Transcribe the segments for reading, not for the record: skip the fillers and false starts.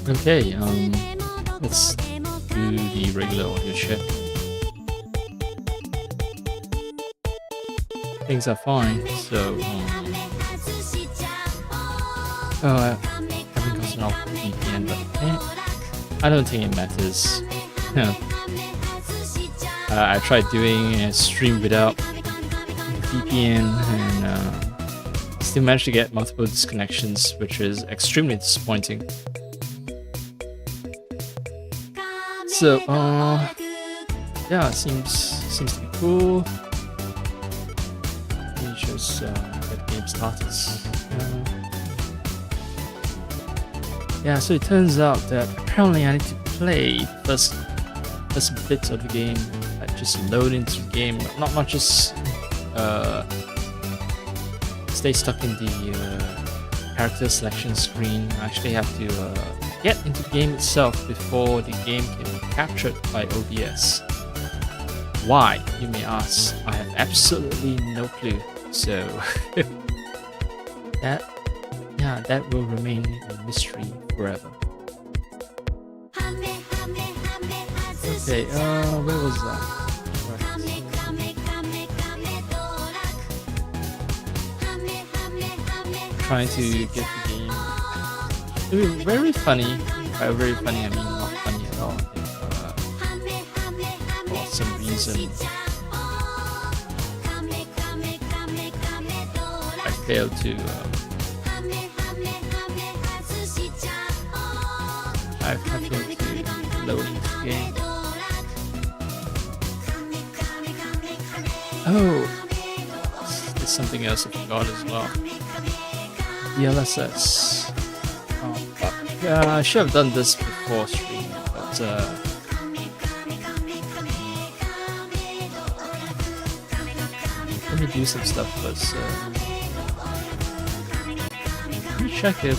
Okay, let's do the regular audio check. Things are fine, so I haven't gotten off the VPN, but I don't think it matters. I tried doing a stream without VPN and still managed to get multiple disconnections, which is extremely disappointing. So yeah, it seems to be cool. Let me just get the game started. Yeah, so it turns out that apparently I need to play first bits of the game, like just load into the game, not just stay stuck in the character selection screen. I actually have to get into the game itself before the game can be captured by OBS. Why, you may ask? I have absolutely no clue. So that will remain a mystery forever. Okay, where was that? Trying to get the game. It was very funny. By very funny, I mean not funny at all. If, for some reason, I failed to. I failed to load into the game. Oh, there's something else I forgot as well. DLSS. Oh, fuck. Yeah, I should have done this before streaming, but let me do some stuff first. Let me check if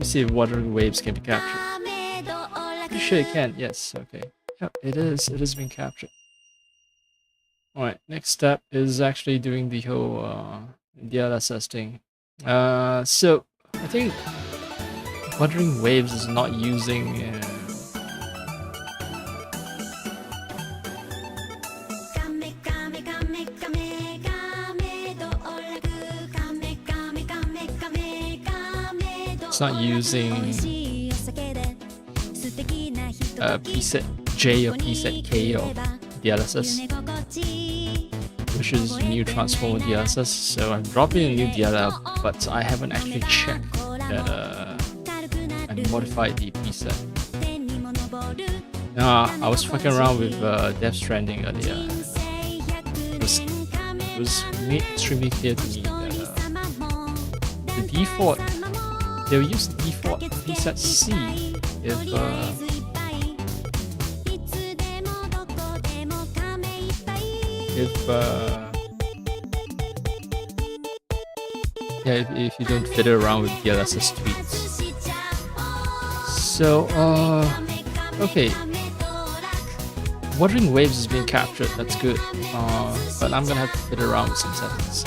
see if Wuthering Waves can be captured. Pretty sure it can, yes, okay. Yep, it is being captured. Alright, next step is actually doing the whole DLSS thing. So I think Wuthering Waves is not using it's not using preset J or preset K or DLSS, which is new transformer DLSS. So I'm dropping a new DLL, but I haven't actually checked that I modified the preset. I was fucking around with Death Stranding earlier. It was made extremely clear to me that the default. They'll use the default preset C if you don't fiddle around with DLSS tweaks. So okay, Wuthering Waves is being captured. That's good, but I'm gonna have to fiddle around with some settings.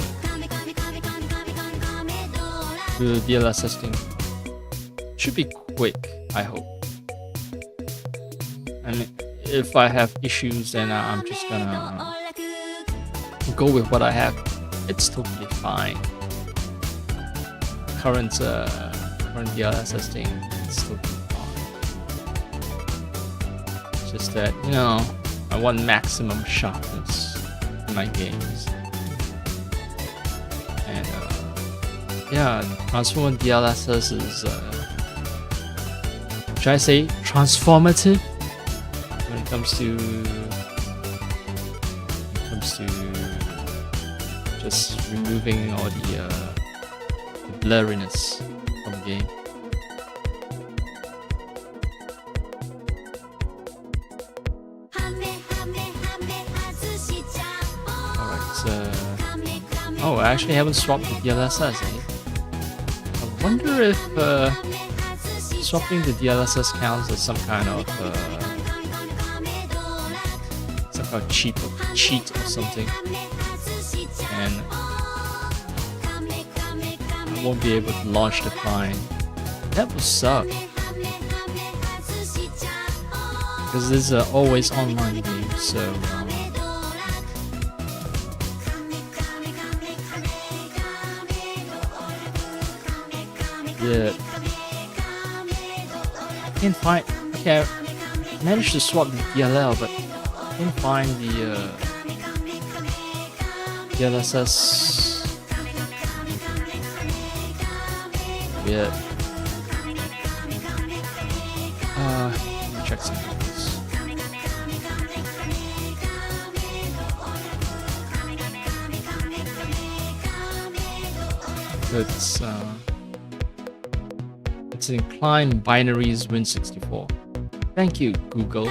The DLSS thing should be quick, I hope. And if I have issues, then I'm just gonna go with what I have. It's totally fine. Current DLSS thing is totally fine. It's just that, you know, I want maximum sharpness in my games. And yeah, Transformer DLSS is, should I say, transformative when it comes to just removing all the blurriness from the game. Alright, oh, I actually haven't swapped the DLSS, eh? I wonder if swapping the DLSS counts as some kind of cheat or something, and I won't be able to launch the client. That would suck, because this is an always online game, so yeah. I can't find. Okay, I managed to swap the DLL, but I can't find the DLSS. Yeah. Let me check some of this. It's inclined binaries Win64. Thank you, Google.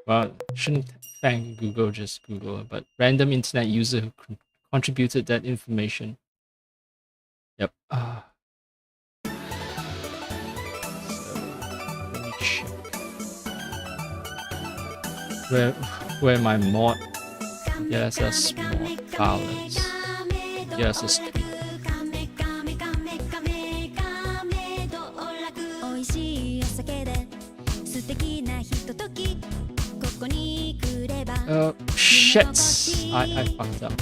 Well, shouldn't thank Google, just Google, but random internet user who contributed that information. Yep. So, let me check. Where my mod DLSS mod file is. DLSS tweet. Shit! I fucked up.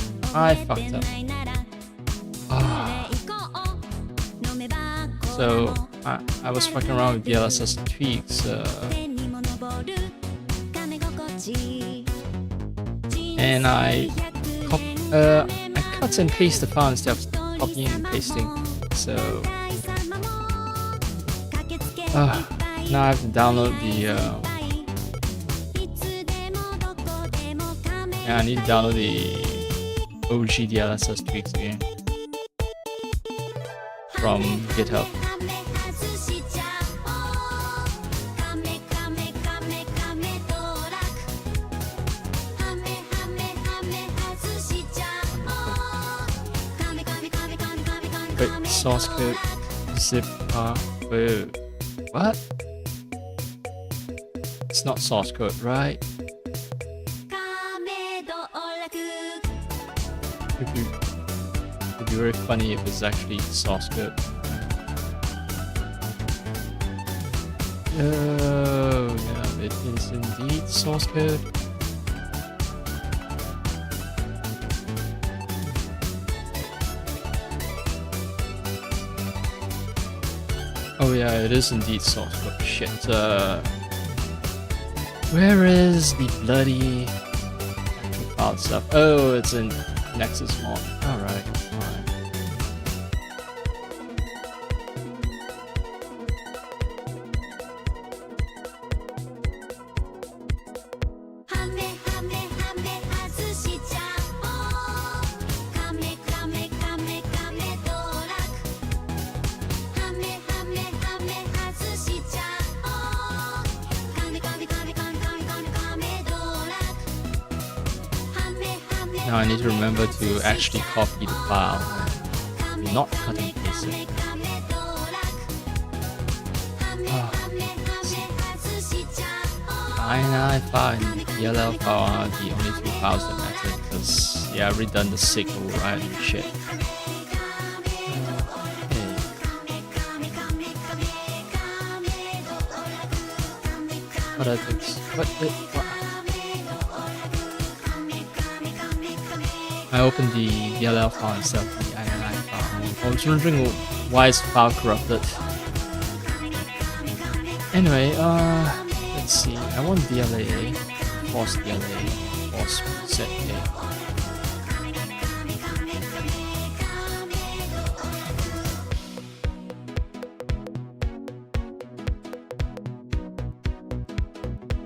So I was fucking around with DLSS tweaks, and I cut and paste the file instead of copying and pasting. So now I have to download the. I need to download the OG DLSS tweaks again from GitHub. Wait, source code zip wait, what? It's not source code, right? It'd be very funny if it's actually source code. Oh, yeah, it is indeed source code. Oh yeah, it is indeed source code. Shit. Where is the bloody actual file stuff? Oh, it's in Nexus mod. Alright. Now I need to remember to actually copy the file and not cut and paste it. INI file and DLL file are the only two files that matter, because yeah, I've already done the SIG override and shit. What are things? What? I opened the DLL file instead of the INI file. I was wondering why is the file corrupted. Anyway, let's see. I want DLA, force DLA, force set A.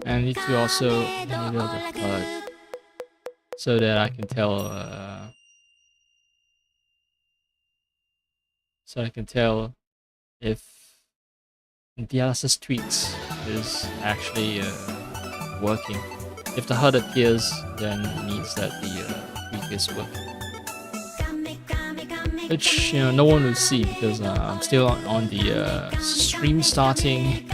And I need to also enable the flood, so that I can tell if DLSS tweaks is actually working. If the HUD appears, then it means that the tweak is working. which no one will see because I'm still on the stream starting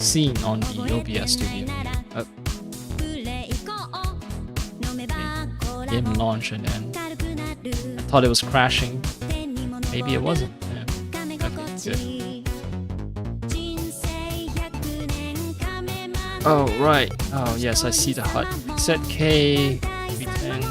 scene on the OBS studio. Game launch, and then I thought it was crashing. Maybe it wasn't. Yeah. Okay, good. Oh right. Oh yes, I see the HUD. Set K V10.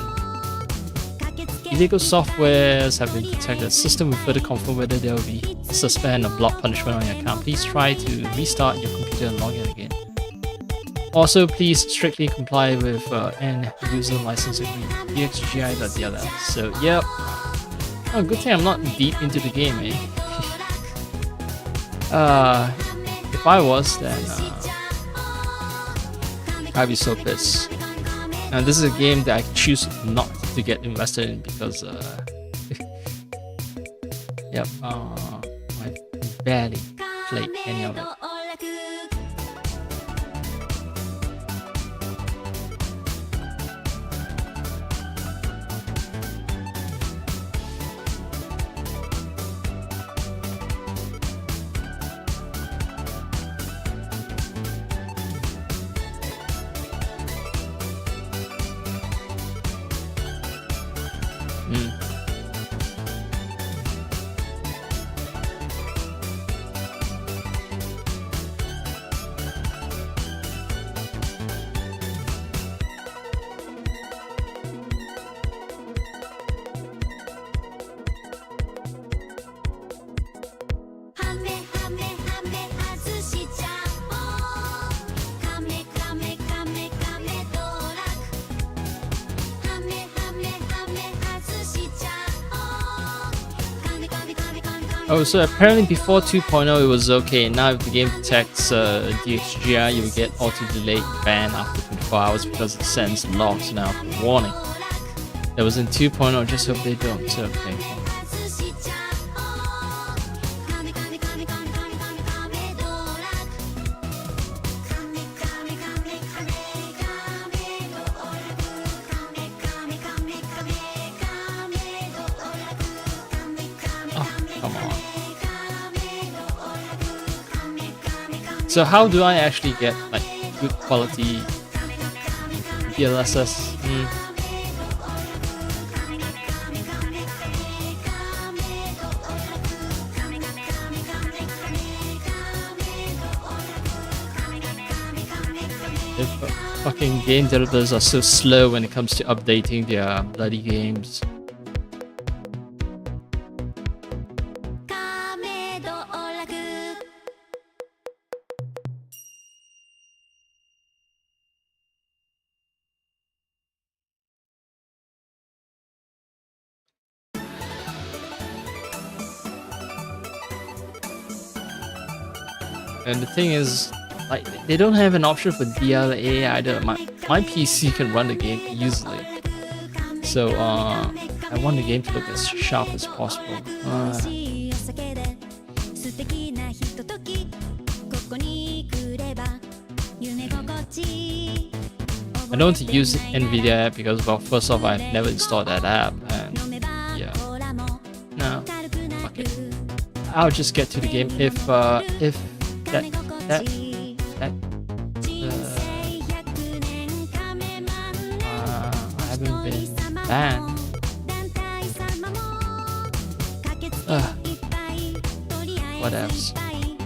Illegal softwares have been detected. System will further confirm whether there will be suspend or block punishment on your account. Please try to restart your computer and log in again. Also, please strictly comply with end user license agreement. DXGI.dll. So yep. Oh, good thing I'm not deep into the game, eh? If I was, then I'd be so pissed. And this is a game that I choose not to get invested in because yep, I barely played any of it. Oh, so apparently before 2.0 it was okay. Now if the game detects DXGI, you will get auto-delayed ban after 24 hours because it sends logs now for warning. That was in 2.0, just hope they don't. So, okay. So how do I actually get like good quality DLSS? If fucking game developers are so slow when it comes to updating their bloody games. And the thing is, like, they don't have an option for DLA either. My PC can run the game easily, so I want the game to look as sharp as possible. I don't want to use NVIDIA app because, well, first off, I've never installed that app, and yeah, no, fuck it. I'll just get to the game if I haven't been banned. What else? I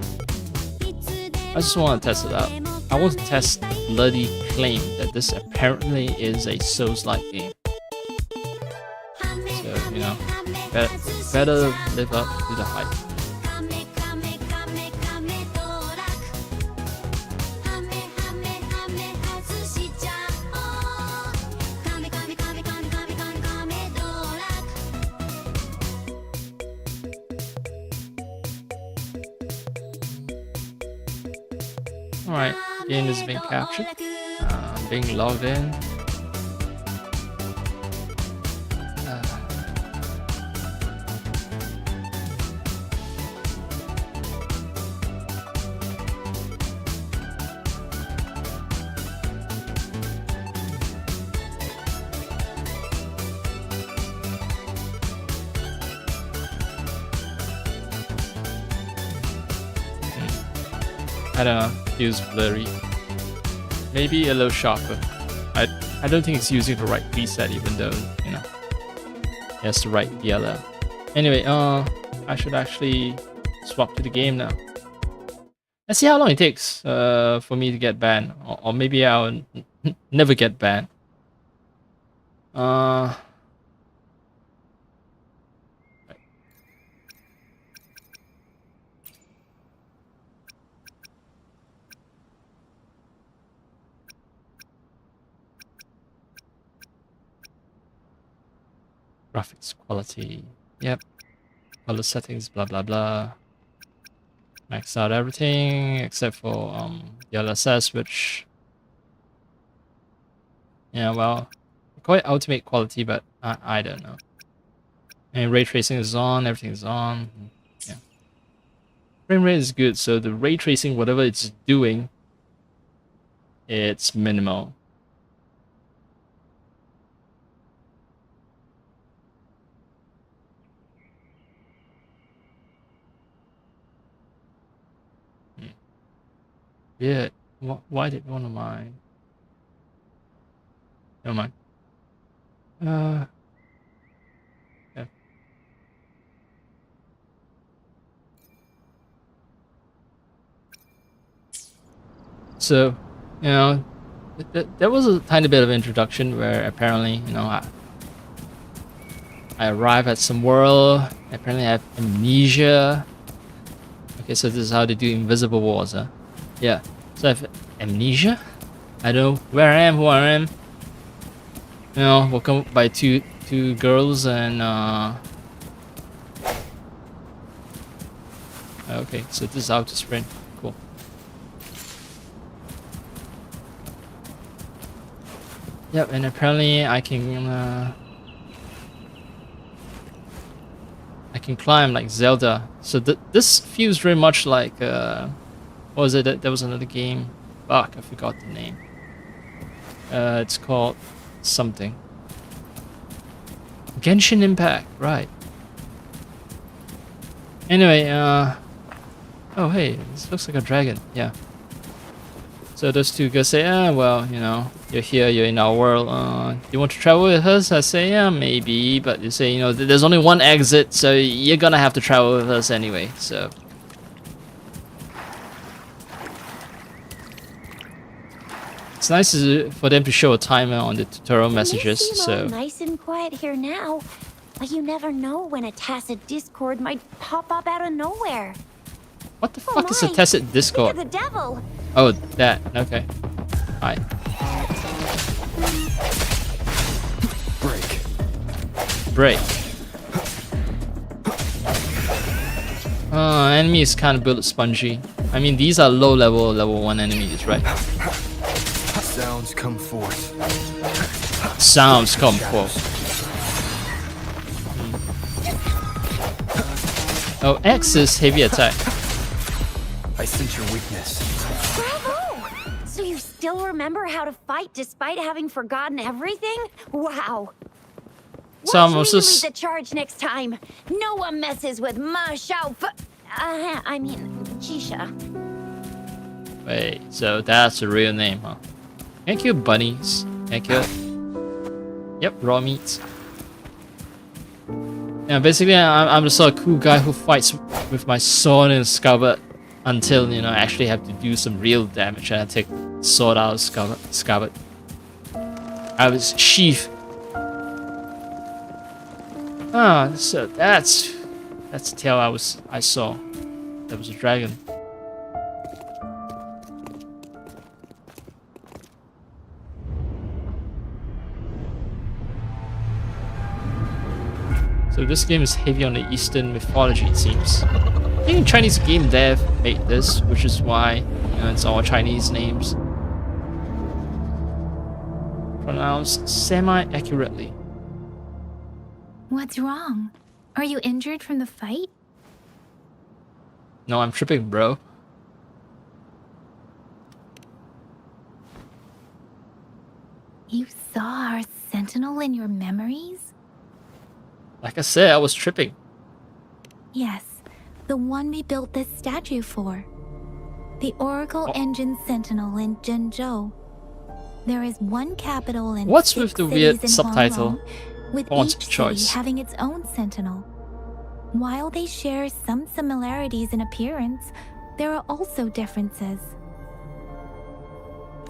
just want to test it out. I want to test the bloody claim that this apparently is a Souls-like game. So, you know, better live up to the hype. Alright, game is being captured. Being logged in. I don't know, feels blurry. Maybe a little sharper. I don't think it's using the right preset, even though, you know, it has the right DLL. Anyway, I should actually swap to the game now. Let's see how long it takes for me to get banned, or maybe I'll never get banned. Graphics quality, yep. Color settings, blah blah blah. Max out everything except for the LSS, which, yeah, well, I call it ultimate quality, but I don't know. And ray tracing is on, everything is on. Yeah, frame rate is good, so the ray tracing, whatever it's doing, it's minimal. Yeah, why did one of my... Never mind. Yeah. So, you know, there was a tiny bit of introduction where apparently, you know, I arrive at some world, apparently I have amnesia. Okay, so this is how they do invisible walls, huh? Yeah, so I have amnesia? I don't know where I am, who I am. You know, welcome by two girls and okay, so this is how to sprint. Cool. Yep, and apparently I can climb like Zelda. So this feels very much like what was it? There was another game. Fuck, I forgot the name. It's called something. Genshin Impact, right? Anyway, oh hey, this looks like a dragon. Yeah. So those two guys say, well, you know, you're here, you're in our world. You want to travel with us? I say, yeah, maybe. But you say, you know, there's only one exit, so you're gonna have to travel with us anyway. So it's nice for them to show a timer on the tutorial messages. It may seem So all nice and quiet here now, but you never know when a tacit discord might pop up out of nowhere. what the fuck is a tacit discord? Look at the devil. Oh, that. Okay. Hi. Break. Enemy is kind of bullet spongy. I mean, these are low level 1 enemies, right? Sounds come forth. Sounds come forth. Oh, X is heavy attack. I sense your weakness. Bravo! So you still remember how to fight despite having forgotten everything? Wow. So I'm Watch also me lead the charge next time. No one messes with Ma Xiao I mean, Jisha. Wait, so that's the real name, huh? Can I kill bunnies? Can I kill it? Yep, raw meat. Yeah, basically I'm the sort of cool guy who fights with my sword and scabbard until, you know, I actually have to do some real damage and I take sword out of scabbard. I was sheath. Ah, so that's the tail I saw. That was a dragon. So this game is heavy on the Eastern mythology, it seems. I think Chinese game dev made this, which is why, you know, it's all Chinese names. Pronounced semi-accurately. What's wrong? Are you injured from the fight? No, I'm tripping, bro. You saw our sentinel in your memories? Like I said, I was tripping. Yes, the one we built this statue for. The Oracle Engine Sentinel in Zhengzhou. There is one capital and What's 6 with the cities weird in subtitle? Huanglong, with Font each choice. city having its own sentinel. While they share some similarities in appearance, there are also differences.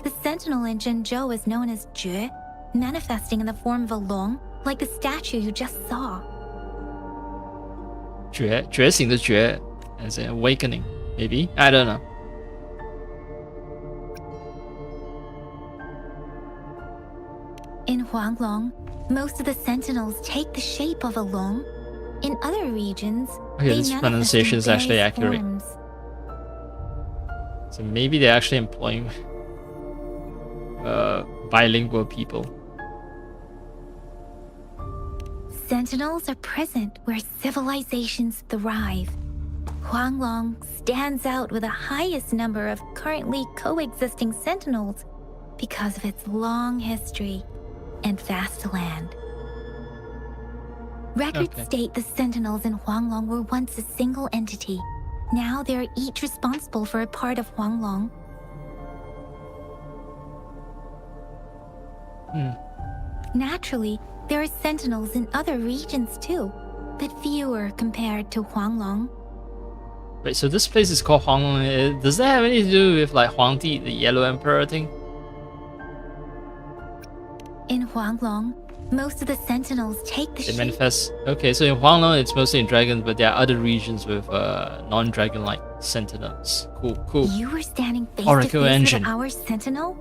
The sentinel in Zhengzhou is known as Jue, manifesting in the form of a long, like the statue you just saw. 觉醒的觉 as in awakening, maybe? I don't know. In Huanglong, most of the sentinels take the shape of a long. In other regions, Okay, they this manifest pronunciation in is actually various accurate. forms. So maybe they're actually employing bilingual people. Sentinels are present where civilizations thrive. Huanglong stands out with the highest number of currently coexisting sentinels because of its long history and vast land. Records Okay. state the sentinels in Huanglong were once a single entity. Now they are each responsible for a part of Huanglong. Naturally, there are sentinels in other regions too, but fewer compared to Huanglong. Wait, so this place is called Huanglong. Does that have anything to do with like Huangdi, the Yellow Emperor thing? In Huanglong, most of the sentinels take the They shape. manifest. Okay, so in Huanglong it's mostly in dragons, but there are other regions with non-dragon-like sentinels. Cool, cool. You were standing face Oracle to face engine. with our sentinel?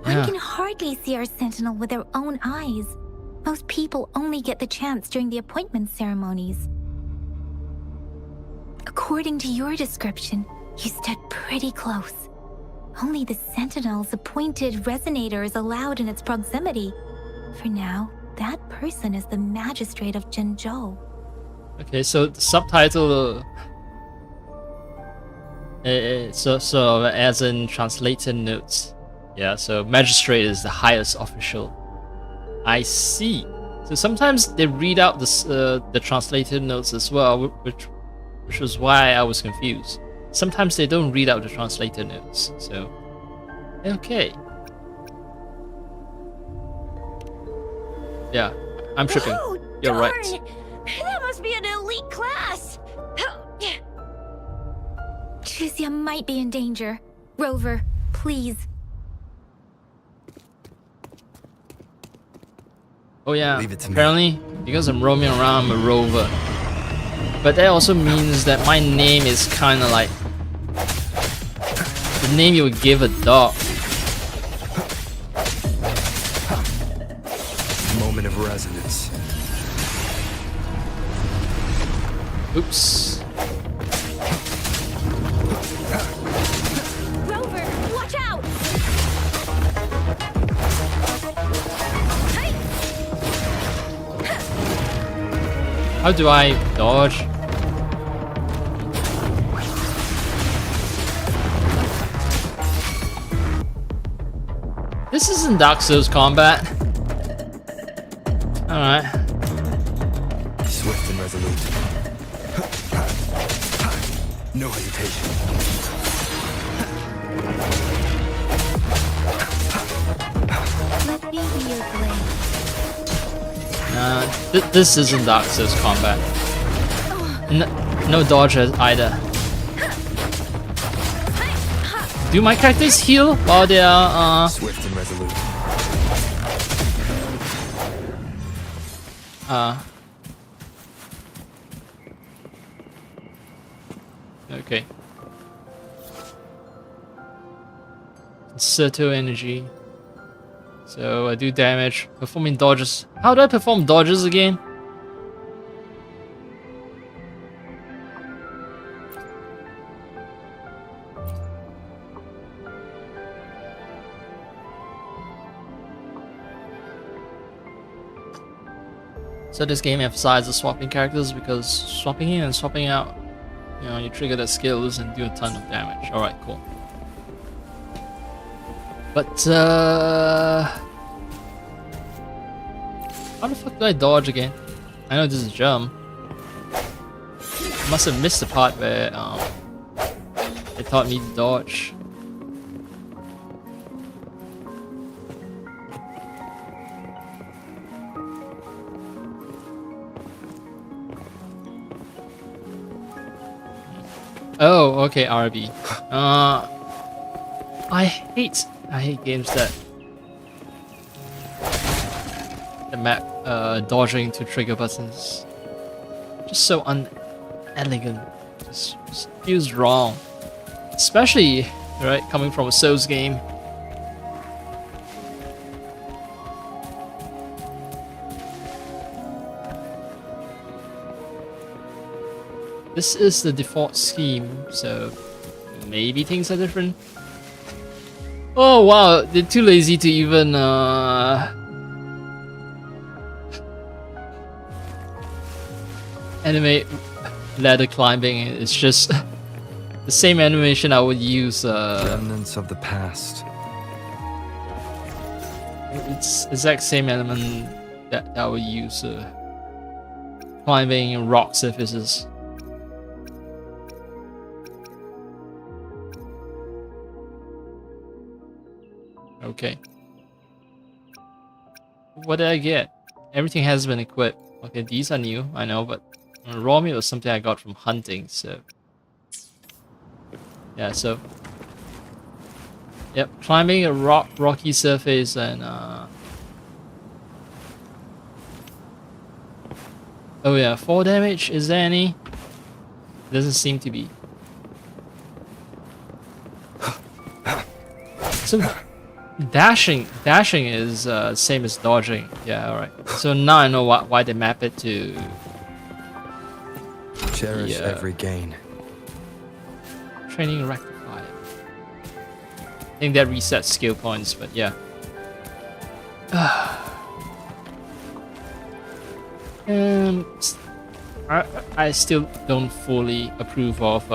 Yeah. One can hardly see our sentinel with their own eyes. Most people only get the chance during the appointment ceremonies. According to your description, you stood pretty close. Only the sentinel's appointed resonator is allowed in its proximity. For now, that person is the magistrate of Zhengzhou. Okay, so the subtitle. So as in translated notes. Yeah, so magistrate is the highest official. I see. So sometimes they read out the translated notes as well, which was why I was confused. Sometimes they don't read out the translated notes. So okay. Yeah, I'm tripping. Oh, You're darn. right. That must be an elite class. Tricia might be in danger. Rover, please. Oh yeah, Leave it to me. apparently, because I'm roaming around, I'm a rover. But that also means that my name is kind of like the name you would give a dog. Moment of resonance. Oops. Rover, watch out! Hey! How do I dodge? This isn't Dark Souls combat. Alright. Swift and resolute. No hesitation. Let me be your blade. This isn't Dark Souls combat. No dodge either. Do my characters heal while they are Swift and resolute. Okay. Concerto energy. So I do damage. Performing dodges. How do I perform dodges again? So this game emphasizes swapping characters because swapping in and swapping out, you know, you trigger their skills and do a ton of damage. Alright, cool. But how the fuck do I dodge again? I know this is jump. I must have missed the part where taught me to dodge. Oh, okay, RB. I hate games that the map dodging to trigger buttons. Just so unelegant. Just feels wrong. Especially, right, coming from a Souls game. This is the default scheme, so maybe things are different. Oh wow, they're too lazy to even animate ladder climbing. It's just the same animation I would use. Remnants of the past. It's exact same element that I would use climbing rock surfaces. Okay. What did I get? Everything has been equipped. Okay, these are new, I know, but raw meat was something I got from hunting, so... Yeah, so... Yep, climbing a rocky surface and Oh yeah, 4 damage, is there any? Doesn't seem to be. So... Dashing is same as dodging. Yeah, alright. So now I know why they map it to... Cherish every gain. Training rectified. I think that resets skill points, but yeah. I still don't fully approve of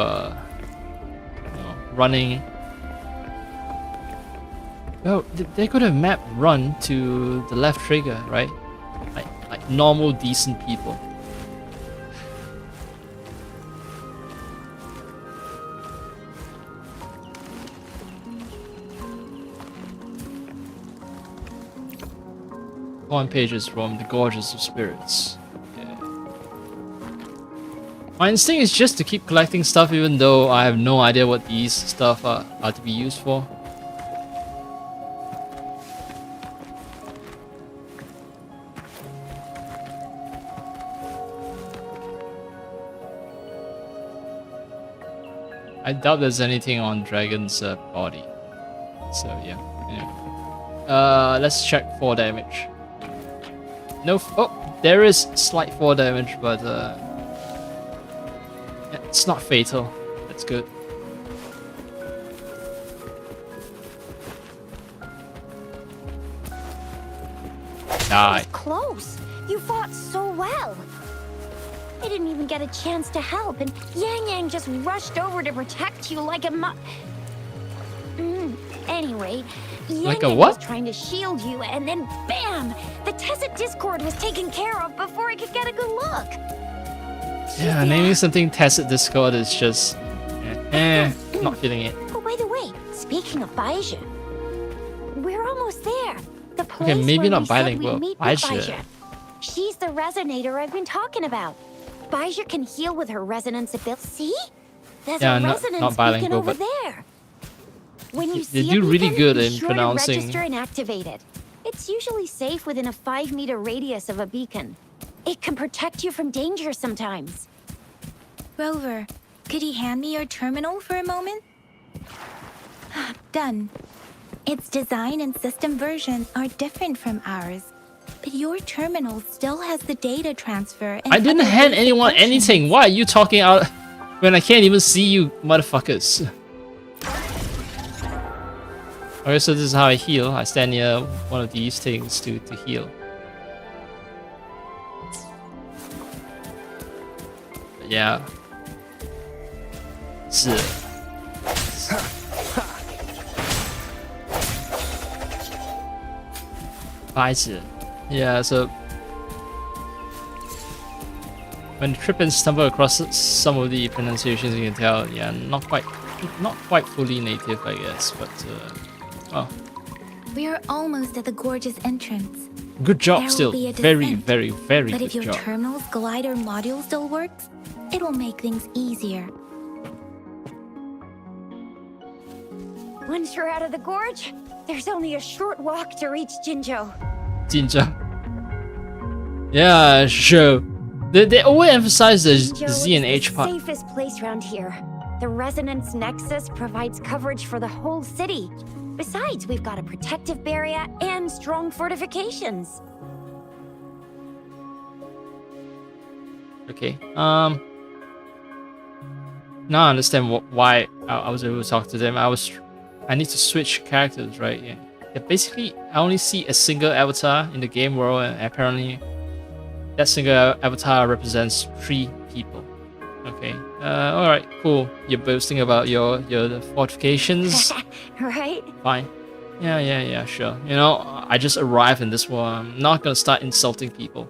running. Oh, they could have mapped run to the left trigger, right? Like normal, decent people. One page is from the Gorges of Spirits. Yeah. My instinct is just to keep collecting stuff, even though I have no idea what these stuff are to be used for. I doubt there's anything on Dragon's body. So yeah. Anyway. Let's check 4 damage. No. Oh, there is slight 4 damage, but it's not fatal. That's good. Die. That was close. You fought so well. I didn't even get a chance to help, and Yang Yang just rushed over to protect you like a Anyway, Yang Like a Yang what? was trying to shield you, and then BAM! The Tesset Discord was taken care of before I could get a good look. Yeah, naming something Tesset Discord is just... not feeling it. Oh, by the way, speaking of Baizhi, we're almost there. The place maybe where not we said we'd bilingual. meet with Baizhi. Baizhi. She's the resonator I've been talking about. Baizhi can heal with her resonance ability. See? There's Yeah, a not resonance beacon bilingual, over but there. When you they see do a really beacon, good be in sure pronouncing- to register and activate it. It's usually safe within a 5-meter radius of a beacon. It can protect you from danger sometimes. Rover, could you hand me your terminal for a moment? Done. Its design and system version are different from ours, but your terminal still has the data transfer and I didn't other hand basic anyone functions. anything. Why are you talking out when I can't even see you, motherfuckers? Okay, so this is how I heal. I stand near one of these things to heal. But yeah. 是。Baizhi. Yeah, so when Trip and stumble across some of the pronunciations, you can tell, yeah, not quite not quite fully native, I guess, but well, We are almost at the gorge's entrance. good job There will still. be a Very, descent, very, very But good if your job. terminal's glider module still works, it will make things easier. Once you're out of the gorge, there's only a short walk to reach Jinzhou. Jinja. Yeah, sure. They always emphasize the Jinzhou Z and is H the part. safest place around here. The resonance nexus provides coverage for the whole city. Besides, we've got a protective barrier and strong fortifications. Okay. Now I understand why I was able to talk to them. I need to switch characters, right? Yeah. Basically, I only see a single avatar in the game world, and apparently, that single avatar represents 3 people. Okay. All right. Cool. You're boasting about your fortifications. Right? Fine. Yeah. Sure. You know, I just arrived in this world. I'm not gonna start insulting people.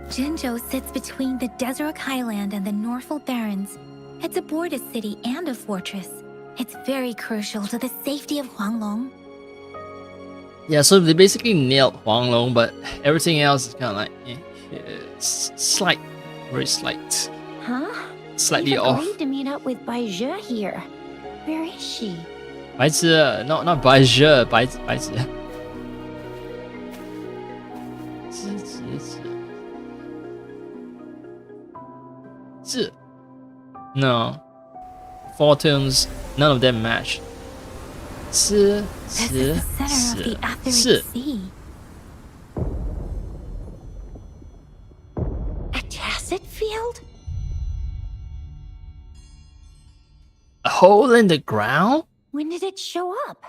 Jinzhou sits between the Desert Highland and the Northful Barrens. It's a border city and a fortress. It's very crucial to the safety of Huanglong. Yeah, so they basically nailed Huanglong, but everything else is kind of like it's slight, very slight, Huh? slightly We've off. agreed to meet up with Bai Zhe here. Where is she? 白痴, not 白痴, 白痴. No. 4 tunes, none of them match. This is the center of the Etheric Sea. A tacit field? A hole in the ground? When did it show up?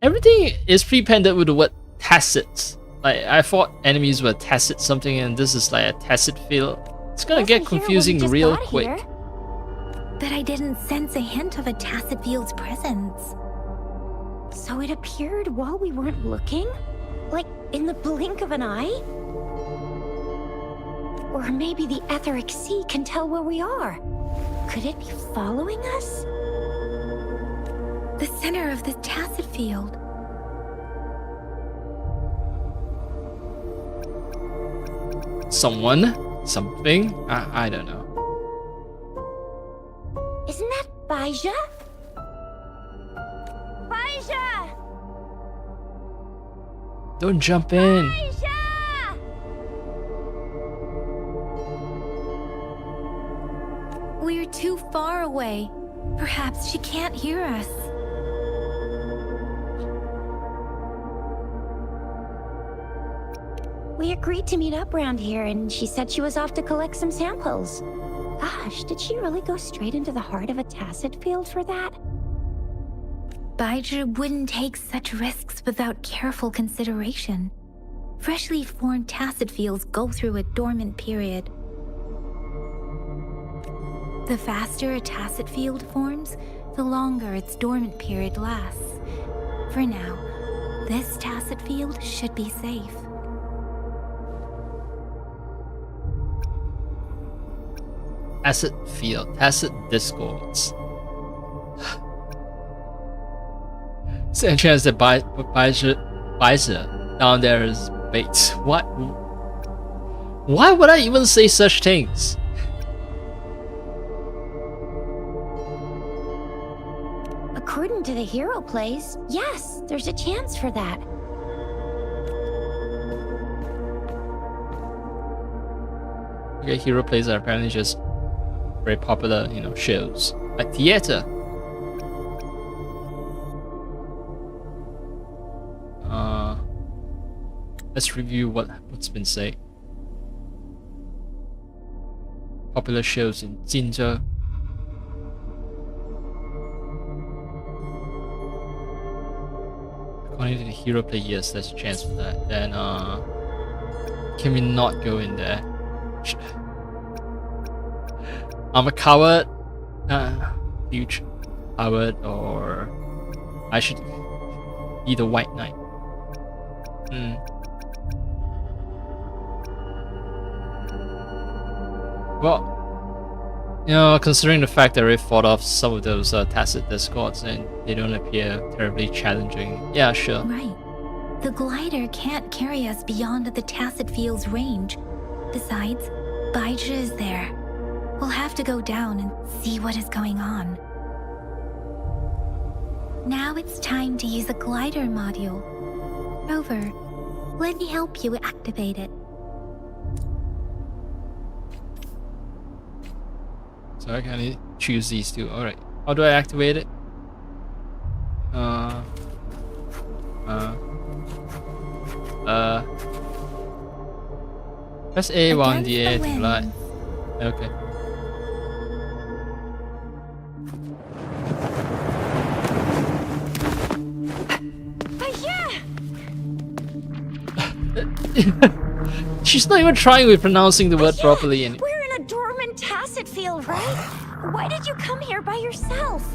Everything is pre-pended with the word tacit. Like, I thought enemies were tacit something, and this is like a tacit field. It's gonna get Wasn't here when we confusing just real got quick. here. But I didn't sense a hint of a tacit field's presence. So it appeared while we weren't looking? Like in the blink of an eye? Or maybe the Etheric Sea can tell where we are. Could it be following us? The center of the tacit field. Someone? Something? I don't know. Isn't that Bai Zhe? Bai Zhe! Don't jump in. Bai Zhe! We're too far away. Perhaps she can't hear us. We agreed to meet up around here, and she said she was off to collect some samples. Gosh, did she really go straight into the heart of a tacit field for that? Baizhi wouldn't take such risks without careful consideration. Freshly formed tacit fields go through a dormant period. The faster a tacit field forms, the longer its dormant period lasts. For now, this tacit field should be safe. Tacit field, tacit discords. Is there a chance that Baizi down there is bait? What? Why would I even say such things? According to the hero plays, yes, there's a chance for that. Okay, hero plays are apparently just very popular, you know, shows. Like theater. Let's review what's been said. Popular shows in Jinzhou. According to the hero play, yes, there's a chance for that. Then can we not go in there? I'm a coward. Huge coward, or I should be the White Knight. Well, You know, considering the fact that we fought off some of those tacit discords and they don't appear terribly challenging. Yeah, sure. Right. The glider can't carry us beyond the tacit field's range. Besides, Baizhi is there. We'll have to go down and see what is going on. Now it's time to use a glider module. Rover, let me help you activate it. So I can choose these two. Alright. How do I activate it? Press A while in the air to fly. Okay. She's not even trying with pronouncing the word properly. And We're in a dormant tacit field, right? Why did you come here by yourself?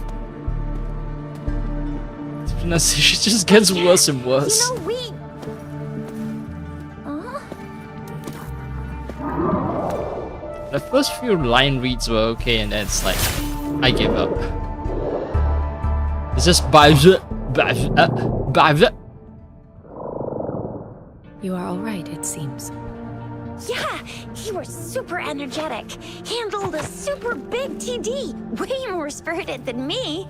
the pronunciation just gets worse and worse. You know, we... The first few line reads were okay, and then it's like, I give up. It's just Baizhi. You are all right, it seems. Yeah, you were super energetic. Handled a super big TD. Way more spirited than me.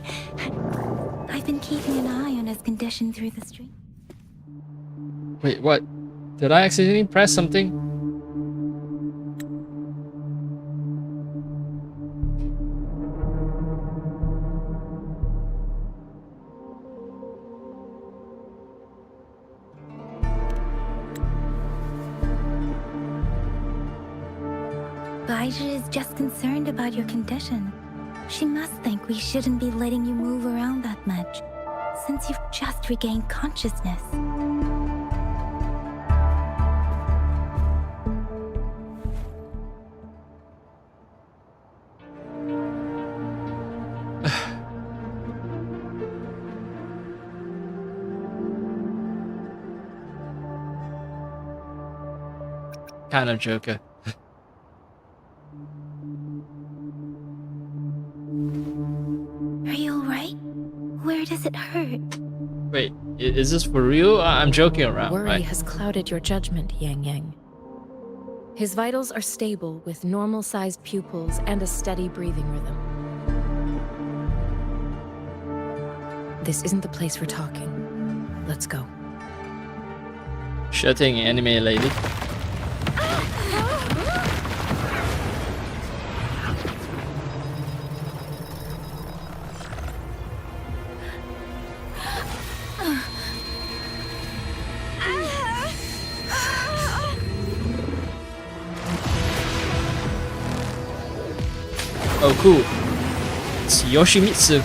I've been keeping an eye on his condition through the stream. Wait, what? Did I accidentally press something? Baizhi is just concerned about your condition. She must think we shouldn't be letting you move around that much, since you've just regained consciousness. Kind of Joker. Are you alright? Where does it hurt? Wait, is this for real? I'm joking around, Worry right? has clouded your judgment, Yang Yang. His vitals are stable with normal-sized pupils and a steady breathing rhythm. This isn't the place for talking. Let's go. Sure thing, anime lady. Oh, cool. It's Yoshimitsu.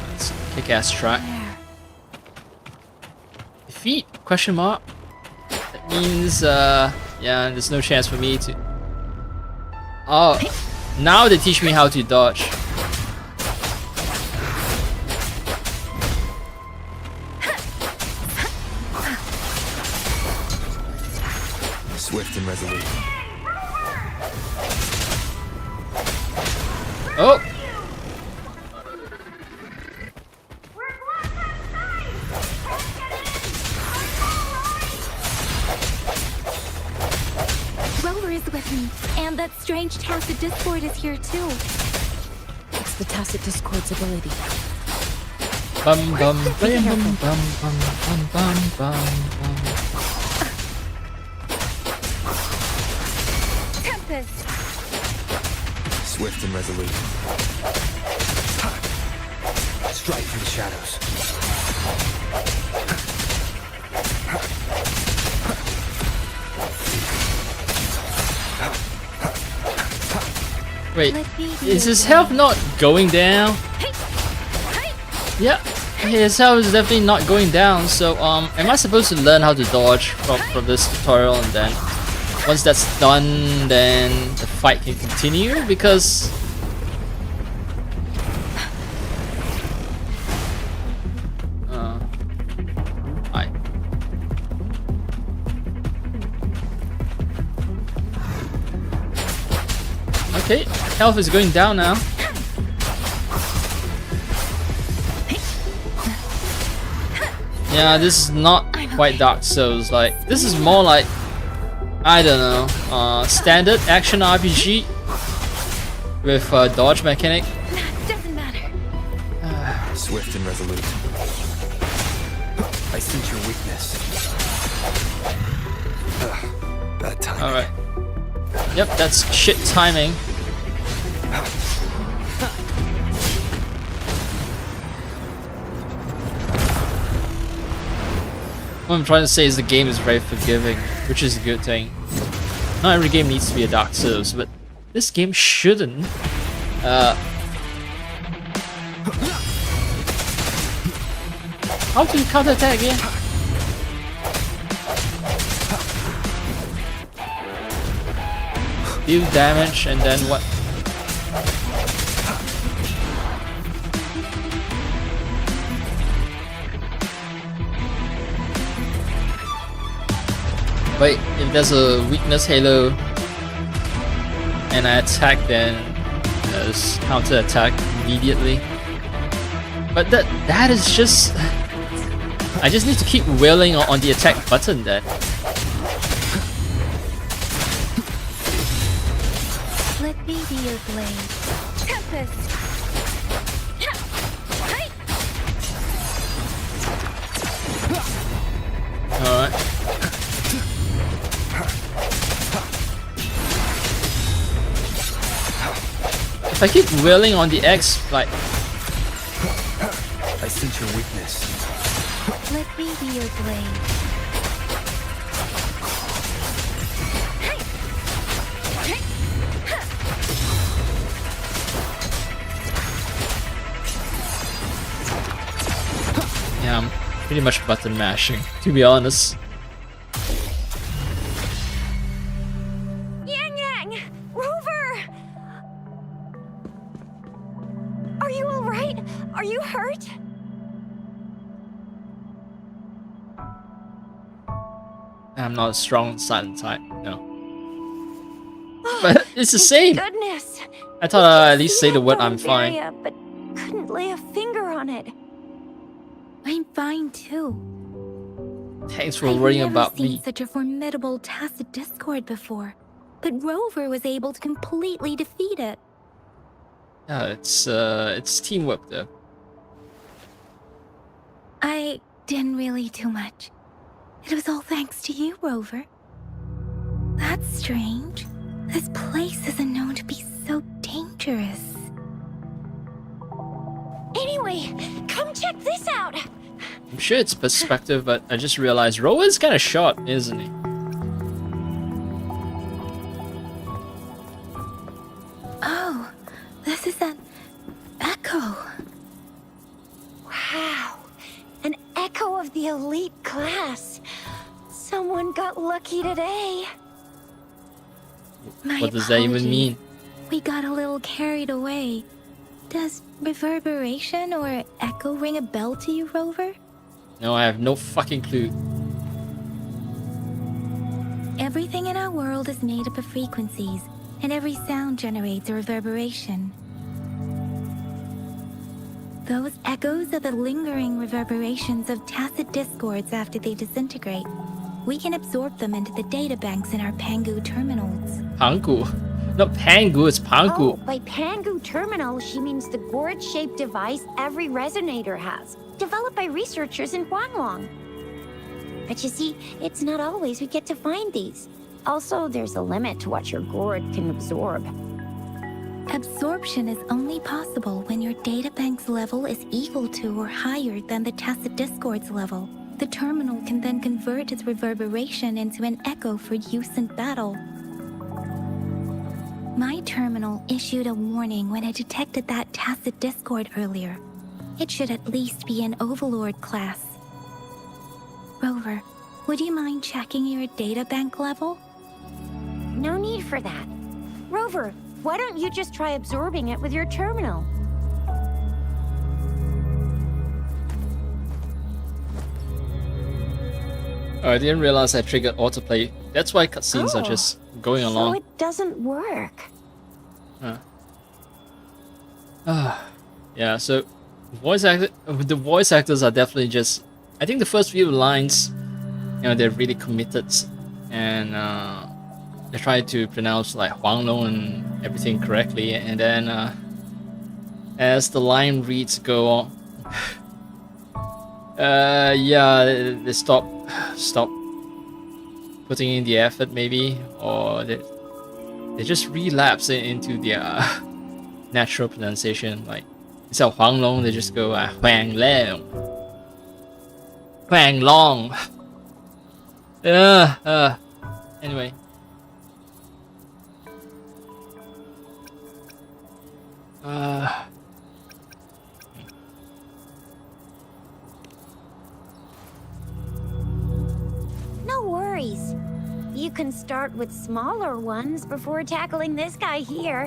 That's a kick-ass track. Defeat? Question mark? That means, yeah, there's no chance for me to... Oh, now they teach me how to dodge. Swift and resolute. Oh! Rover is with me, and that strange tacit discord is here too. It's the tacit discord's ability. Bum bum bum bum bum bum bum bum bum. Tempest! Swift and resolute. Strike through the shadows. Wait, is his health not going down? Yeah, his health is definitely not going down. So, am I supposed to learn how to dodge from this tutorial, and then once that's done, then the fight can continue? Because Okay, health is going down now. Yeah, this is not quite Dark Souls. Like, this is more like, I don't know, standard action RPG with a dodge mechanic. Doesn't matter. Swift and resolute. I sense your weakness. Bad timing. Alright. Yep, that's shit timing. What I'm trying to say is the game is very forgiving, which is a good thing. Not every game needs to be a Dark Souls, but this game shouldn't. How do you counter attack again? Deal damage and then what? Wait, if there's a weakness halo and I attack, then there's counter attack immediately. But that is just... I just need to keep wailing on the attack button then. Let me be your blade. Tempest! Alright. If I keep wailing on the X, like... I sense your weakness. Let me be your blade. Yeah, I'm pretty much button mashing, to be honest. Yang Yang! Rover! Are you alright? Are you hurt? I'm not a strong silent type, no. But it's the same! Goodness! I thought I'd at least say the word I'm fine. Area, but couldn't lay a finger on it. I'm fine too. Thanks for I've worrying never about seen me. such a formidable tacit discord before, but Rover was able to completely defeat it. Yeah, it's teamwork though. I didn't really do much. It was all thanks to you, Rover. That's strange. This place isn't known to be so dangerous. Anyway, come check this out! I'm sure it's perspective, but I just realized Rowan's kind of short, isn't he? Oh, this is an echo. Wow, an echo of the elite class. Someone got lucky today. My What does that even apologies. mean? We got a little carried away. Does reverberation or echo ring a bell to you, Rover? No, I have no fucking clue. Everything in our world is made up of frequencies, and every sound generates a reverberation. Those echoes are the lingering reverberations of tacit discords after they disintegrate. We can absorb them into the databanks in our Pangu terminals. Pangu. Not Pangu, it's Pangu. Oh, by Pangu Terminal, she means the gourd-shaped device every resonator has, developed by researchers in Huanglong. But you see, it's not always we get to find these. Also, there's a limit to what your gourd can absorb. Absorption is only possible when your databank's level is equal to or higher than the tacit discord's level. The terminal can then convert its reverberation into an echo for use in battle. My terminal issued a warning when it detected that tacit discord earlier. It should at least be an Overlord class. Rover, would you mind checking your databank level? No need for that. Rover, why don't you just try absorbing it with your terminal? Oh, I didn't realize I triggered autoplay. That's why cutscenes are just going So along. it doesn't work. Yeah, so the voice actors are definitely just. I think the first few lines, they're really committed, and they try to pronounce like Huang Long and everything correctly, and then as the line reads go on, yeah, they stop putting in the effort maybe, or they just relapse into their natural pronunciation. Like instead of Huang Long, they just go Huang Long. Huang Long. Anyway. No worries. You can start with smaller ones before tackling this guy here.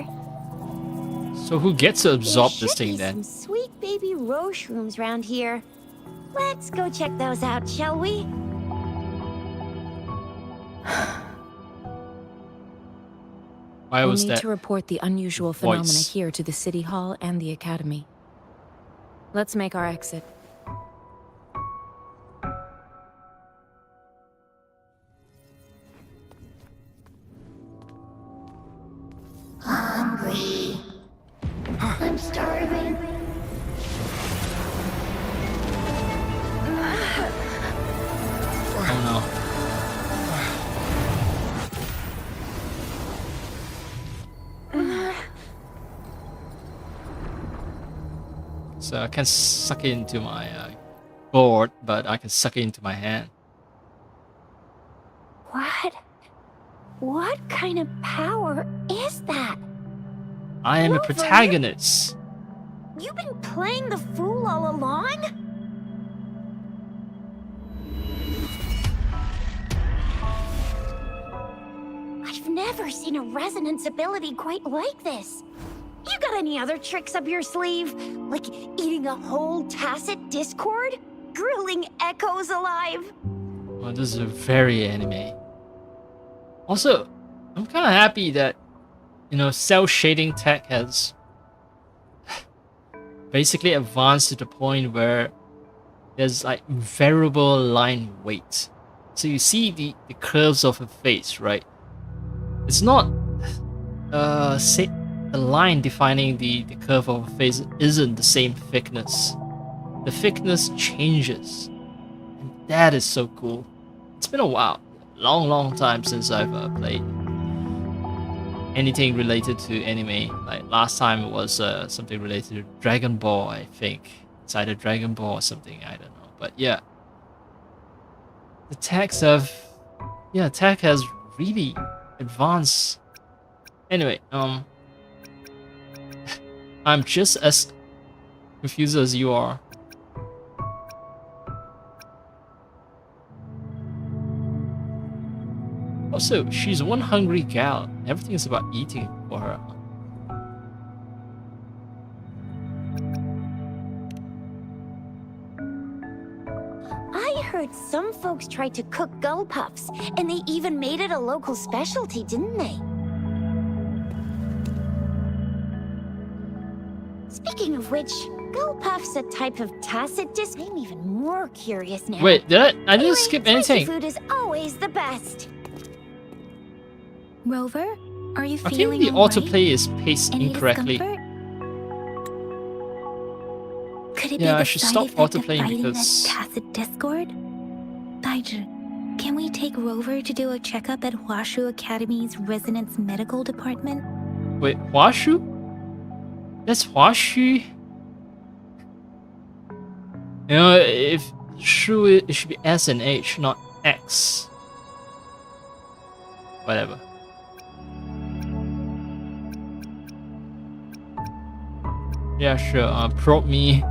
So who gets to absorb There this should thing be then? some sweet baby roche rooms around here. Let's go check those out, shall we? Why We'll was need that? to report the unusual voice? phenomena here to the City Hall and the Academy. Let's make our exit. Hungry. I'm starving. Oh no. So I can suck it into my board, but I can suck it into my hand. What? What kind of power is that? I am a Wuther? protagonist. You've been playing the fool all along? I've never seen a resonance ability quite like this. You got any other tricks up your sleeve? Like eating a whole tacit discord? Grilling echoes alive? Well, this is very anime. Also, I'm kind of happy that, cell shading tech has basically advanced to the point where there's like variable line weight. So you see the curves of a face, right? It's not say the line defining the curve of a face isn't the same thickness. The thickness changes, and that is so cool. It's been a while, long time since I've played anything related to anime. Like last time it was something related to Dragon Ball, I think. It's either Dragon Ball or something, I don't know. But yeah, the techs have, tech has really advanced. Anyway, I'm just as confused as you are. Also, she's one hungry gal. Everything is about eating for her. I heard some folks tried to cook gull puffs, and they even made it a local specialty, didn't they? Speaking of which, gull puff's a type of tacit disc. I'm even more curious now. Wait, I didn't Anyway, skip spicy anything. food is always the best. Rover, are you I feeling think the all right? autoplay is paced Any incorrectly. discomfort? Could it Yeah, be I the should side stop effect of autoplaying fighting because- that tacit discord? Baiju, can we take Rover to do a checkup at Huashu Academy's Resonance Medical Department? Wait, Huashu? That's Huashu? If Shu, it should be S and H, not X. Whatever. Yeah, sure. Probe me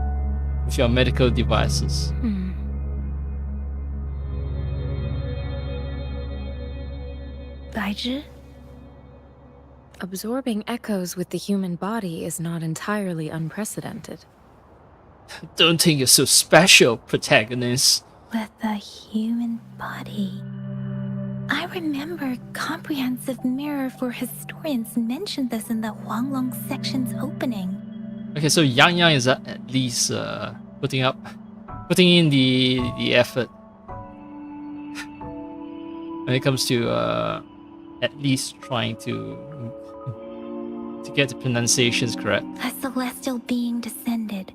with your medical devices. Baiju? Absorbing echoes with the human body is not entirely unprecedented. Don't think you're so special, protagonist. With a human body. I remember comprehensive mirror for historians mentioned this in the Huanglong section's opening. Okay, so Yang Yang is at least putting in the effort when it comes to at least trying to get the pronunciations correct. A celestial being descended,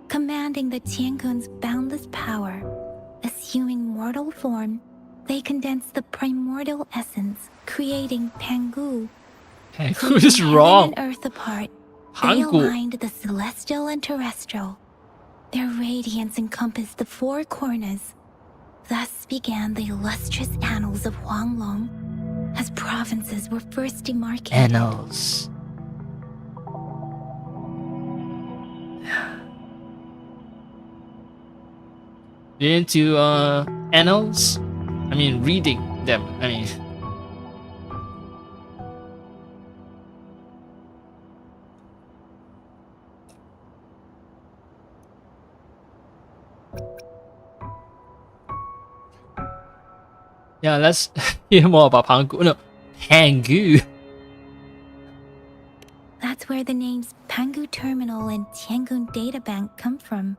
commanding the Tiankun's boundless power. Assuming mortal form, they condensed the primordial essence, creating Pangu. Who is wrong? Heaven and earth apart, they Pangu. aligned the celestial and terrestrial. Their radiance encompassed the four corners. Thus began the illustrious annals of Huanglong, as provinces were first demarcated. Annals. You into annals? I mean, reading them. I mean. Yeah, let's hear more about Pangu. No, Pangu. That's where the names Pangu Terminal and Tiangun Data Bank come from.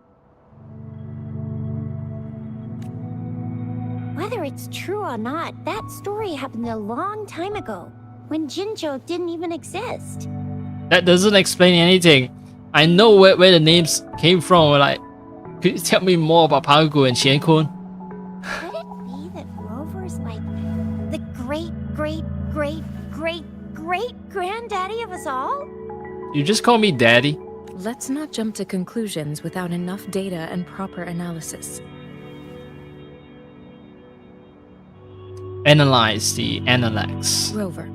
Whether it's true or not, that story happened a long time ago, when Jinzhou didn't even exist. That doesn't explain anything. I know where the names came from. Like, could you tell me more about Pangu and Qiankun? Could it be that Rover's like the great granddaddy of us all? You just call me daddy. Let's not jump to conclusions without enough data and proper analysis. Analyze the Analects. Rover.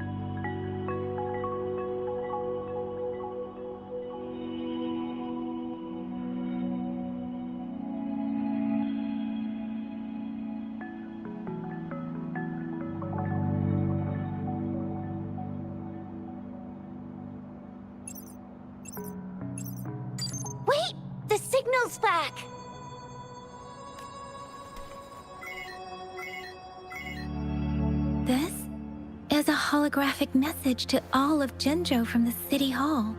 Wait! The signal's back! This is a holographic message to all of Jinzhou from the City Hall.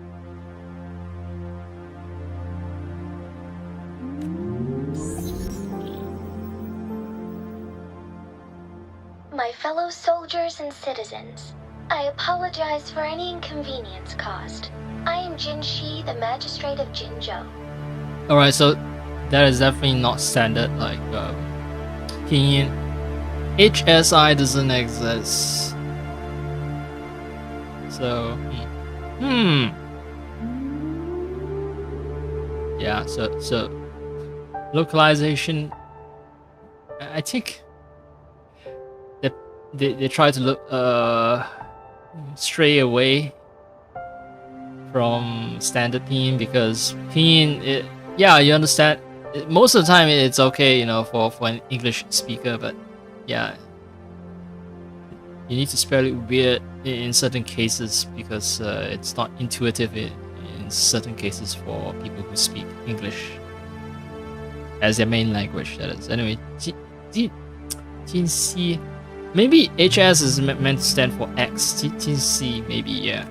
My fellow soldiers and citizens, I apologize for any inconvenience caused. I am Jin Shi, the magistrate of Jinzhou. Alright, so that is definitely not standard. Like, Pinyin. HSI doesn't exist. So, yeah, so localization, I think they try to look stray away from standard pinyin, because pinyin, yeah, you understand, most of the time it's okay, you know, for an English speaker, but yeah, you need to spell it weird in certain cases, because it's not intuitive in certain cases for people who speak English as their main language, that is. Anyway, Jinxi, maybe HS is meant to stand for X. Jinxi, maybe, yeah.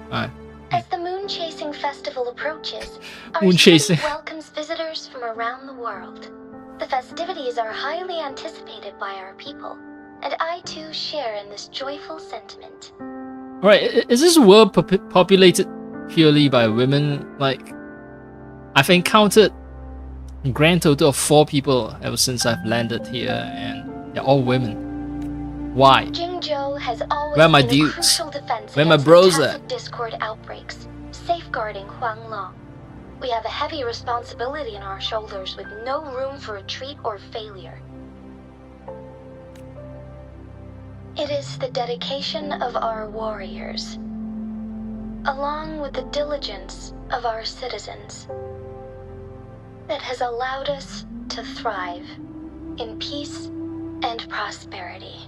As the Moon Chasing Festival approaches, our Moon city chasing. welcomes visitors from around the world. The festivities are highly anticipated by our people, and I too share in this joyful sentiment. Alright, is this world populated purely by women? Like, I've encountered a grand total of 4 people ever since I've landed here, and they're all women. Why? Jinzhou has always Where are my been a dudes? crucial defense Where are my against bros tacit at? discord outbreaks, safeguarding Huanglong. We have a heavy responsibility on our shoulders with no room for retreat or failure. It is the dedication of our warriors, along with the diligence of our citizens, that has allowed us to thrive in peace and prosperity.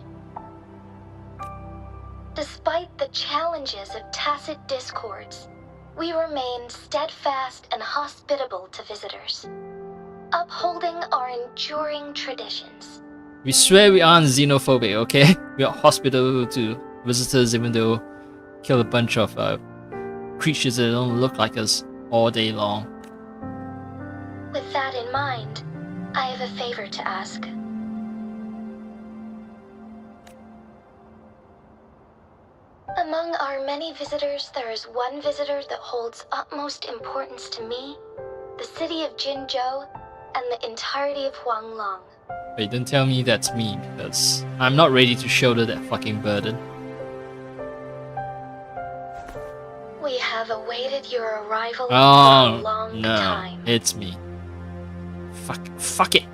Despite the challenges of tacit discords, we remain steadfast and hospitable to visitors, upholding our enduring traditions. We swear we aren't xenophobic, okay? We are hospitable to visitors, even though kill a bunch of creatures that don't look like us all day long. With that in mind, I have a favor to ask. Among our many visitors, there is one visitor that holds utmost importance to me, the city of Jinzhou, and the entirety of Huanglong. Wait, don't tell me that's me, because I'm not ready to shoulder that fucking burden. We have awaited your arrival for Oh, a long no, time. it's me. Fuck it.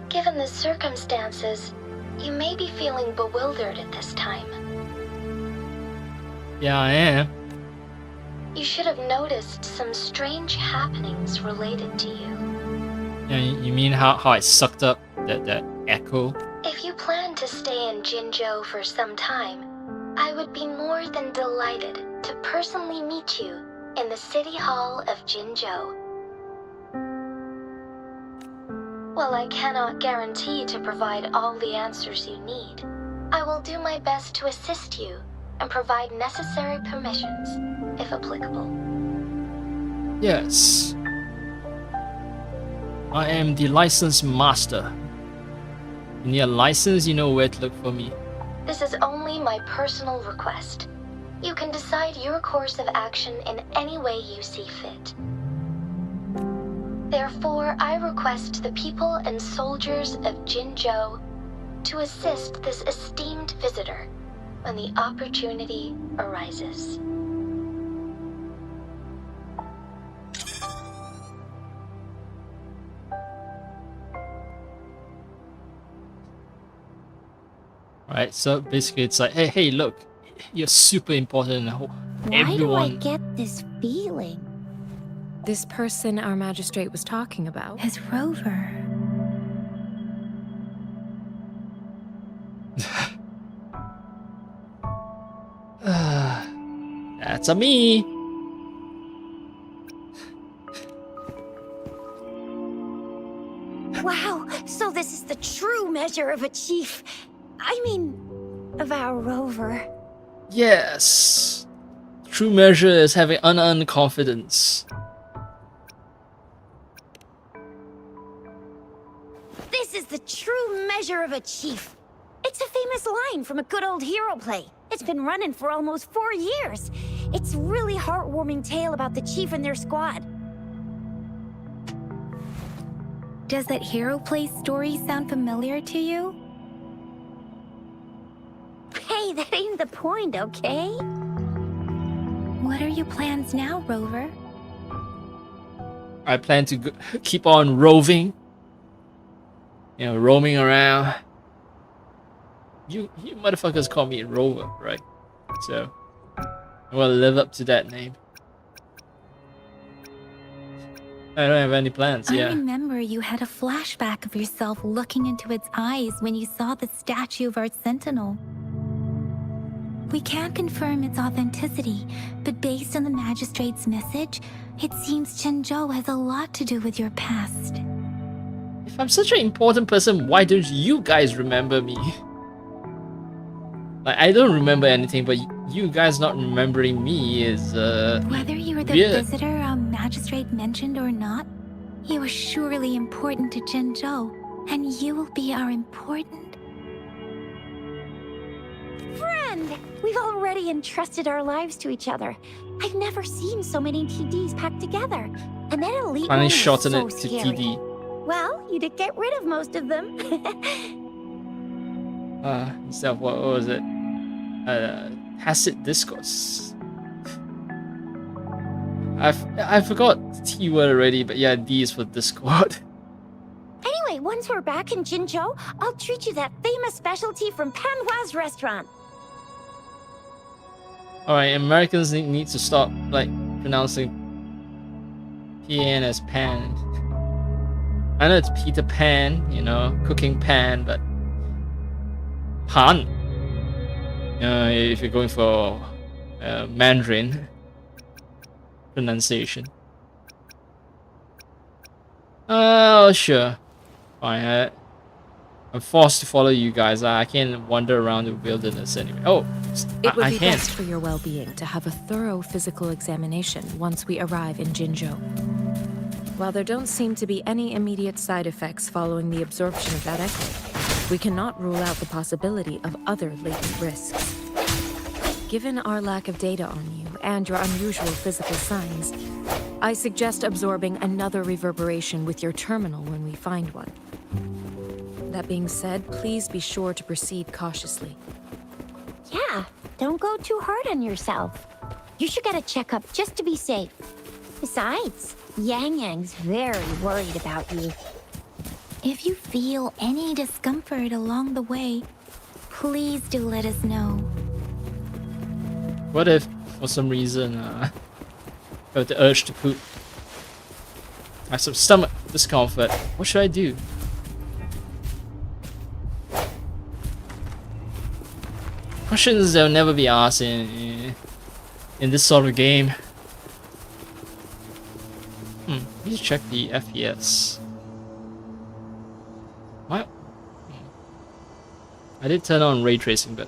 Given the circumstances, you may be feeling bewildered at this time. Yeah, I am. You should have noticed some strange happenings related to you. Yeah, you mean how I sucked up that echo? If you plan to stay in Jinzhou for some time, I would be more than delighted to personally meet you in the City Hall of Jinzhou. While I cannot guarantee to provide all the answers you need, I will do my best to assist you and provide necessary permissions, if applicable. Yes. I am the licensed master. You need a license, you know where to look for me. This is only my personal request. You can decide your course of action in any way you see fit. Therefore, I request the people and soldiers of Jinzhou to assist this esteemed visitor when the opportunity arises. Right, so basically it's like, hey, look, you're super important. Why Everyone. do I get this feeling? This person our magistrate was talking about. As Rover. That's a me. Wow, so this is the true measure of a chief. I mean, of our rover. Yes. True measure is having unearned confidence. This is the true measure of a chief. It's a famous line from a good old hero play. It's been running for almost 4 years. It's a really heartwarming tale about the chief and their squad. Does that hero play story sound familiar to you? Hey, that ain't the point, okay? What are your plans now, Rover? I plan to keep on roving. You know, roaming around. You motherfuckers call me Rover, right? So, I will live up to that name. I don't have any plans, I yeah. remember you had a flashback of yourself looking into its eyes when you saw the statue of our sentinel. We can't confirm its authenticity, but based on the magistrate's message, it seems Jinzhou has a lot to do with your past. If I'm such an important person, why don't you guys remember me? Like, I don't remember anything, but you guys not remembering me is, Whether you were the weird. visitor our magistrate mentioned or not, you are surely important to Jinzhou, and you will be our important... Friend! We've already entrusted our lives to each other. I've never seen so many TDs packed together. And that elite one Finally was shorten so it to scary. TD. Well, you did get rid of most of them. Instead of what was it? Tacit discourse. I forgot T word already, but yeah, D is for Discord. Anyway, once we're back in Jinzhou, I'll treat you that famous specialty from Panhua's restaurant. Alright, Americans need to stop like pronouncing PN as pan. I know it's Peter Pan, you know, cooking pan, but pan. If you're going for Mandarin pronunciation. Oh, sure. Fine. I'm forced to follow you guys. I can't wander around the wilderness anyway. Oh, It would I be can. best for your well-being to have a thorough physical examination once we arrive in Jinzhou. While there don't seem to be any immediate side effects following the absorption of that echo, we cannot rule out the possibility of other latent risks. Given our lack of data on you and your unusual physical signs, I suggest absorbing another reverberation with your terminal when we find one. That being said, please be sure to proceed cautiously. Yeah, don't go too hard on yourself. You should get a checkup just to be safe. Besides, Yang Yang's very worried about you. If you feel any discomfort along the way, please do let us know. What if, for some reason, I have the urge to poop? I have some stomach discomfort. What should I do? Questions that will never be asked in this sort of game. Please check the FPS. What? I did turn on ray tracing, but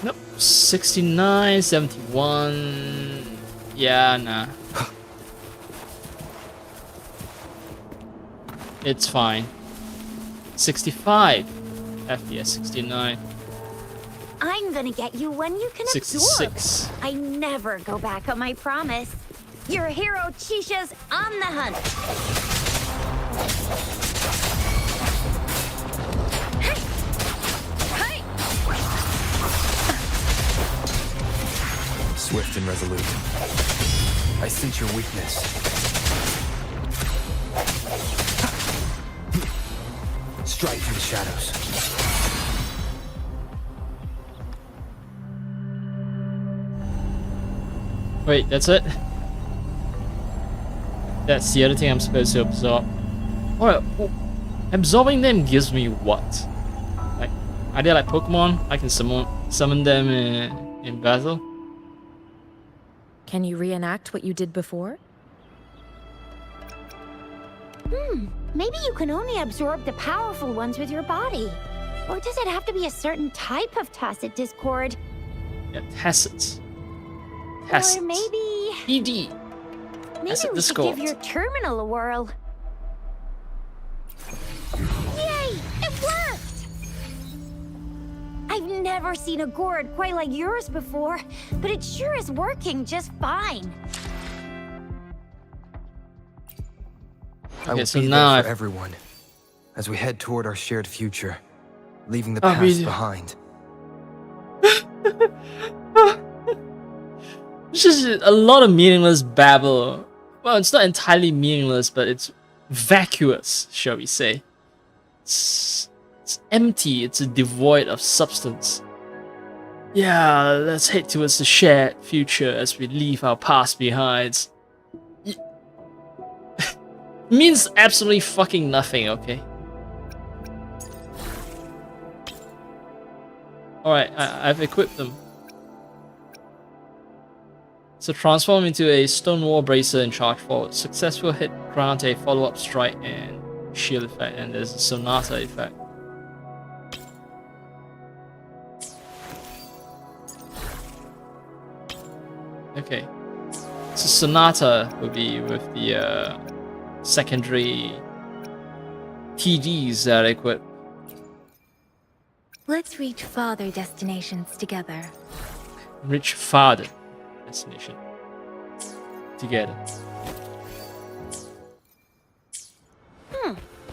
nope. 69, 71. Yeah, nah. It's fine. 65 FPS, 69, I'm gonna get you when you can absorb. 66. I never go back on my promise. Your hero Chisha's on the hunt. Swift and resolute. I sense your weakness. Strike through the shadows. Wait, that's it? That's the other thing I'm supposed to absorb. Alright, well, absorbing them gives me what? Like, are they like Pokemon? I can summon them in battle? Can you reenact what you did before? Maybe you can only absorb the powerful ones with your body. Or does it have to be a certain type of Tacet Discord? Yeah, Tacet. Or maybe... ED. Maybe Tacet we Discord. should give your terminal a whirl. Yay! It worked! I've never seen a gourd quite like yours before, but it sure is working just fine. I will so be now there for everyone as we head toward our shared future, leaving the Oh, past really? behind. It's just a lot of meaningless babble. Well, it's not entirely meaningless, but it's vacuous, shall we say. It's empty, it's devoid of substance. Yeah, let's head towards the shared future as we leave our past behind. Means absolutely fucking nothing, okay? Alright, I've equipped them. So transform into a Stonewall Bracer and charge forward. Successful hit grant a follow-up strike and shield effect, and there's a Sonata effect. Okay. So Sonata will be with the secondary TDs that I equip. Let's reach farther destinations together. Reach farther destination together.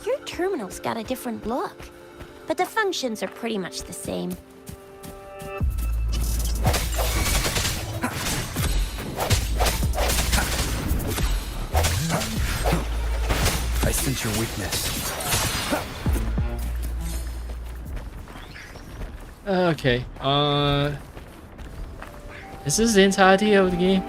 Your terminal's got a different look, but the functions are pretty much the same. I sense your weakness. Okay. Is this the entirety of the game?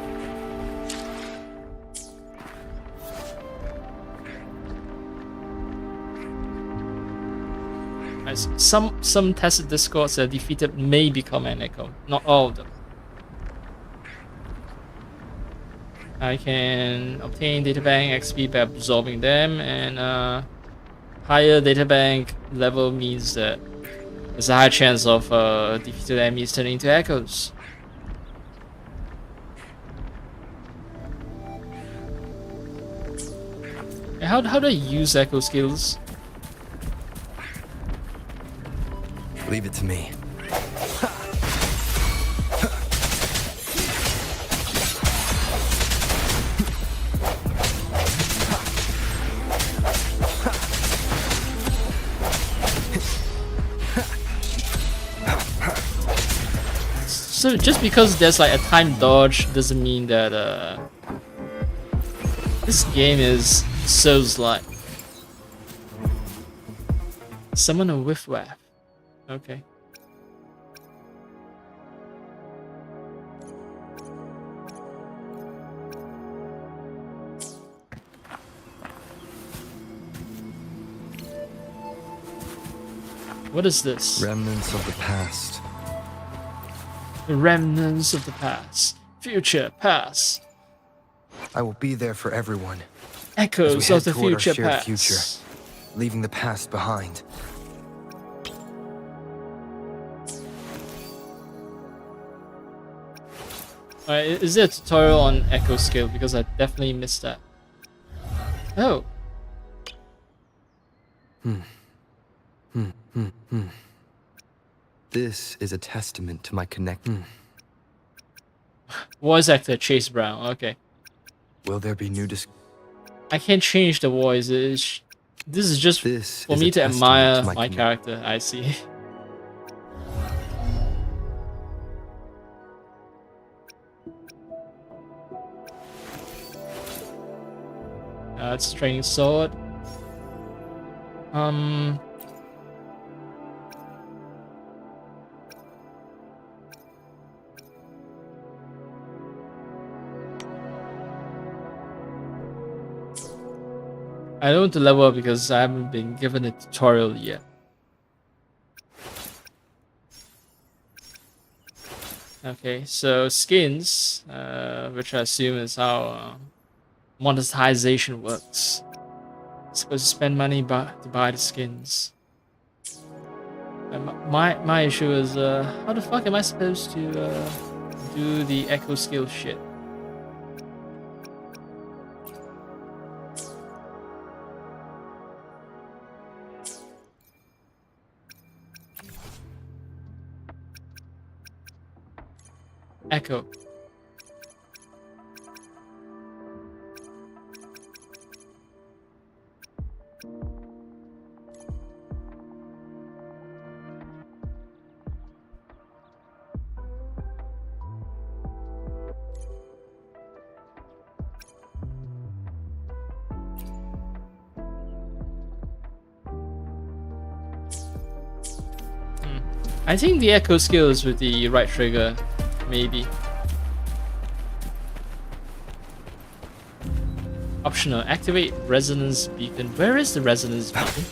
Some Tacet Discords that defeated may become an echo. Not all of them. I can obtain databank XP by absorbing them, and Higher databank level means that there's a high chance of defeated enemies turning into echoes. How do I use echo skills? Leave it to me. So just because there's like a time dodge doesn't mean that this game is Souls-like. Summon a whiff-waff. Okay. What is this? Remnants of the past. The remnants of the past. Future past. I will be there for everyone. Echoes of the toward our future shared past. future, leaving the past behind. Alright, is there a tutorial on echo skill? Because I definitely missed that. Oh. This is a testament to my connection. Voice actor Chase Brown. Okay. Will there be new I can't change the voice. This is just This for is me a to testament admire to my my character. I see. It's a training sword. I don't want to level up because I haven't been given a tutorial yet. Okay, so skins, which I assume is how monetization works. Supposed to spend money to buy the skins. And my issue is how the fuck am I supposed to do the echo skill shit? Echo. I think the echo skill is with the right trigger, maybe. Optional, activate resonance beacon. Where is the resonance beacon?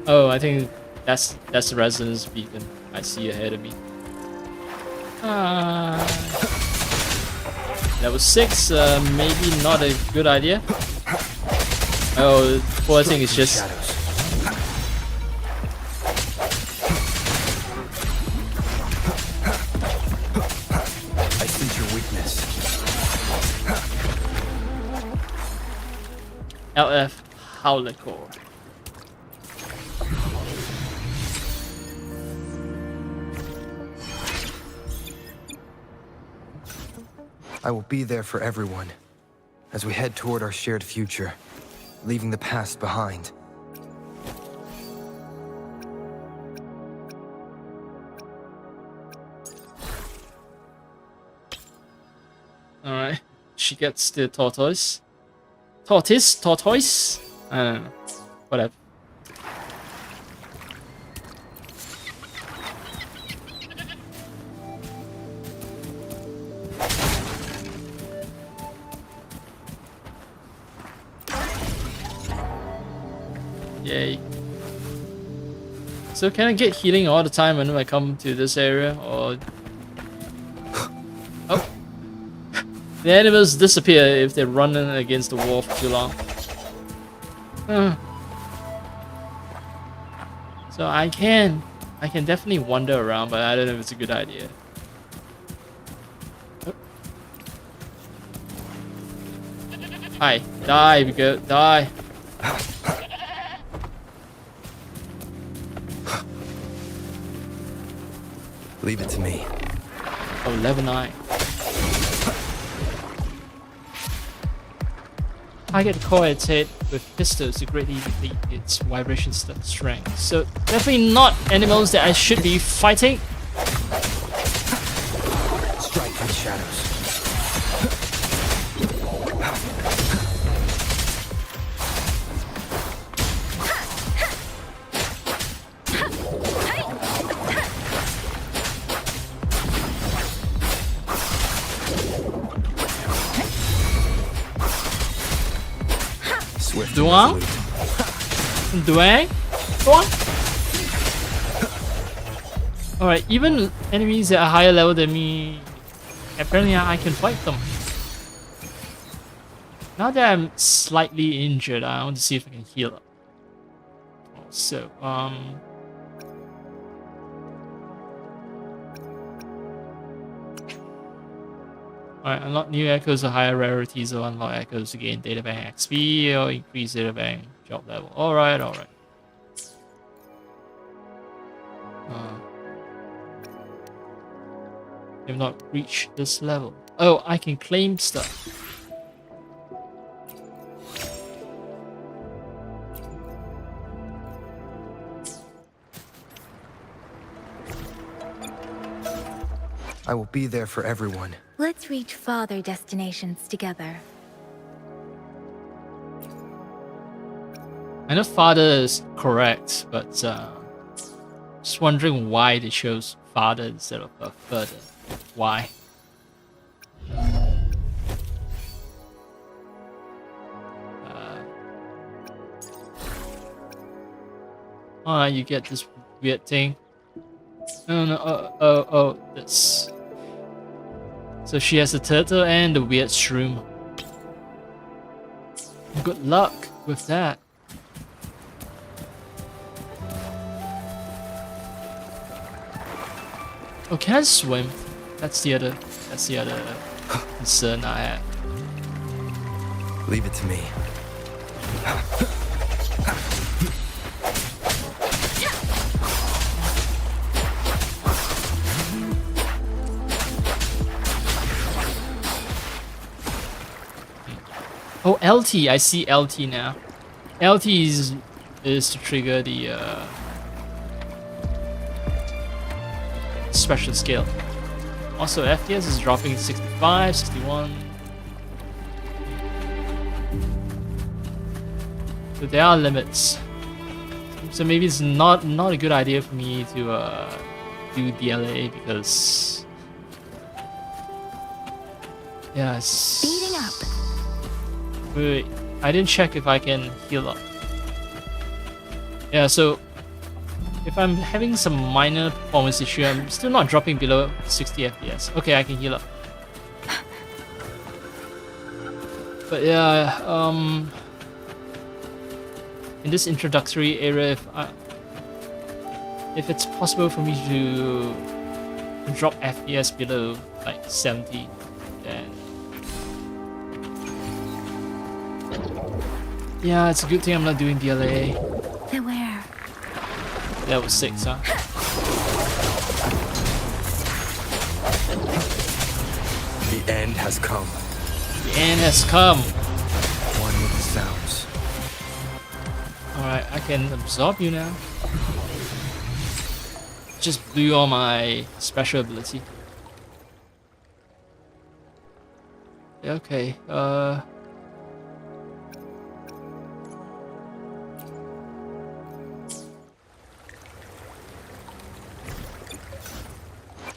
Oh, I think that's the resonance beacon I see ahead of me. Level 6, maybe not a good idea. Oh, poor thing is just... I sense your weakness. LF Howlercore. I will be there for everyone as we head toward our shared future, leaving the past behind. Alright, she gets the tortoise. Tortoise? I don't know. Whatever. Yay. So can I get healing all the time whenever I come to this area, or... Oh. The animals disappear if they're running against the wall for too long. So I can definitely wander around, but I don't know if it's a good idea. Hi, die, we go, die. Leave it to me. Oh, level 9. Target the core its head with pistols to greatly deplete its vibration strength. So definitely not animals that I should be fighting. Strike from the shadows. Swift. Duang? Duang? Duang? Alright, even enemies that are higher level than me, apparently I can fight them. Now that I'm slightly injured, I want to see if I can heal up. So, alright, unlock new echoes of higher rarities or unlock echoes to gain data bank XP or increase data bank job level. Alright, alright. I've not reached this level. Oh, I can claim stuff. I will be there for everyone. Let's reach farther destinations together. I know father is correct, but just wondering why they chose father instead of further. Why? Alright, you get this weird thing. Oh no, oh, this. So she has a turtle and a weird shroom. Good luck with that. Oh, can I swim? That's the other concern I have. Leave it to me. Oh, LT, I see LT now. LT is to trigger the special skill. Also, FPS is dropping to 65, 61. So there are limits. So maybe it's not a good idea for me to do DLA because yes. Speeding up. Wait, I didn't check if I can heal up. Yeah, so if I'm having some minor performance issue, I'm still not dropping below 60 FPS. Okay, I can heal up. But yeah, in this introductory area, if it's possible for me to drop FPS below like 70, then yeah, it's a good thing I'm not doing DLA. Beware. That was 6, huh? The end has come. The end has come. One with the sounds. Alright, I can absorb you now. Just blew all my special ability. Okay,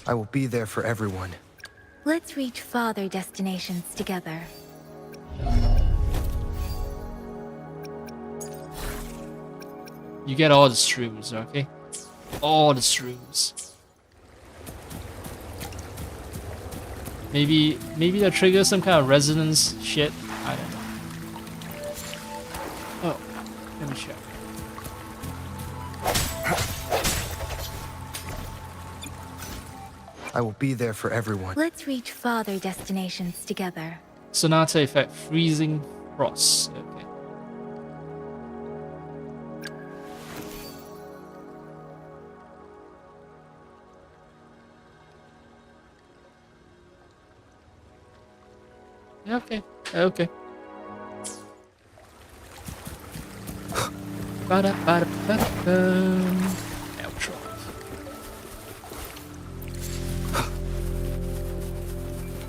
I will be there for everyone. Let's reach farther destinations together. you get all the shrooms, okay? All the shrooms. Maybe they'll trigger some kind of resonance shit. I don't know. Oh, let me check. I will be there for everyone. Let's reach farther destinations together. Sonata effect, freezing frost. Okay. Yeah, okay. Okay. Outro.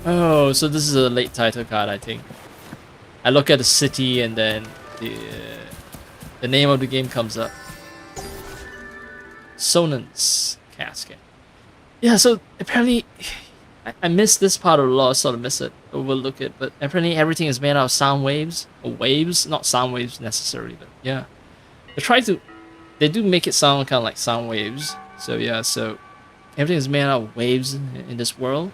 Oh, so this is a late title card, I think. I look at the city and then the name of the game comes up. Sonan's casket. Yeah, so apparently I missed this part of the law, sort of miss it, overlook it, but apparently everything is made out of sound waves, or waves, not sound waves necessarily, but yeah. They do make it sound kind of like sound waves, so yeah, so everything is made out of waves in this world.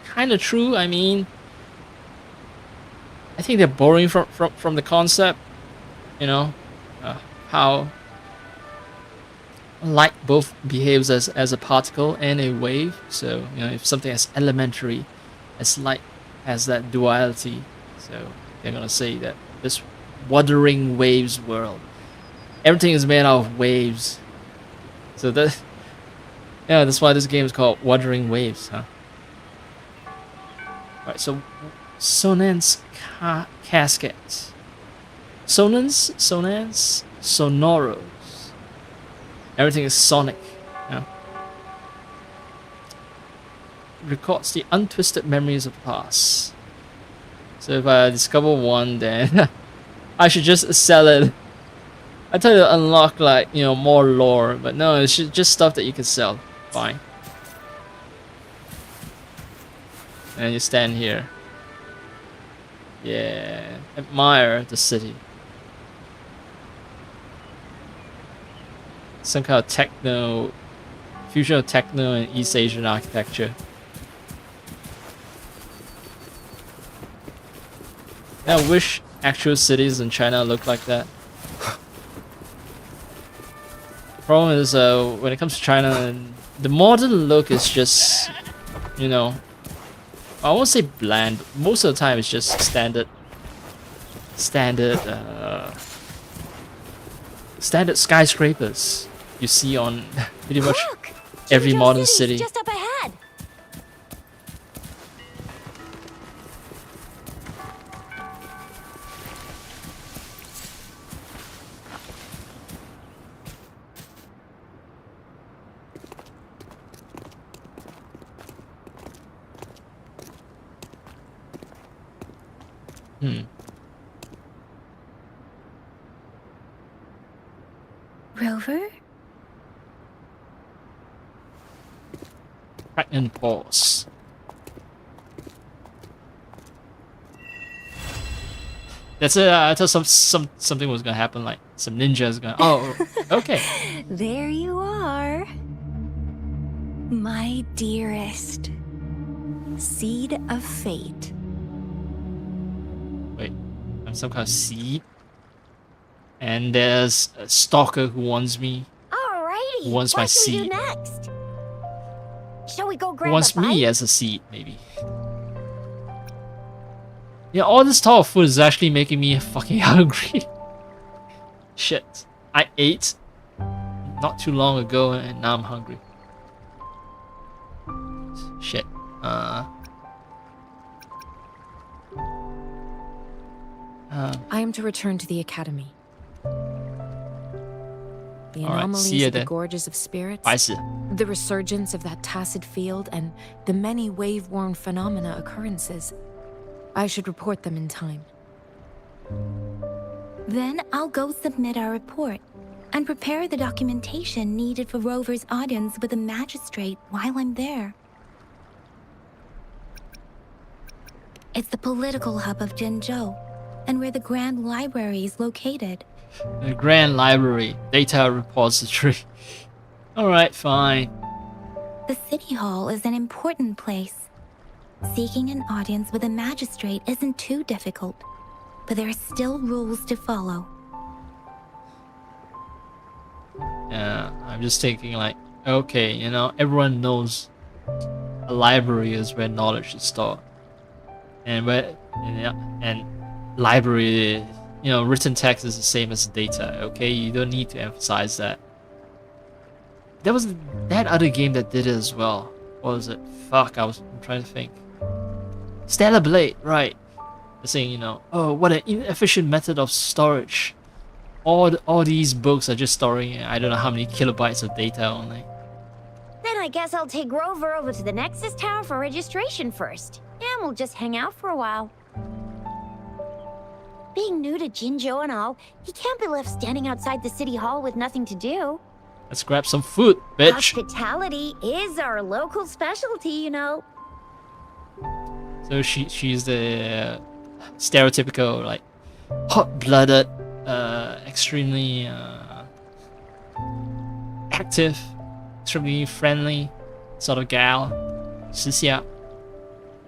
Kind of true, I mean, I think they're borrowing from the concept, you know, how light both behaves as a particle and a wave. So, you know, if something as elementary as light has that duality, so they're gonna say that this Wuthering Waves world, everything is made out of waves. So that, yeah, that's why this game is called Wuthering Waves, huh? Right, so Sonan's casket. Sonan's, Sonoros. Everything is sonic. Yeah. Records the untwisted memories of the past. So if I discover one, then I should just sell it. I tell you to unlock, like, you know, more lore, but no, it's just stuff that you can sell. Fine. And you stand here. Yeah. Admire the city. Some kind of techno, fusion of techno and East Asian architecture. I wish actual cities in China look like that. The problem is, when it comes to China, the modern look is just, you know, I won't say bland. Most of the time, it's just standard skyscrapers you see on pretty much every modern city. Just up ahead. Rover? Pregnant pause. That's it. I thought something was gonna happen, like some ninjas gonna. Oh, okay. There you are. My dearest. Seed of fate. Wait, I'm some kind of seed, and there's a stalker who wants me. Alrighty. Who wants my what should we seed? do next? Shall we go Who grab wants a bite? me as a seed, maybe. Yeah, all this talk of food is actually making me fucking hungry. Shit. I ate not too long ago and now I'm hungry. Shit. I am to return to the academy. The Alright, anomalies see ya of the then. gorges of spirits, 白死. the resurgence of that tacit field, and the many wave-worn phenomena occurrences. I should report them in time. Then I'll go submit our report and prepare the documentation needed for Rover's audience with the magistrate while I'm there. It's the political hub of Jinzhou, and where the Grand Library is located. The Grand Library. Data repository. Alright, fine. The City Hall is an important place. Seeking an audience with a magistrate isn't too difficult, but there are still rules to follow. Yeah, I'm just thinking like, okay, you know, everyone knows a library is where knowledge is stored, and and library, you know, written text is the same as data. Okay, you don't need to emphasize that. There was that other game that did it as well. What was it? Fuck, I'm trying to think. Stellar Blade, right? They're saying, you know, oh, what an inefficient method of storage. All these books are just storing, I don't know how many kilobytes of data only. Then I guess I'll take Rover over to the Nexus Tower for registration first. And we'll just hang out for a while. Being new to Jinzhou and all, he can't be left standing outside the city hall with nothing to do. Let's grab some food, bitch. Hospitality is our local specialty, you know. So she's the stereotypical, like, hot-blooded, extremely active, extremely friendly sort of gal. Shixia.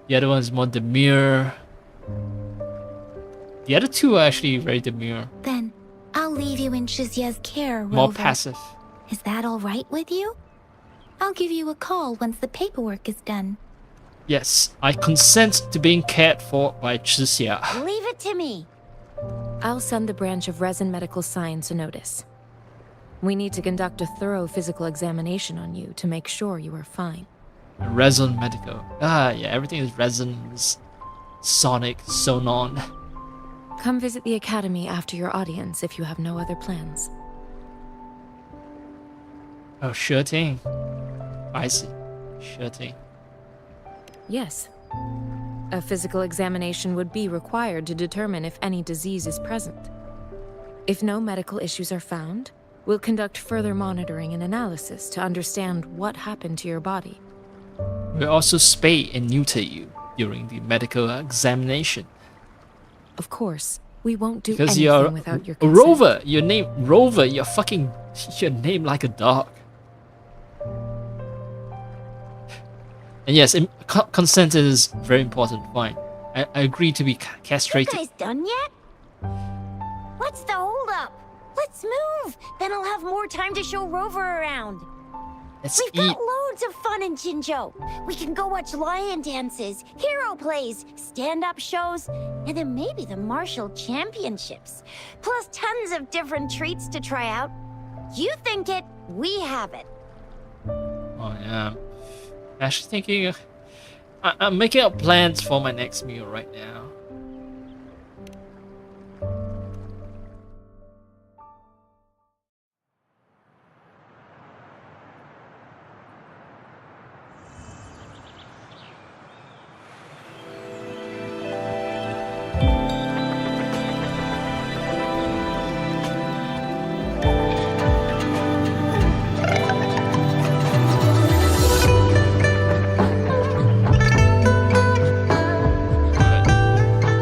The other one is more demure. The other two are actually very demure. Then I'll leave you in Shixia's care, Rover. More passive. Is that all right with you? I'll give you a call once the paperwork is done. Yes, I consent to being cared for by Shixia. Leave it to me. I'll send the branch of Resin Medical Science a notice. We need to conduct a thorough physical examination on you to make sure you are fine. Resin Medical. Ah, yeah, everything is resin, sonic, sonon. Come visit the academy after your audience if you have no other plans. Oh, sure thing. I see. Sure thing. Yes. A physical examination would be required to determine if any disease is present. If no medical issues are found, we'll conduct further monitoring and analysis to understand what happened to your body. We'll also spay and neuter you during the medical examination. Of course, we won't do Because anything you're without your a consent. Rover. Your name Rover. You're fucking. Your name like a dog. And yes, consent is very important. Fine, I agree to be You castrated. guys done yet? What's the holdup? Let's move. Then I'll have more time to show Rover around. Let's We've eat. got loads of fun in Jinzhou. We can go watch lion dances, hero plays, stand-up shows, and then maybe the martial championships. Plus tons of different treats to try out. You think it, we have it. Oh yeah. Actually thinking, I'm making up plans for my next meal right now.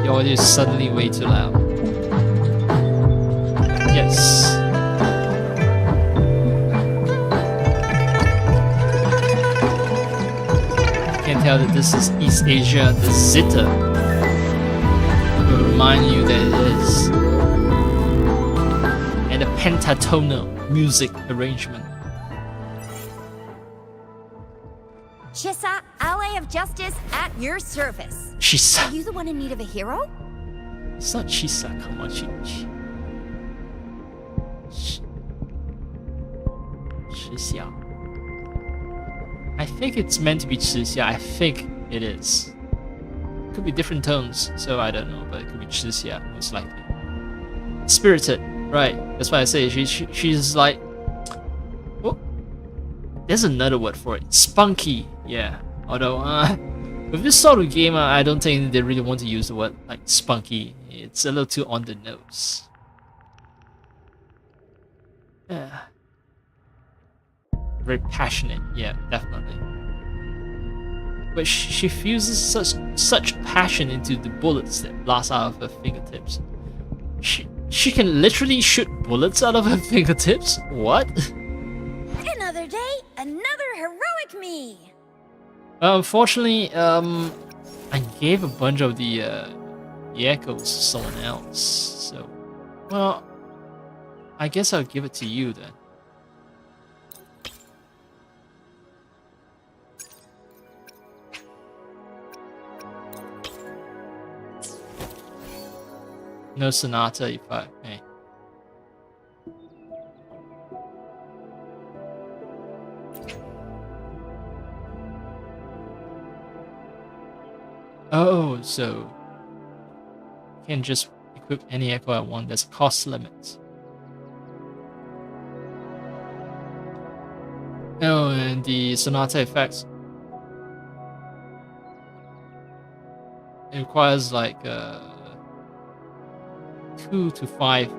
Your audio is suddenly way too loud. Yes. I can tell that this is East Asia. The zither will remind you that it is. And the pentatonal music arrangement. Chisa, ally of justice, at your service. Shisa. Are you the one in need of a hero? It's not Shisa, come on, Shixia. I think it's meant to be Shixia. I think it is. Could be different tones, so I don't know, but it could be Shixia, most likely. Spirited, right? That's why I say she's like. Oh, there's another word for it. Spunky, yeah. Although, with this sort of game, I don't think they really want to use the word like spunky. It's a little too on the nose. Yeah. Very passionate, yeah, definitely. But she fuses such passion into the bullets that blast out of her fingertips. She can literally shoot bullets out of her fingertips? What? Another day, another heroic me. Unfortunately, I gave a bunch of the echoes to someone else. So, well, I guess I'll give it to you then. No Sonata if I may. Oh, so you can just equip any echo I want. There's a cost limit. Oh, and the Sonata effects. It requires like 2 to 5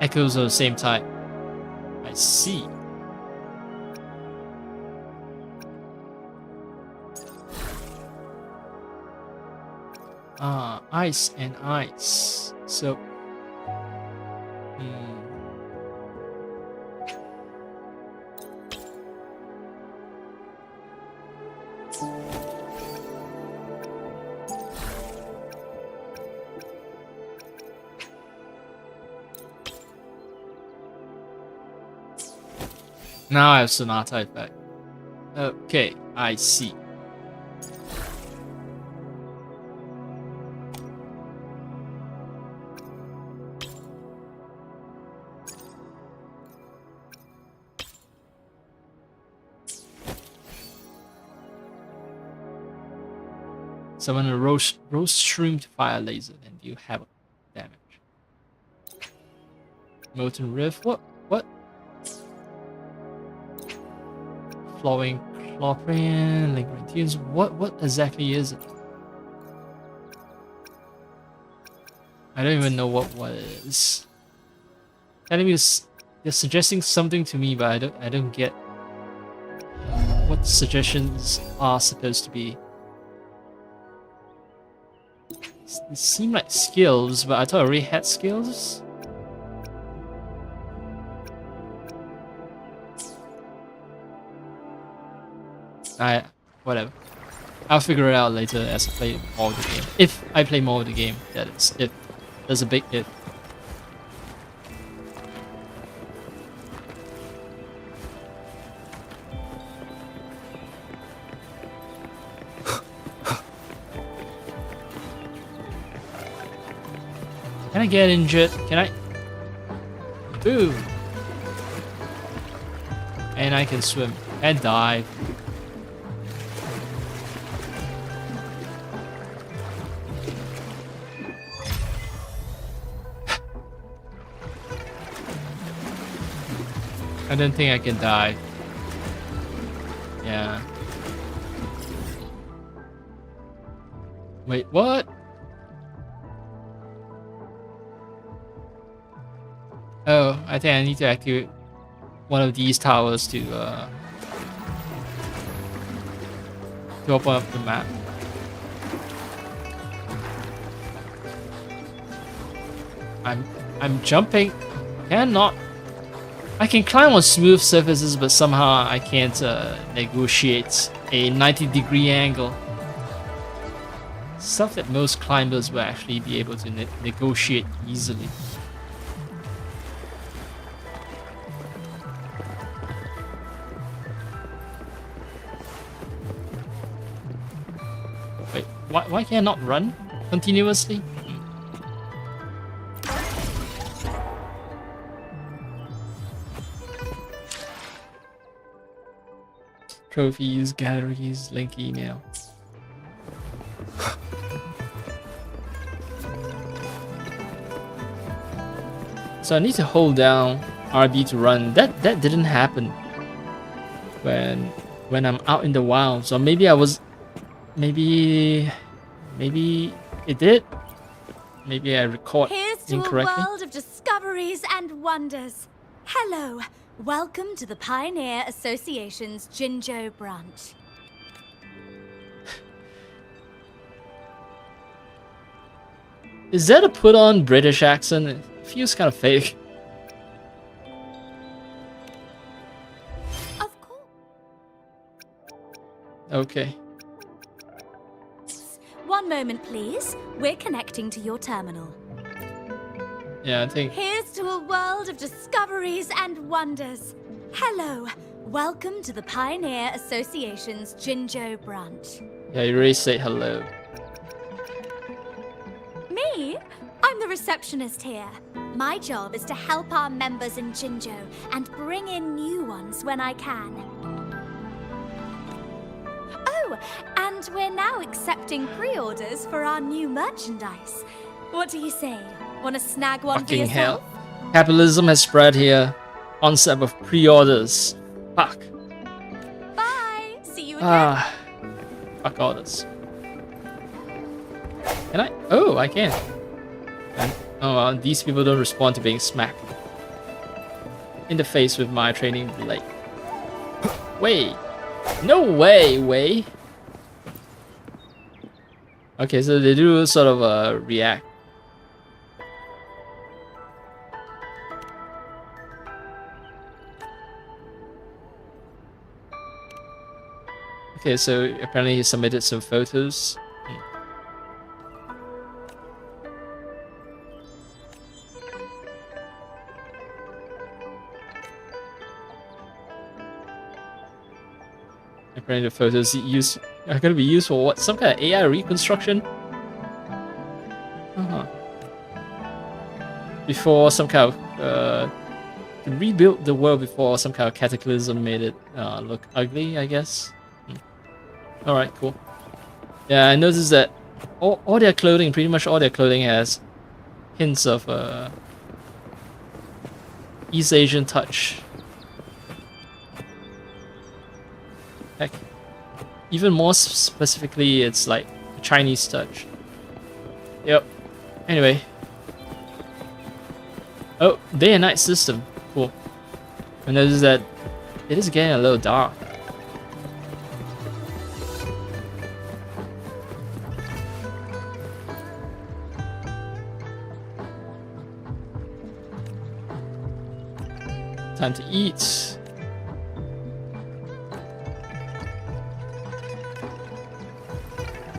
echoes of the same type. I see. Ah, ice and ice. So, now I have Sonata effect. Okay, I see. Summon a roast streamed fire laser and you have damage. Molten Rift. What? Flowing Clopin, Lingering Tunes. What exactly is it? I don't even know what it is. Enemies, they're suggesting something to me, but I don't get what the suggestions are supposed to be. They seem like skills, but I thought I already had skills. Whatever. I'll figure it out later as I play more of the game. If I play more of the game, that is. If. There's a big if. Can I get injured? Can I? Boom! And I can swim and dive. I don't think I can die. Yeah. Wait, what? Oh, I think I need to activate one of these towers to open up the map. I'm jumping. Cannot. I can climb on smooth surfaces, but somehow I can't negotiate a 90-degree angle. Stuff that most climbers will actually be able to negotiate easily. Wait, why can I not run continuously? Trophies, galleries, link email. So I need to hold down RB to run. That didn't happen when I'm out in the wild. So maybe I was maybe it did. Maybe I record Here's to incorrectly. a world of discoveries and wonders. Hello, welcome to the Pioneer Association's Jinzhou branch. Is that a put-on British accent? It feels kind of fake. Of course. Okay. moment, please. We're connecting to your terminal. Yeah, I think. Here's to a world of discoveries and wonders. Hello. Welcome to the Pioneer Association's Jinzhou branch. Yeah, you already said hello. Me? I'm the receptionist here. My job is to help our members in Jinzhou and bring in new ones when I can. Oh, and we're now accepting pre-orders for our new merchandise. What do you say? Want to snag one for Fucking yourself? hell. Capitalism has spread here. Concept of pre-orders. Fuck. Bye. See you again. Ah. Fuck orders. Can I? Oh, I can. And, oh, well, these people don't respond to being smacked in the face with my training blade. Wait. No way, way. Okay, so they do sort of react. Okay, so apparently he submitted some photos. Apparently the photos are going to be used for what? Some kind of AI reconstruction? Before some kind of... to rebuild the world before some kind of cataclysm made it look ugly, I guess. Alright, cool. Yeah, I noticed that all their clothing, pretty much all their clothing has hints of East Asian touch. Heck, even more specifically, it's like a Chinese touch. Yep. Anyway. Oh, day and night system. Cool. I noticed that it is getting a little dark. Time to eat.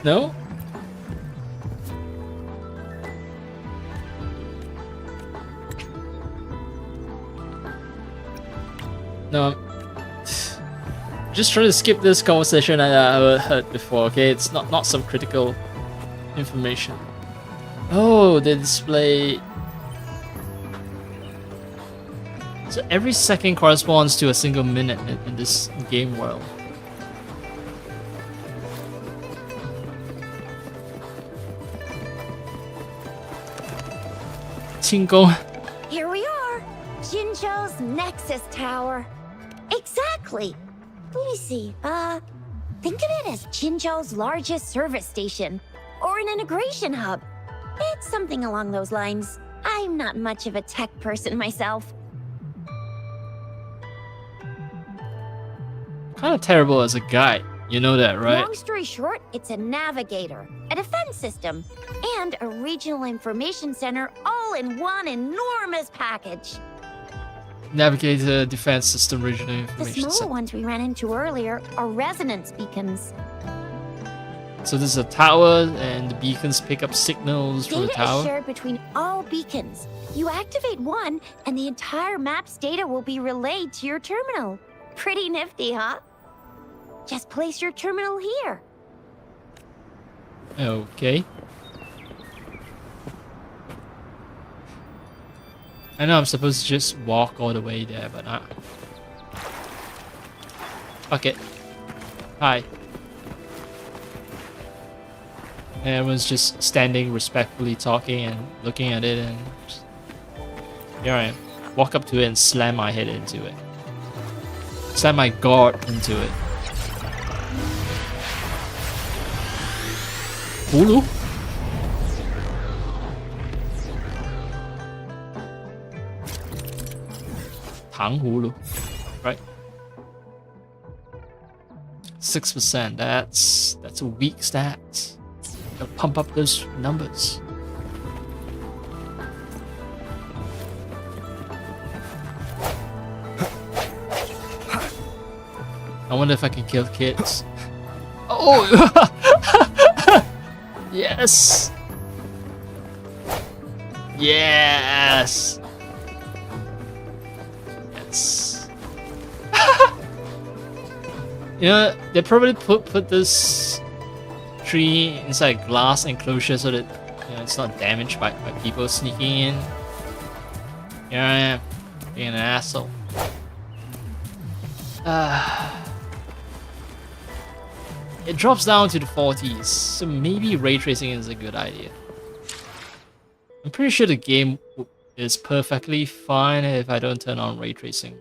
No? No, I'm just trying to skip this conversation I heard before, okay? It's not some critical information. Oh, the display. So every second corresponds to a single minute in this game world. Qinggong. Here we are, Jinzhou's Nexus Tower. Exactly. Let me see. Think of it as Jinzhou's largest service station, or an integration hub. It's something along those lines. I'm not much of a tech person myself. Kind of terrible as a guide. You know that, right? Long story short, it's a navigator, a defense system, and a regional information center all in one enormous package. Navigator, defense system, regional The information smaller center. ones we ran into earlier are resonance beacons. So there's a tower, and the beacons pick up signals from the Data is tower. shared between all beacons. You activate one, and the entire map's data will be relayed to your terminal. Pretty nifty, huh? Just place your terminal here. Okay. I know I'm supposed to just walk all the way there, but not. Fuck it. Hi. And everyone's just standing respectfully talking and looking at it, and just... here I am. Walk up to it and slam my head into it. Slam my guard into it. Hulu? Tang Hulu. Right. 6%. That's a weak stat. Gotta pump up those numbers. I wonder if I can kill kids. Oh! Yes! Yes! Yes. You know, they probably put this tree inside a glass enclosure so that it's not damaged by people sneaking in. Here I am, being an asshole. It drops down to the 40s, so maybe ray tracing is a good idea. I'm pretty sure the game is perfectly fine if I don't turn on ray tracing.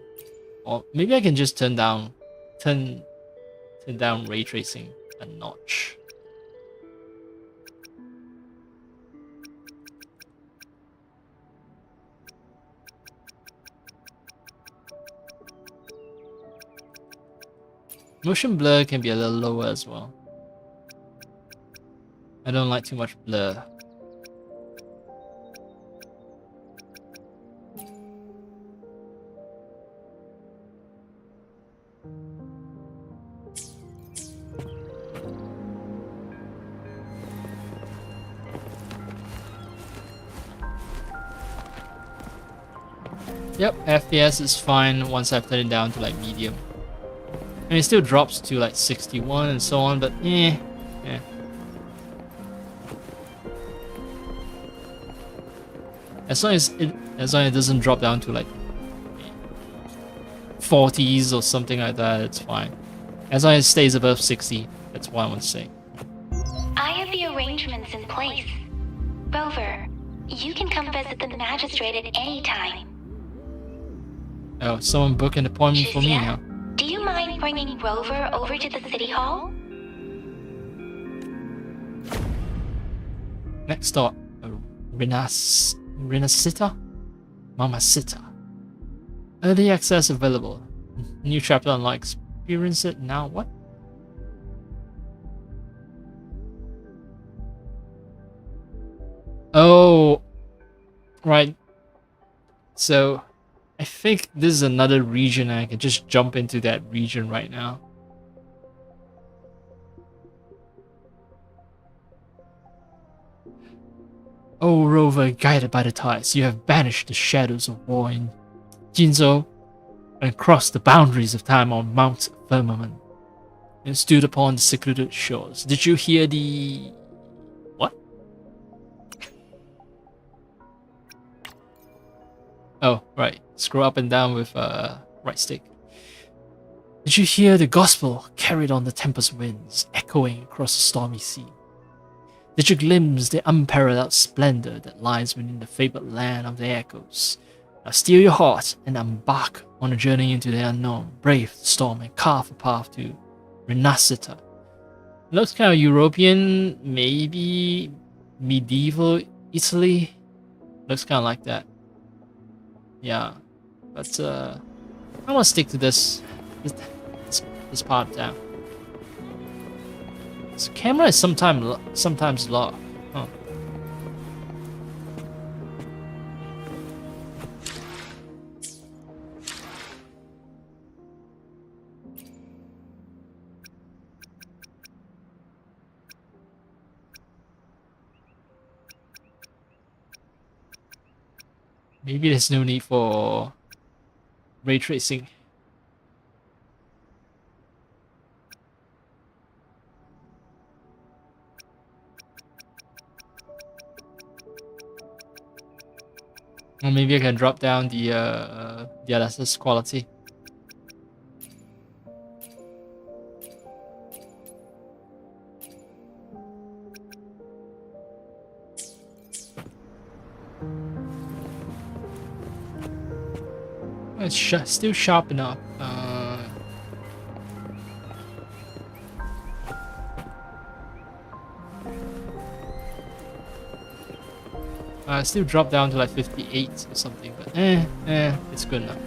Or maybe I can just turn down ray tracing a notch. Motion blur can be a little lower as well. I don't like too much blur. Yep, FPS is fine once I've turned it down to like medium. I mean, it still drops to like 61 and so on, but eh. As long as it doesn't drop down to like 40s or something like that, it's fine. As long as it stays above 60, that's what I want to say. I have the arrangements in place. Rover, you can come visit the magistrate at any time. Oh, someone book an appointment for me Shizia, now. do you mind bringing Rover over to the city hall? Next stop, Renasita? Mamacita. Early access available. New chapter unlocked. Experience it now. What? Oh, right. So, I think this is another region and I can just jump into that region right now. O rover guided by the tides, you have banished the shadows of war in Jinzhou and crossed the boundaries of time on Mount Firmament and stood upon the secluded shores. Did you hear the... what? Oh, right. Scroll up and down with right stick. Did you hear the gospel carried on the tempest winds, echoing across the stormy sea? Did you glimpse the unparalleled splendor that lies within the fabled land of the echoes? Now steel your heart and embark on a journey into the unknown, brave the storm and carve a path to Renascita. Looks kind of European, maybe medieval Italy. Looks kind of like that. Yeah, but I want to stick to this part of town. So camera is sometimes locked. Huh. Maybe there's no need for ray tracing. Or maybe I can drop down the DLSS quality. It's still sharp enough. Still drop down to like 58 or something, but it's good enough.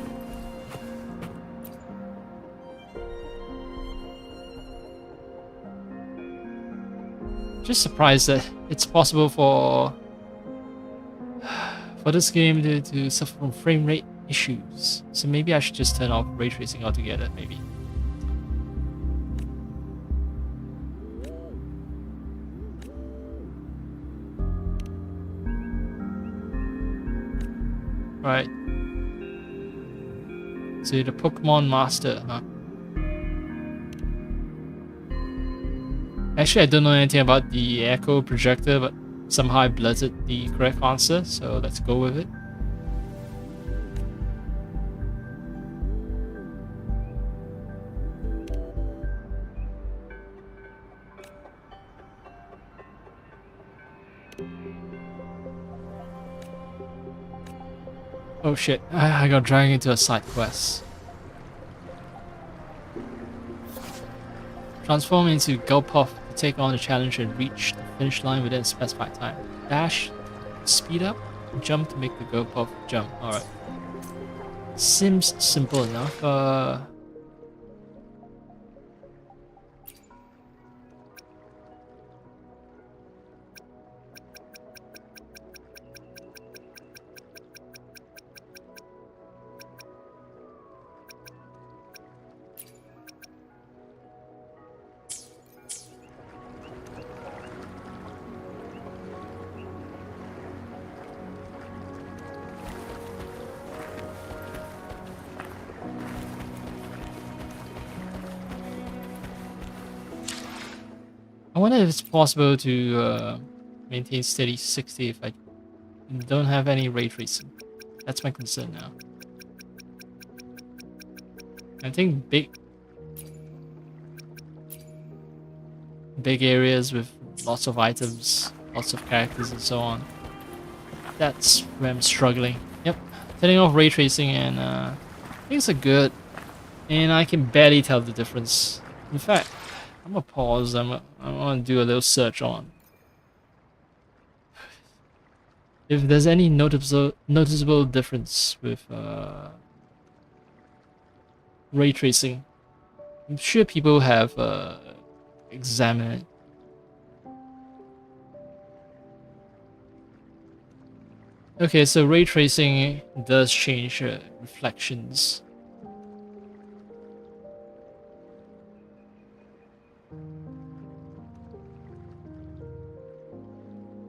Just surprised that it's possible for this game to suffer from frame rate issues. So maybe I should just turn off ray tracing altogether, maybe. Right. So you're the Pokemon Master, huh? Actually, I don't know anything about the Echo Projector, but somehow I blurted the correct answer, so let's go with it. Oh shit, I got dragged into a side quest. Transform into Gulpuff to take on the challenge and reach the finish line within a specified time. Dash, speed up, jump to make the Gulpuff jump. Alright. Seems simple enough. I wonder if it's possible to maintain steady 60 if I don't have any ray tracing. That's my concern now. I think big areas with lots of items, lots of characters and so on. That's where I'm struggling. Yep, turning off ray tracing and things are good. And I can barely tell the difference. In fact, I'm gonna pause. I want to do a little search on if there's any noticeable difference with ray tracing. I'm sure people have examined it. Okay, so ray tracing does change reflections.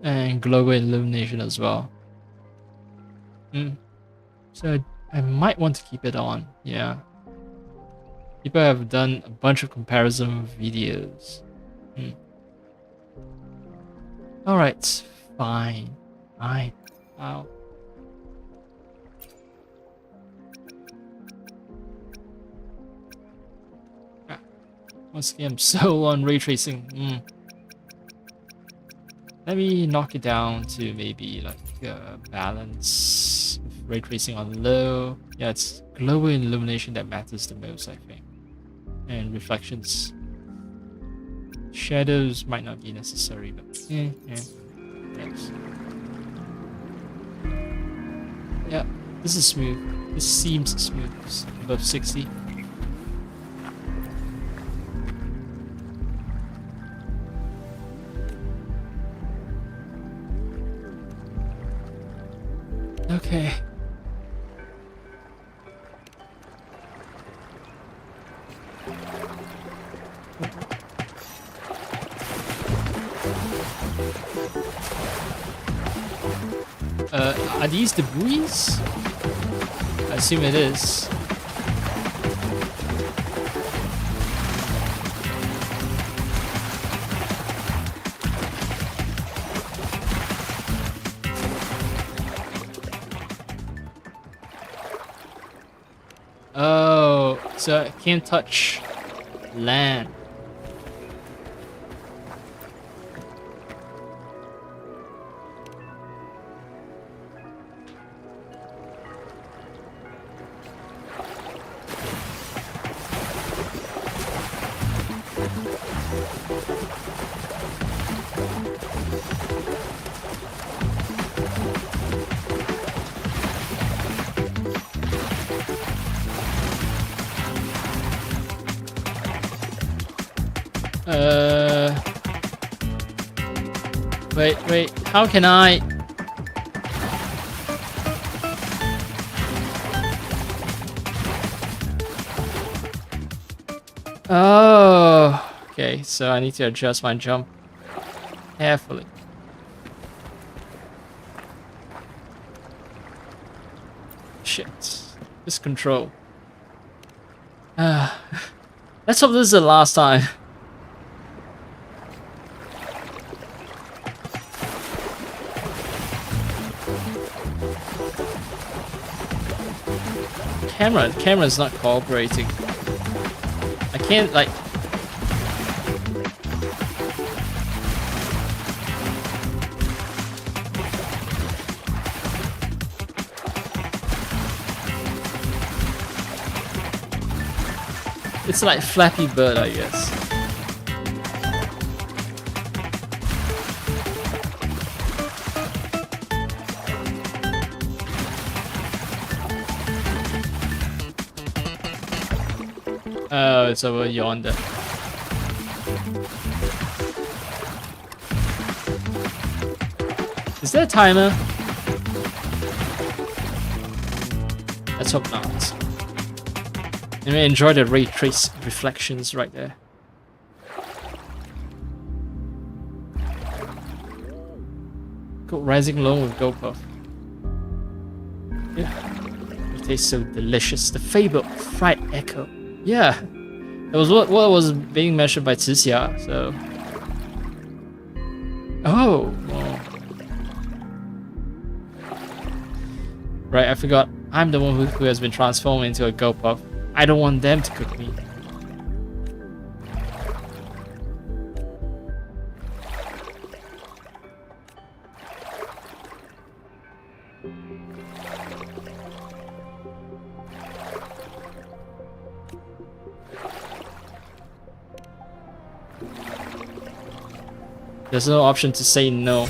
And global illumination as well. So I might want to keep it on, yeah. People have done a bunch of comparison videos. Alright, fine. Wow. Once again, I'm so on ray tracing. Let me knock it down to maybe like balance with ray tracing on low. Yeah, it's global illumination that matters the most, I think. And reflections. Shadows might not be necessary, but thanks. Yeah, this is smooth. This seems smooth. It's above 60. Okay. Are these the buoys? I assume it is. Oh, so I can't touch land. Wait, how can I? Oh, okay, so I need to adjust my jump carefully. Shit. This control. Let's hope this is the last time. Camera's not cooperating. I can't like. It's like Flappy Bird, I guess. Oh, it's over yonder. Is there a timer? Let's hope not. And we enjoy the ray trace reflections right there. Goat rising alone with goat puff. Yeah. It tastes so delicious. The fabled fried echo. Yeah. It was what was being mentioned by Cixia, so. Oh. Right, I forgot. I'm the one who has been transformed into a goat puff. I don't want them to cook me. There's no option to say no.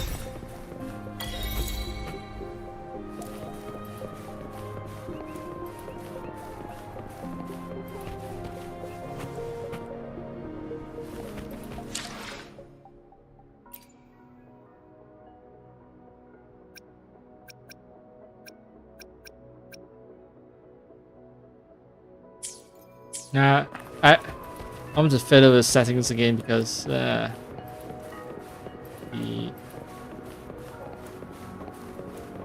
Nah, I'm just fiddle with settings again because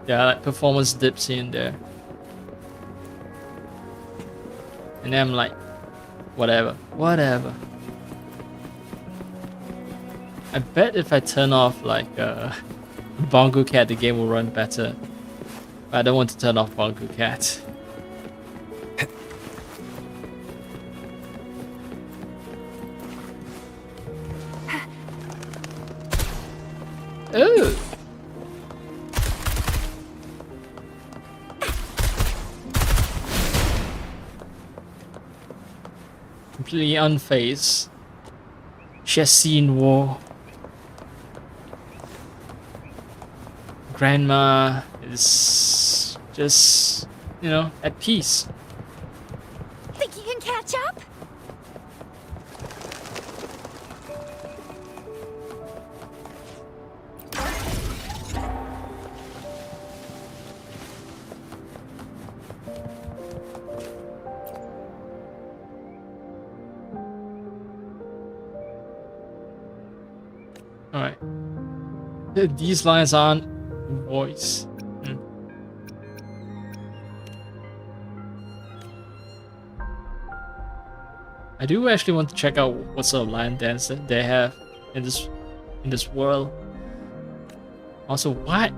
like performance dips in there, and then I'm like, whatever. I bet if I turn off like Bongo Cat, the game will run better. But I don't want to turn off Bongo Cat. Ooh. Completely unfazed. She has seen war. Grandma is just, you know, at peace. Think you can catch up? Alright. These lines aren't voice. I do actually want to check out what sort of line dance that they have in this world. Also, why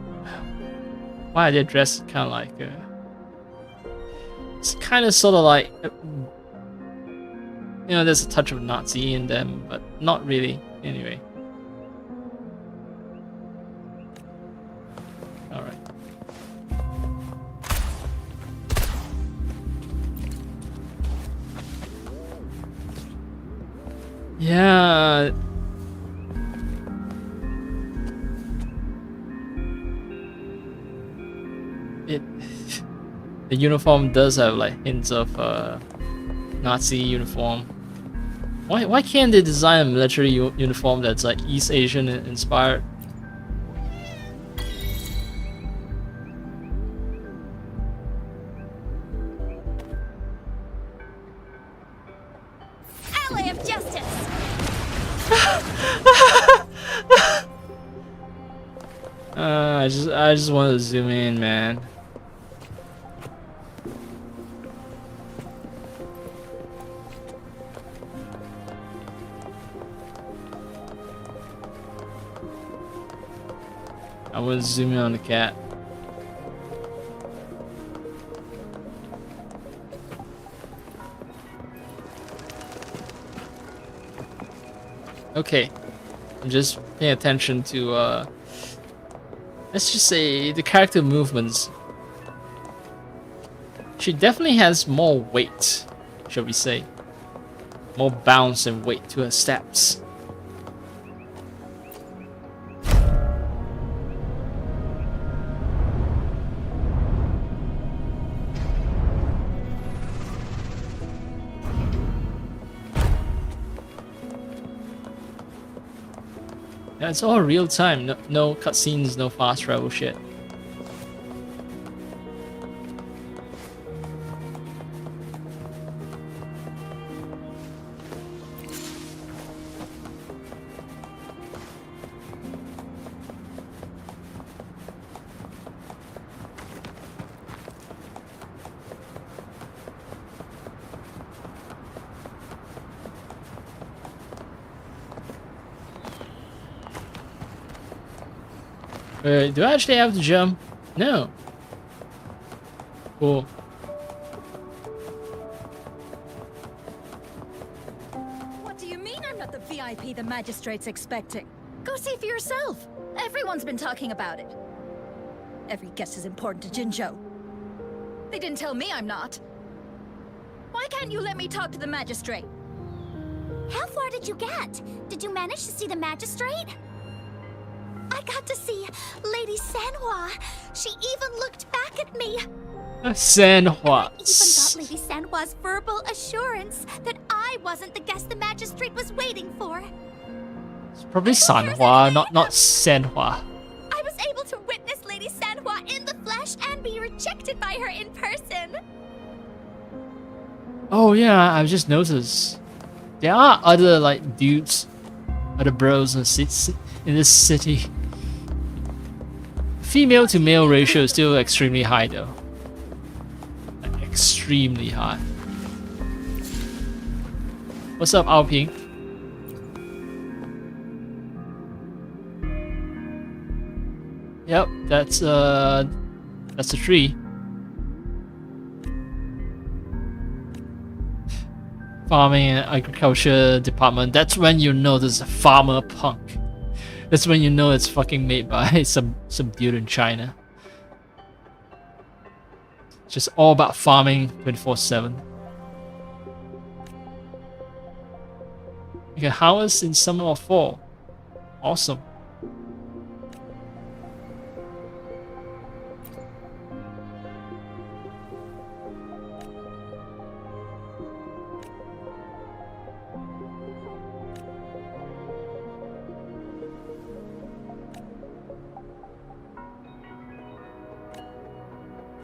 are they dressed kind of like it's kind of sort of like you know, there's a touch of Nazi in them, but not really. Anyway. Alright. Yeah. The uniform does have like hints of Nazi uniform. Why can't they design a military uniform that's like East Asian inspired? Ally of justice. I just want to zoom in, man. I was zooming on the cat. Okay, I'm just paying attention to let's just say the character movements. She definitely has more weight, shall we say. More bounce and weight to her steps. Yeah, it's all real time. No cutscenes, no fast travel shit. Do I actually have to jump? No. Cool. What do you mean I'm not the VIP the magistrate's expecting? Go see for yourself. Everyone's been talking about it. Every guest is important to Jinzhou. They didn't tell me I'm not. Why can't you let me talk to the magistrate? How far did you get? Did you manage to see the magistrate? I got to see Lady Sanhua. She even looked back at me. Sanhua. Even got Lady Sanhua's verbal assurance that I wasn't the guest the magistrate was waiting for. It's probably Sanhua, not Sanhua. I was able to witness Lady Sanhua in the flesh and be rejected by her in person. Oh yeah, I've just noticed. There are other like dudes, other bros in this city. Female to male ratio is still extremely high though. Like, extremely high. What's up, Ao Ping? Yep, that's a tree. Farming and agriculture department. That's when you know there's a farmer punk. That's when you know it's fucking made by some dude in China. Just all about farming 24/7. You can harvest in summer or fall. Awesome.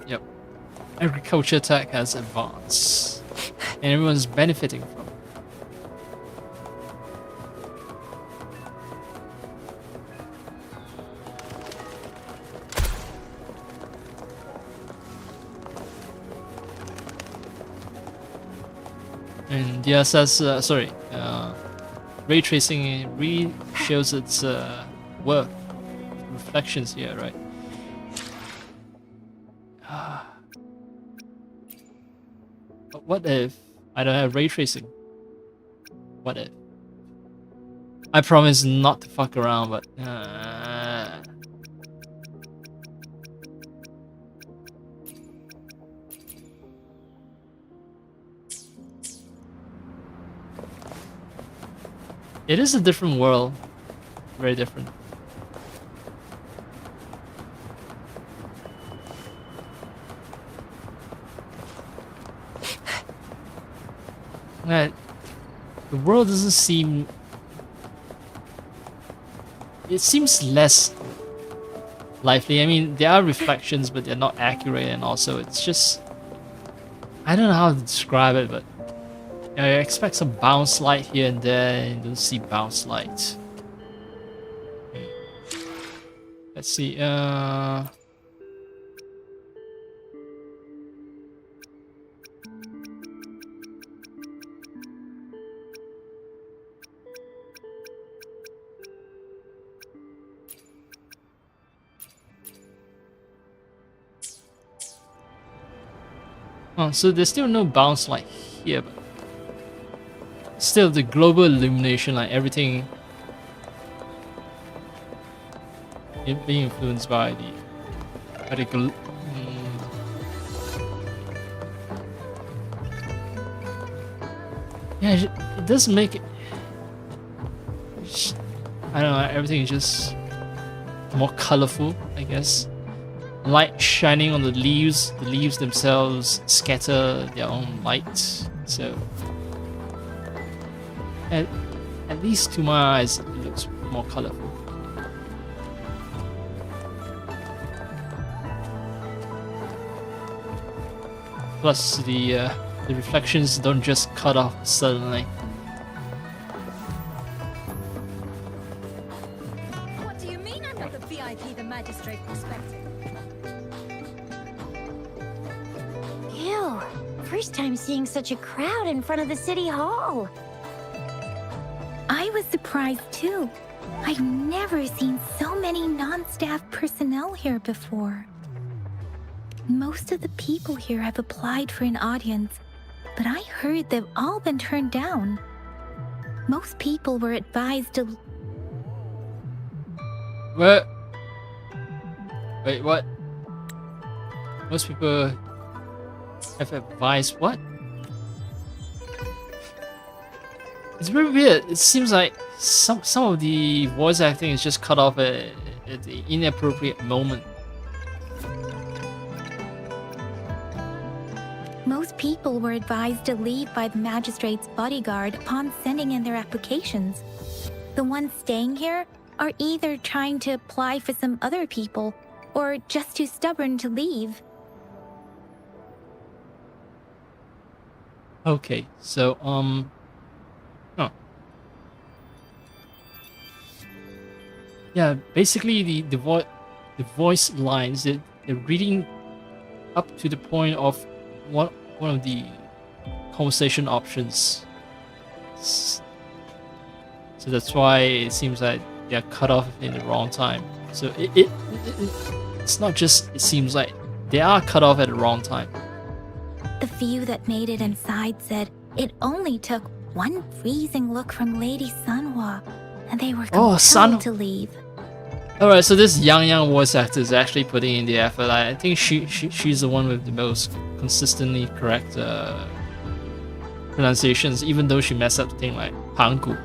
Yep. Agriculture tech has advanced. And everyone's benefiting from it. And DSS, ray tracing shows its work. Reflections here, right? But what if I don't have ray tracing? What if? I promise not to fuck around, but it is a different world. Very different. The world doesn't seem... It seems less lively. I mean, there are reflections, but they're not accurate, and also it's just... I don't know how to describe it, but... You know, I expect some bounce light here and there, and you don't see bounce light. Let's see, Oh, so there's still no bounce like here, but still the global illumination, like everything being influenced by the yeah, it does make it. I don't know. Everything is just more colorful, I guess. Light shining on the leaves themselves scatter their own light. So, at least to my eyes, it looks more colorful. Plus, the reflections don't just cut off suddenly. What do you mean I'm not the VIP the magistrate expected? Ew. First time seeing such a crowd in front of the city hall. I was surprised too. I've never seen so many non-staff personnel here before. Most of the people here have applied for an audience, but I heard they've all been turned down. Most people were advised to... What? Wait, what? Most people have advised what? It's very weird. It seems like some of the voice acting is just cut off at the inappropriate moment. Most people were advised to leave by the magistrate's bodyguard upon sending in their applications. The ones staying here are either trying to apply for some other people or just too stubborn to leave. Okay, so oh. Yeah, basically the voice lines they're reading up to the point of one of the conversation options. So that's why it seems like they're cut off in the wrong time. So it's not just it seems like they are cut off at the wrong time. The few that made it inside said it only took one freezing look from Lady Sanhua, and they were compelled to leave. Alright, so this young voice actor is actually putting in the effort. I think she's the one with the most consistently correct pronunciations, even though she messed up the thing like Pangu.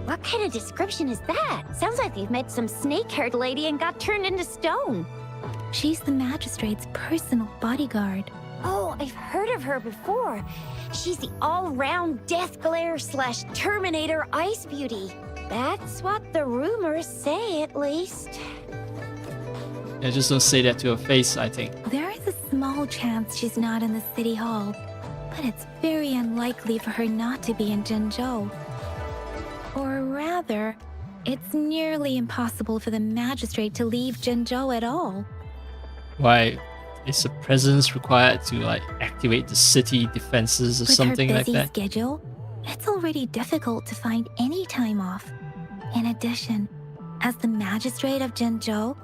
What kind of description is that? Sounds like they've met some snake-haired lady and got turned into stone. She's the magistrate's personal bodyguard. Oh, I've heard of her before. She's the all-round death glare / Terminator ice beauty. That's what the rumors say, at least. Yeah, just don't say that to her face, I think. There is a small chance she's not in the city hall, but it's very unlikely for her not to be in Jinzhou. Or rather, it's nearly impossible for the magistrate to leave Jinzhou at all. Why? Is a presence required to like activate the city defenses or something like that? With her busy schedule, it's already difficult to find any time off. In addition, as the magistrate of Jinzhou,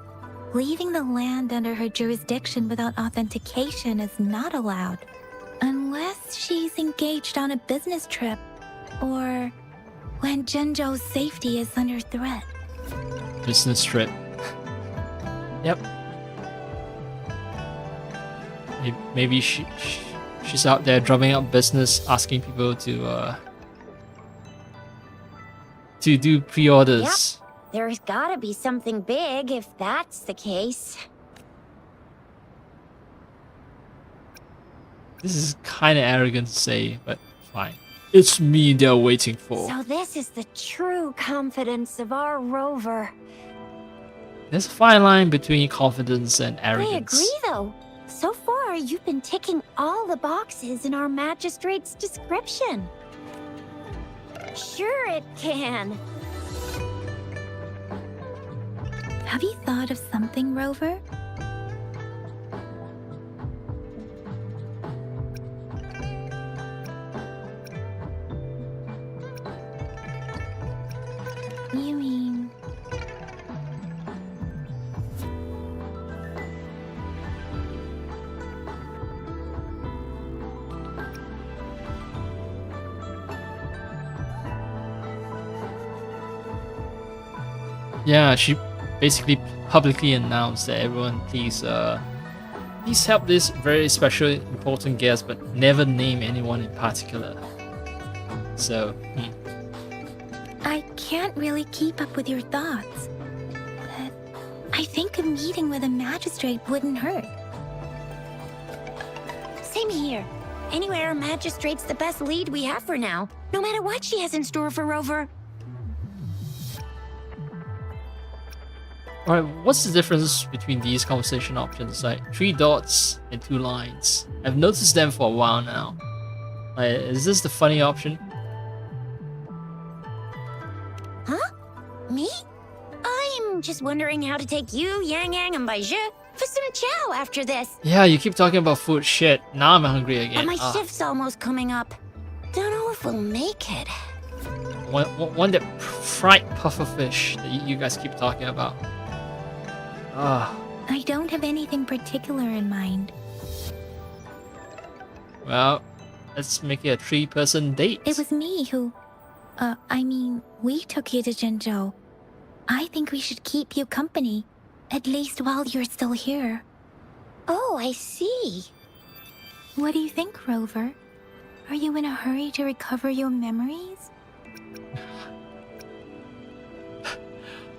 leaving the land under her jurisdiction without authentication is not allowed. Unless she's engaged on a business trip, or when Jinzhou's safety is under threat. Business trip. Yep. Maybe she's out there drumming up business, asking people to do pre-orders. Yep. There's gotta be something big if that's the case. This is kind of arrogant to say, but fine. It's me they're waiting for. So this is the true confidence of our rover. There's a fine line between confidence and arrogance. I agree, though. So far, you've been ticking all the boxes in our magistrate's description. Sure it can. Have you thought of something, Rover? You mean... Yeah, she basically publicly announced that everyone please help this very special important guest, but never name anyone in particular. So I can't really keep up with your thoughts. But I think a meeting with a magistrate wouldn't hurt. Same here. Anywhere, magistrate's the best lead we have for now, no matter what she has in store for Rover. alright, what's the difference between these conversation options? Like 3 dots and 2 lines. I've noticed them for a while now. Like, is this the funny option? Huh? Me? I'm just wondering how to take you, Yang Yang, and Baizhi for some chow after this. Yeah, you keep talking about food. Shit, now I'm hungry again. But my shift's almost coming up. Don't know if we'll make it. One that fried puffer fish that you guys keep talking about. I don't have anything particular in mind. Well, let's make it a 3-person date. It was me who... we took you to Jinzhou. I think we should keep you company, at least while you're still here. Oh, I see. What do you think, Rover? Are you in a hurry to recover your memories?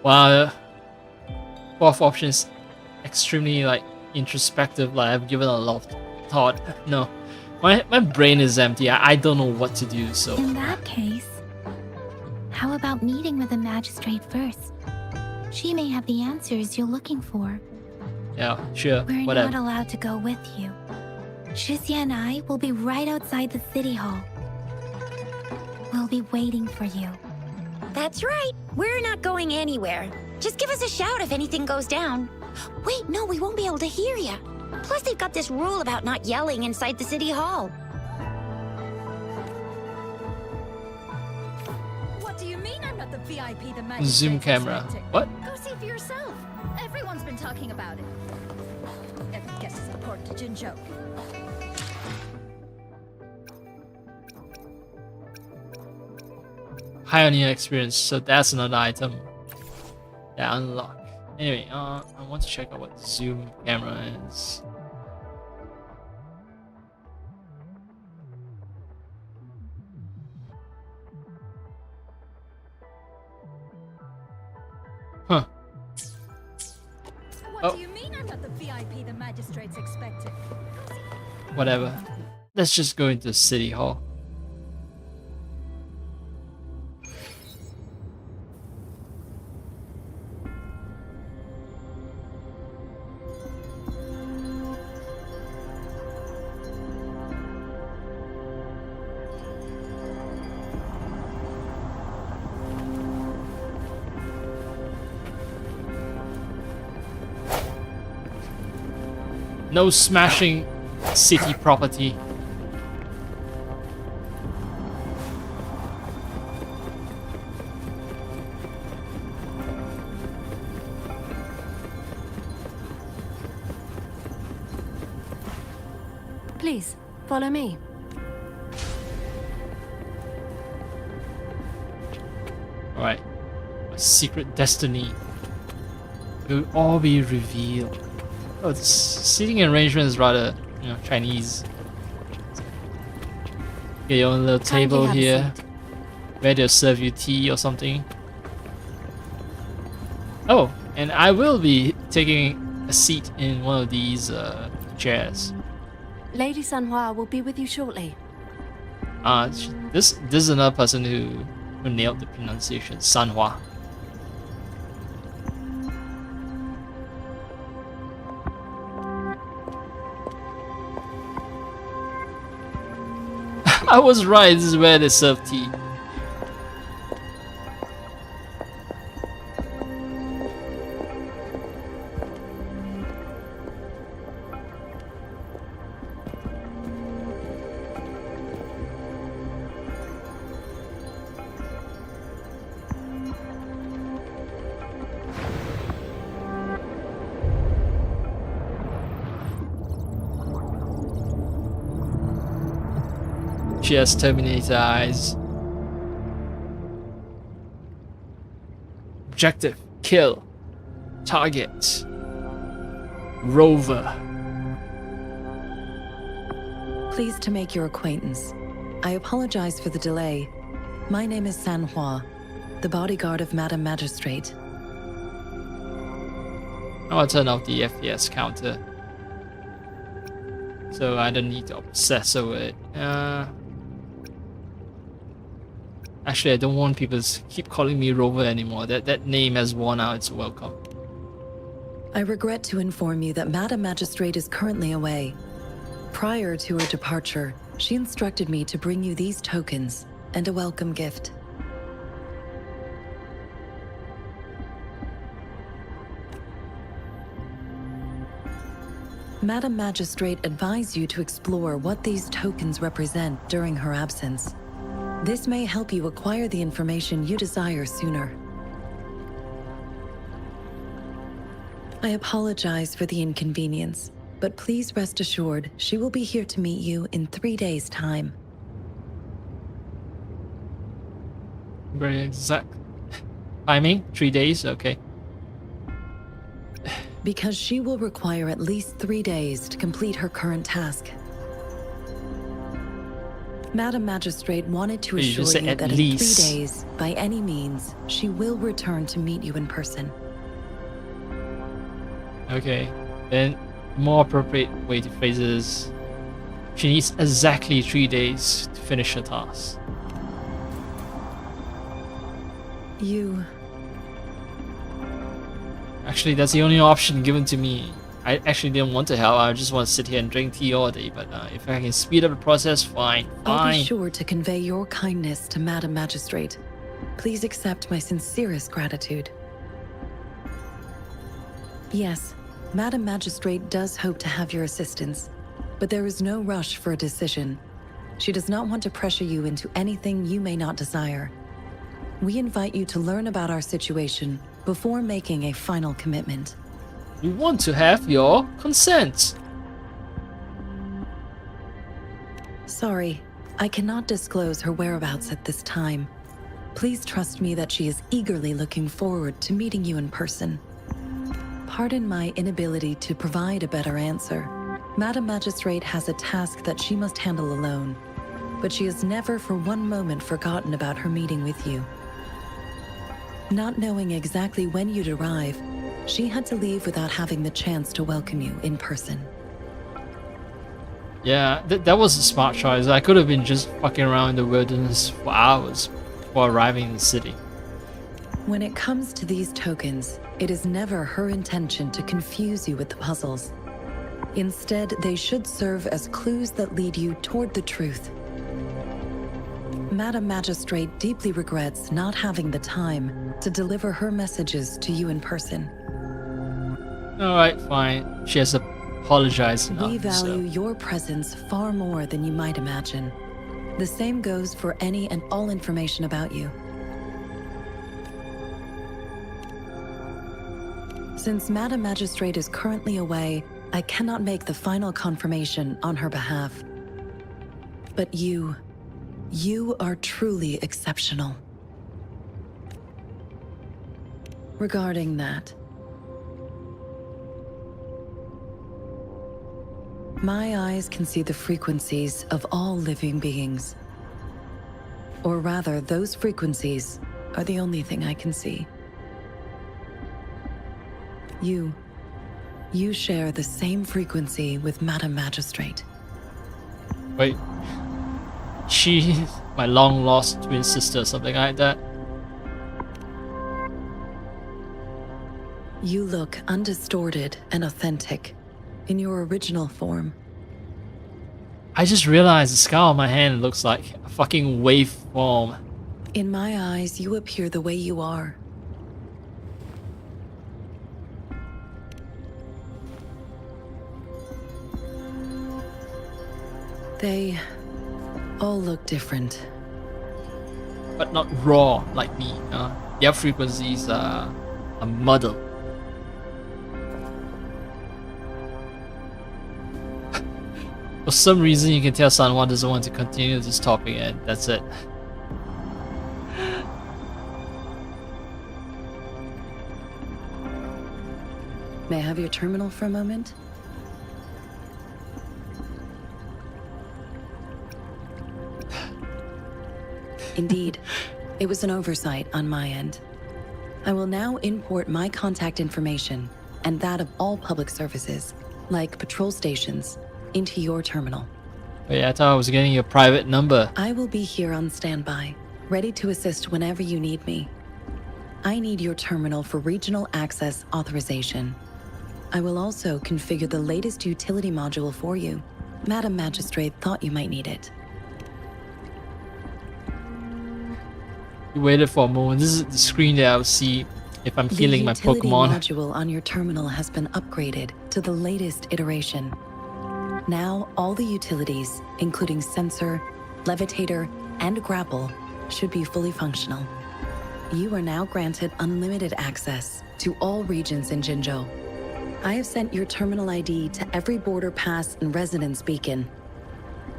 Wow, fourth option is extremely introspective. I've given a lot of thought. No, my brain is empty. I don't know what to do. So In that case, how about meeting with the magistrate first? She may have the answers you're looking for. yeah, sure, We're whatever. not allowed to go with you. Shixia and I will be right outside the city hall. We'll be waiting for you. That's right. We're not going anywhere. Just give us a shout if anything goes down. Wait, no, we won't be able to hear you. Plus, they've got this rule about not yelling inside the city hall. What do you mean I'm not the VIP the magistrate Zoom camera. What? Go see for yourself. Everyone's been talking about it. Every guess is important to Jinzhou. Pioneer experience. So that's another item. Yeah, unlock. Anyway, I want to check out what zoom camera is. Huh. What do you mean I'm not the VIP the magistrate's expecting? Whatever. Let's just go into City Hall. No smashing city property. Please, follow me. Alright. A secret destiny will all be revealed. Oh, the seating arrangement is rather, Chinese. Get your own little table here. Where they'll serve you tea or something. Oh, and I will be taking a seat in one of these chairs. Lady Sanhua will be with you shortly. This is another person who nailed the pronunciation. Sanhua. I was right, this is where they serve tea. She has Terminator eyes. Objective: Kill. Target. Rover. Pleased to make your acquaintance. I apologize for the delay. My name is Sanhua, the bodyguard of Madam Magistrate. I'll turn off the FPS counter, so I don't need to obsess over it. Actually, I don't want people to keep calling me Rover anymore. That name has worn out its welcome. I regret to inform you that Madam Magistrate is currently away. Prior to her departure, she instructed me to bring you these tokens and a welcome gift. Madam Magistrate advised you to explore what these tokens represent during her absence. This may help you acquire the information you desire sooner. I apologize for the inconvenience, but please rest assured she will be here to meet you in 3 days' time. Very exact timing? 3 days? Okay. Because she will require at least 3 days to complete her current task. Madam Magistrate wanted to You just assure said you at that least. in 3 days, by any means, she will return to meet you in person. Okay. Then, more appropriate way to phrase it is, she needs exactly 3 days to finish her task. You... Actually, that's the only option given to me. I actually didn't want to help. I just want to sit here and drink tea all day. But if I can speed up the process, fine. I'll be Fine. sure to convey your kindness to Madam Magistrate. Please accept my sincerest gratitude. Yes, Madam Magistrate does hope to have your assistance, but there is no rush for a decision. She does not want to pressure you into anything you may not desire. We invite you to learn about our situation before making a final commitment. We want to have your consent. Sorry, I cannot disclose her whereabouts at this time. Please trust me that she is eagerly looking forward to meeting you in person. Pardon my inability to provide a better answer. Madam Magistrate has a task that she must handle alone, but she has never for one moment forgotten about her meeting with you. Not knowing exactly when you'd arrive, she had to leave without having the chance to welcome you in person. Yeah, that was a smart choice. I could have been just fucking around in the wilderness for hours before arriving in the city. When it comes to these tokens, it is never her intention to confuse you with the puzzles. Instead, they should serve as clues that lead you toward the truth. Madam Magistrate deeply regrets not having the time to deliver her messages to you in person. Alright, fine. She has apologized enough. We value so. your presence far more than you might imagine. The same goes for any and all information about you. Since Madam Magistrate is currently away, I cannot make the final confirmation on her behalf. But you are truly exceptional. Regarding that, my eyes can see the frequencies of all living beings. Or rather, those frequencies are the only thing I can see. You share the same frequency with Madam Magistrate. Wait. She's my long lost twin sister or something like that. You look undistorted and authentic in your original form. I just realized the scar on my hand looks like a fucking waveform. In my eyes, you appear the way you are. They all look different. But not raw like me. Their frequencies are muddled. For some reason, you can tell Sanhua doesn't want to continue this topic, and that's it. May I have your terminal for a moment? Indeed, it was an oversight on my end. I will now import my contact information and that of all public services, like patrol stations, into your terminal. Oh yeah, I thought I was getting your private number. I will be here on standby, ready to assist whenever you need me. I need your terminal for regional access authorization. I will also configure the latest utility module for you. Madam Magistrate thought you might need it. You waited for a moment. This is the screen that I'll see if I'm healing my Pokemon. The utility module on your terminal has been upgraded to the latest iteration. Now, all the utilities, including sensor, levitator, and grapple, should be fully functional. You are now granted unlimited access to all regions in Jinzhou. I have sent your terminal ID to every border pass and residence beacon.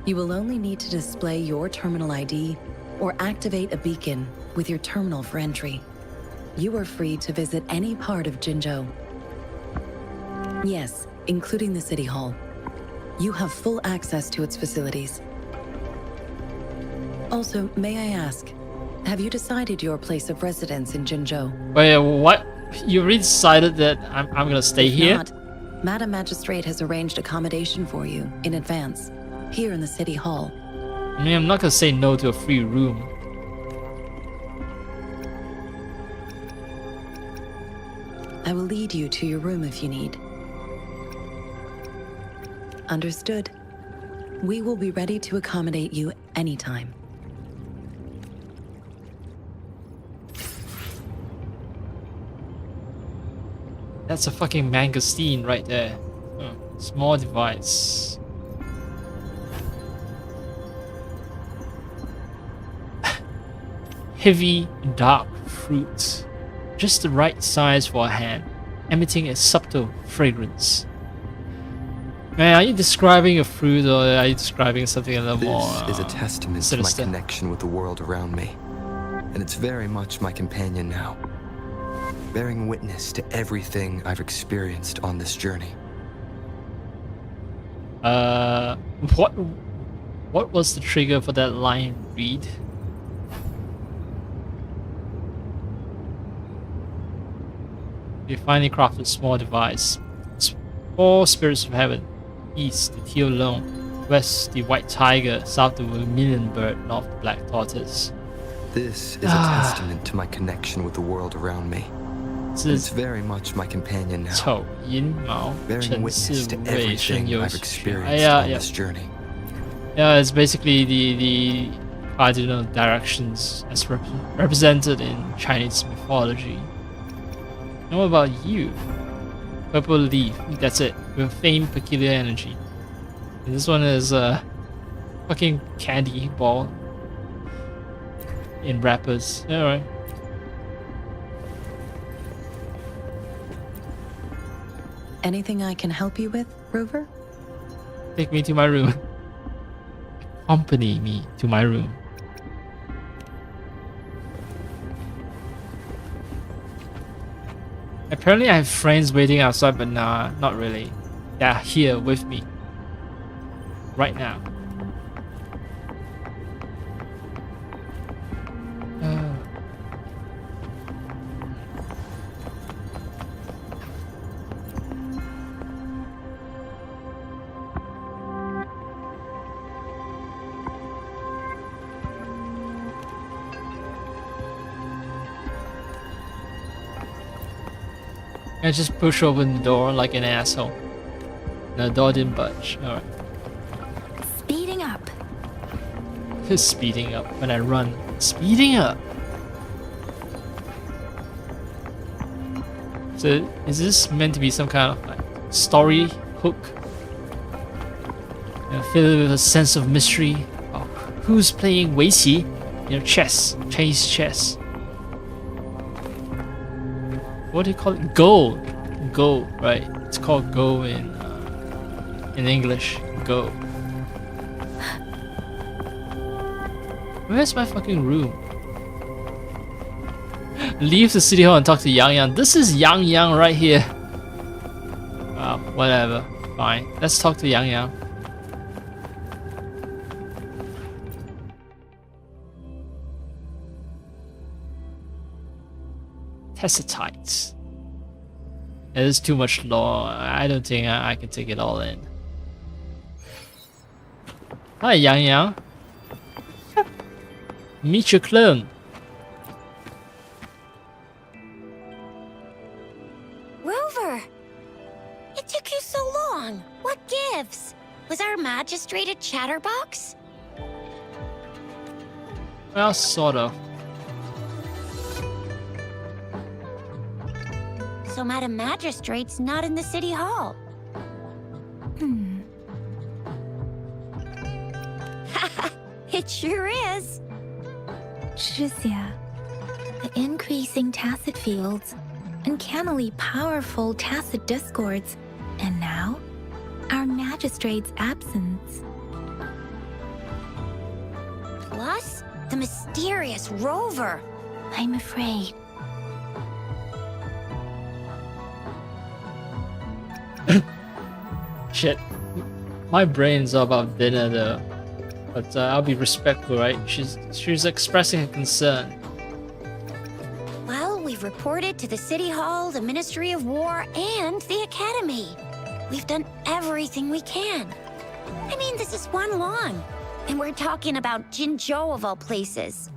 You will only need to display your terminal ID or activate a beacon with your terminal for entry. You are free to visit any part of Jinzhou. Yes, including the City Hall. You have full access to its facilities. Also, may I ask, have you decided your place of residence in Jinzhou? Wait, what? You already decided that I'm gonna stay If here? not, Madam Magistrate has arranged accommodation for you in advance, here in the City Hall. I mean, I'm not gonna say no to a free room. I will lead you to your room if you need. Understood. We will be ready to accommodate you anytime. That's a fucking mangosteen right there. Oh, small device. Heavy, dark fruit. Just the right size for a hand, emitting a subtle fragrance. Man, are you describing a fruit or are you describing something a little more This is a testament sinister? to my connection with the world around me. And it's very much my companion now, bearing witness to everything I've experienced on this journey. What was the trigger for that line read? You finally crafted a small device. Four spirits of heaven. East, the teal loam. West, the white tiger. South, the vermilion bird. North, the black tortoise. This is a testament to my connection with the world around me. And it's very much my companion now, 丑阴毛 bearing witness to 陈世卫生 everything 有 I've 学 experienced on this journey. Yeah, it's basically the cardinal directions as represented in Chinese mythology. And what about you? Purple leaf, that's it, with faint peculiar energy. And this one is a fucking candy ball in wrappers. Alright. Anything I can help you with, Rover? Take me to my room. Accompany me to my room. Apparently I have friends waiting outside, but nah, not really. They're here with me. Right now. I just push open the door like an asshole. The door didn't budge. Alright. Speeding up. It's speeding up when I run. Speeding up! So, is this meant to be some kind of like story hook? You know, filled with a sense of mystery. Oh, who's playing Weiqi? You know, chess. Chinese chess. What do you call it? Go. Go, right. It's called Go in English. Go. Where's my fucking room? Leave the city hall and talk to Yang Yang. This is Yang Yang right here. Whatever. Fine. Let's talk to Yang Yang. Tessitites. It is too much lore. I don't think I can take it all in. Hi, Yang Yang. Meet your clone. Rover! It took you so long. What gives? Was our magistrate a chatterbox? Well, sort of. So Madam Magistrate's not in the city hall. It sure is. Tricia, the increasing tacit fields, uncannily powerful tacit discords, and now, our magistrate's absence. Plus, the mysterious Rover. I'm afraid. Shit. My brain's all about dinner though. But I'll be respectful, right? She's expressing a concern. Well, we've reported to the City Hall, the Ministry of War, and the Academy. We've done everything we can. I mean, this is one long. And we're talking about Jinzhou of all places.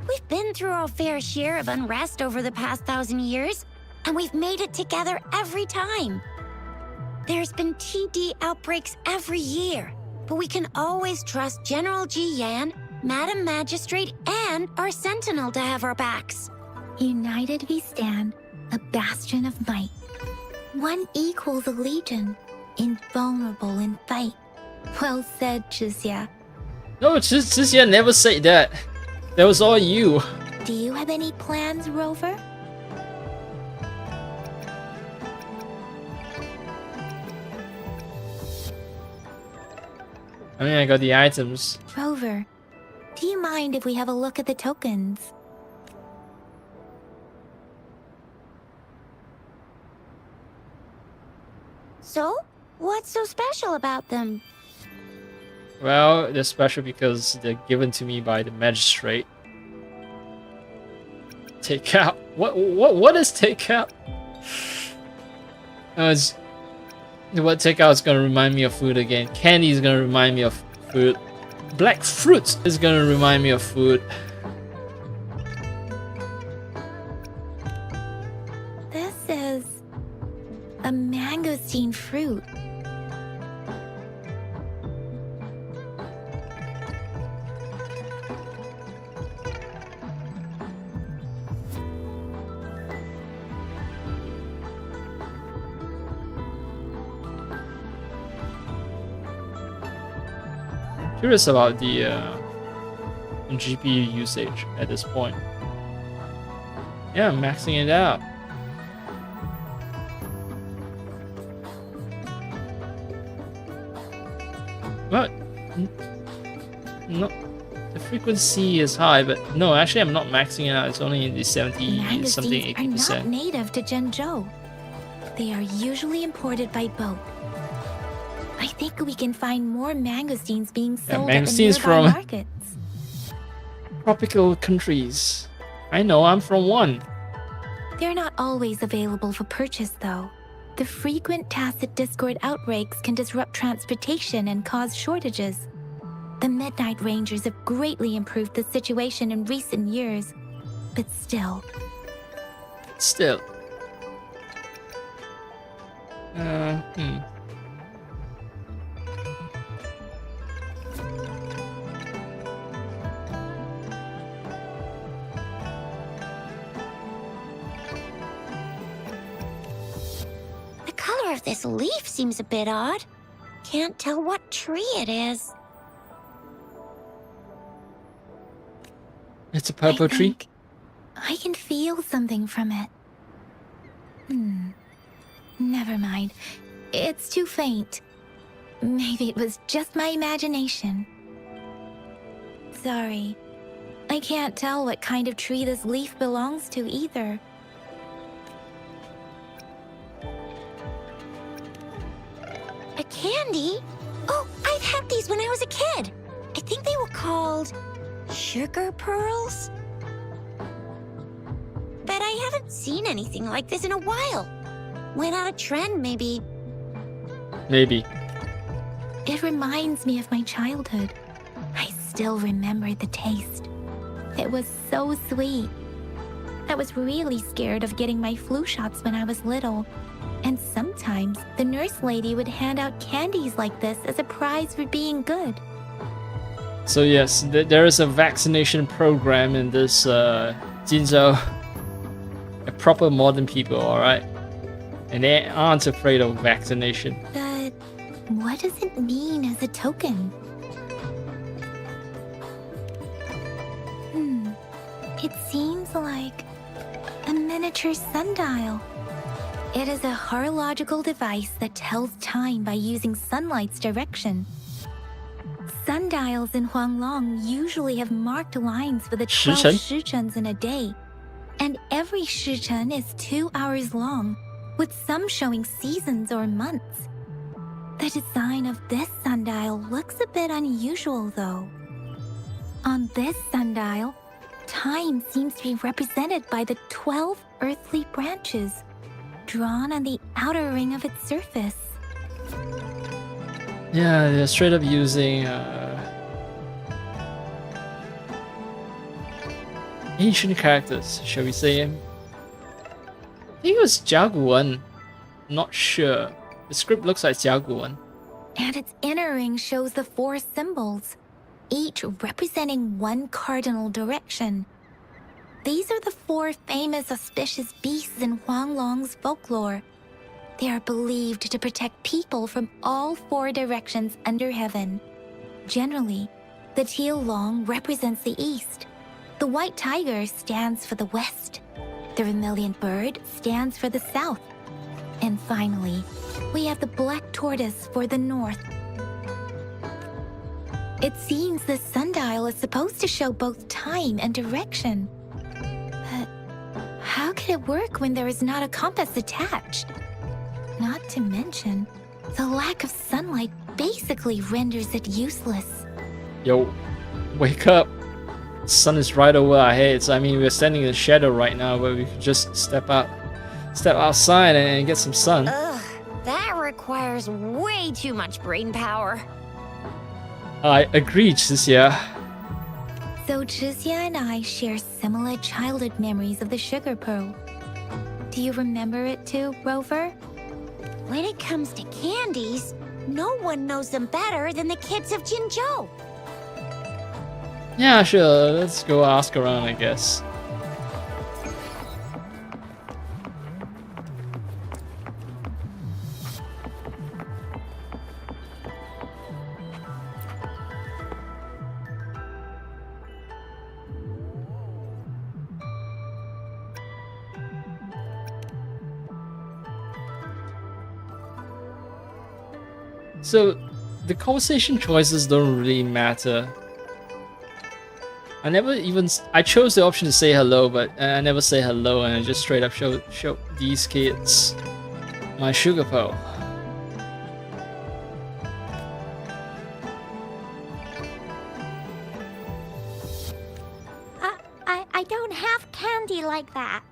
We've been through our fair share of unrest over the past 1,000 years, and we've made it together every time. There's been TD outbreaks every year, but we can always trust General Ji Yan, Madam Magistrate, and our Sentinel to have our backs. United we stand, a bastion of might. One equals a legion, invulnerable in fight. Well said, Tricia. No, Cixia never said that. That was all you. Do you have any plans, Rover? I mean, I got the items. Rover, do you mind if we have a look at the tokens? So, what's so special about them? Well, they're special because they're given to me by the magistrate. Take out. What is take out? What take out is gonna remind me of food again. Candy is gonna remind me of food. Black fruit is gonna remind me of food. This is a mangosteen fruit. Curious about the GPU usage at this point. Yeah, I'm maxing it out. What? No, the frequency is high, but no, actually I'm not maxing it out. It's only in the 70 something, Mangosteens are not 80%. native to Zhengzhou. They are usually imported by boat. I think we can find more mangosteens being sold at the mangosteens nearby from- markets. Tropical countries. I know, I'm from one. They're not always available for purchase, though. The frequent tacit discord outbreaks can disrupt transportation and cause shortages. The Midnight Rangers have greatly improved the situation in recent years, but still. Still. The color of this leaf seems a bit odd. Can't tell what tree it is. It's a purple I tree. think I can feel something from it. Never mind. It's too faint. Maybe it was just my imagination. Sorry. I can't tell what kind of tree this leaf belongs to either. A candy? Oh, I've had these when I was a kid. I think they were called sugar pearls. But I haven't seen anything like this in a while. Went out of trend, maybe. Maybe. It reminds me of my childhood. I still remember the taste. It was so sweet. I was really scared of getting my flu shots when I was little. And sometimes the nurse lady would hand out candies like this as a prize for being good. So yes, there is a vaccination program in this Jinzhou. A proper modern people, alright? And they aren't afraid of vaccination. But what does it mean as a token? It seems like a miniature sundial. It is a horological device that tells time by using sunlight's direction. Sundials in Huanglong usually have marked lines for the 12 shichens in a day, and every shichen is 2 hours long, with some showing seasons or months. The design of this sundial looks a bit unusual, though. On this sundial, time seems to be represented by the 12 earthly branches, drawn on the outer ring of its surface. Yeah, they're straight up using ancient characters, shall we say. I think it was Jiaguan. Not sure. The script looks like Jiaguan. And its inner ring shows the 4 symbols, each representing one cardinal direction. These are the 4 famous auspicious beasts in Huanglong's folklore. They are believed to protect people from all 4 directions under heaven. Generally, the teal long represents the east. The white tiger stands for the west. The vermilion bird stands for the south. And finally, we have the black tortoise for the north. It seems the sundial is supposed to show both time and direction. But how can it work when there is not a compass attached? Not to mention, the lack of sunlight basically renders it useless. Yo, wake up. The sun is right over our heads. I mean, we're standing in the shadow right now, but we could just step outside and get some sun. Ugh, that requires way too much brain power. I agree, Zixia. So Zixia and I share similar childhood memories of the sugar pearl. Do you remember it too, Rover? When it comes to candies, no one knows them better than the kids of Jinzhou. Yeah, sure. Let's go ask around, I guess. So, the conversation choices don't really matter. I chose the option to say hello, but I never say hello, and I just straight up show these kids my sugar pearl. I don't have candy like that.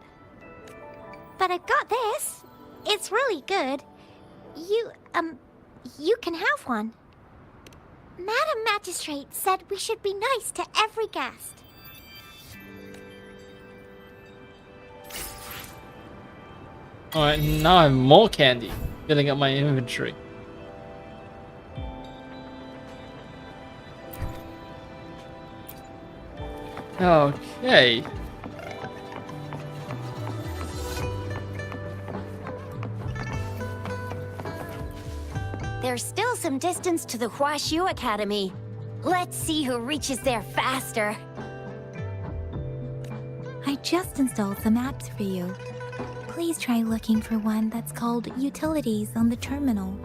But I've got this. It's really good. You can have one. Madam Magistrate said we should be nice to every guest. Alright, now I have more candy, filling up my inventory. Okay. There's still some distance to the Huaxiu Academy. Let's see who reaches there faster. I just installed some apps for you. Please try looking for one that's called Utilities on the terminal.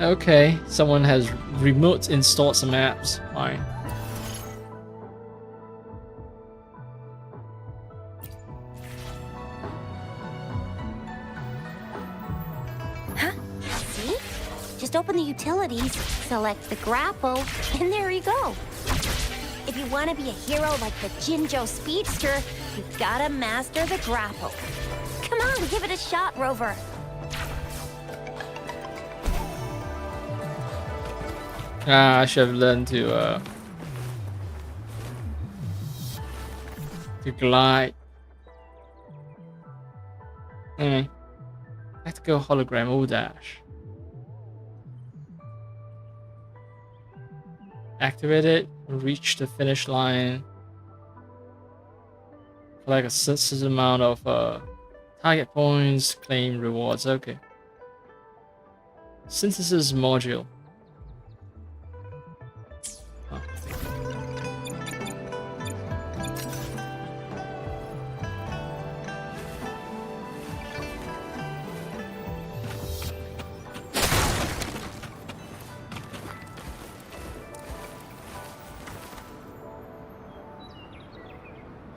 Okay, someone has remote installed some apps. Fine. Just open the utilities, select the grapple, and there you go. If you want to be a hero like the Jinjo Speedster, you've gotta master the grapple. Come on, give it a shot, Rover. I should have learned to glide. Anyway, let's go hologram O dash. Activate it, reach the finish line. Collect a sensitive amount of target points, claim rewards. Okay. Synthesis module. Oh.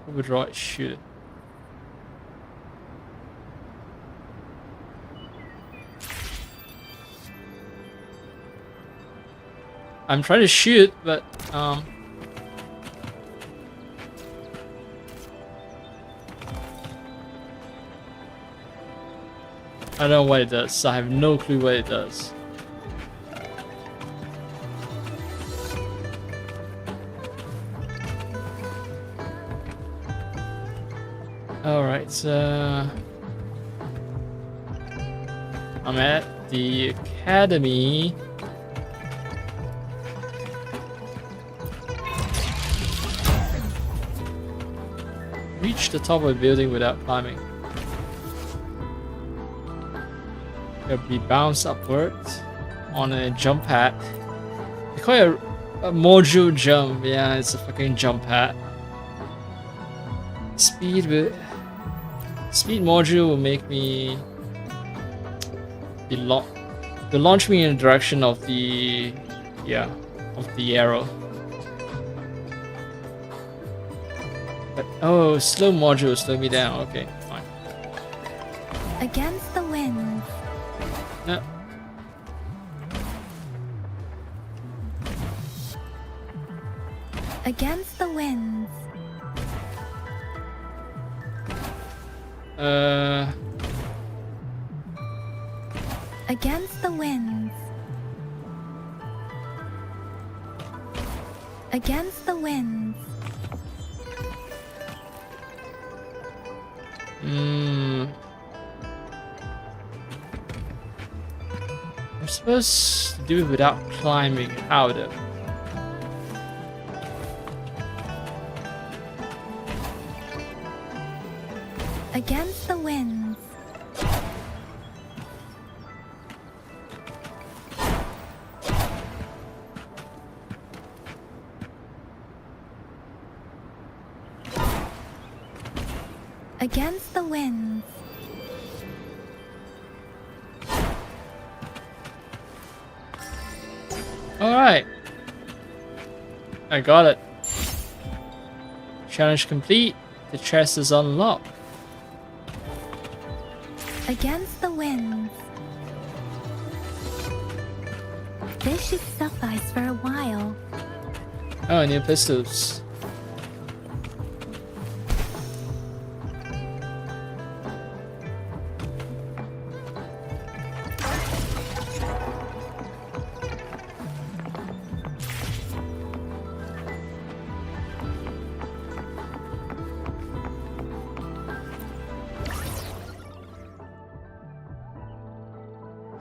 Overdraw it, shoot it. I'm trying to shoot, but I don't know what it does. I have no clue what it does. Alright, I'm at the academy. Reach the top of the building without climbing. It'll be bounced upwards on a jump pad. They call it a module jump. Yeah, it's a fucking jump pad. Speed module will make me will launch me in the direction of the arrow. But oh, slow module will slow me down. Okay, fine. Against the wind. No. Against the winds. Against the winds. Against the winds. I'm supposed to do it without climbing out of. Against the winds. Against the winds. Alright. I got it. Challenge complete. The chest is unlocked. Against the winds. This should suffice for a while. Oh, new pistols.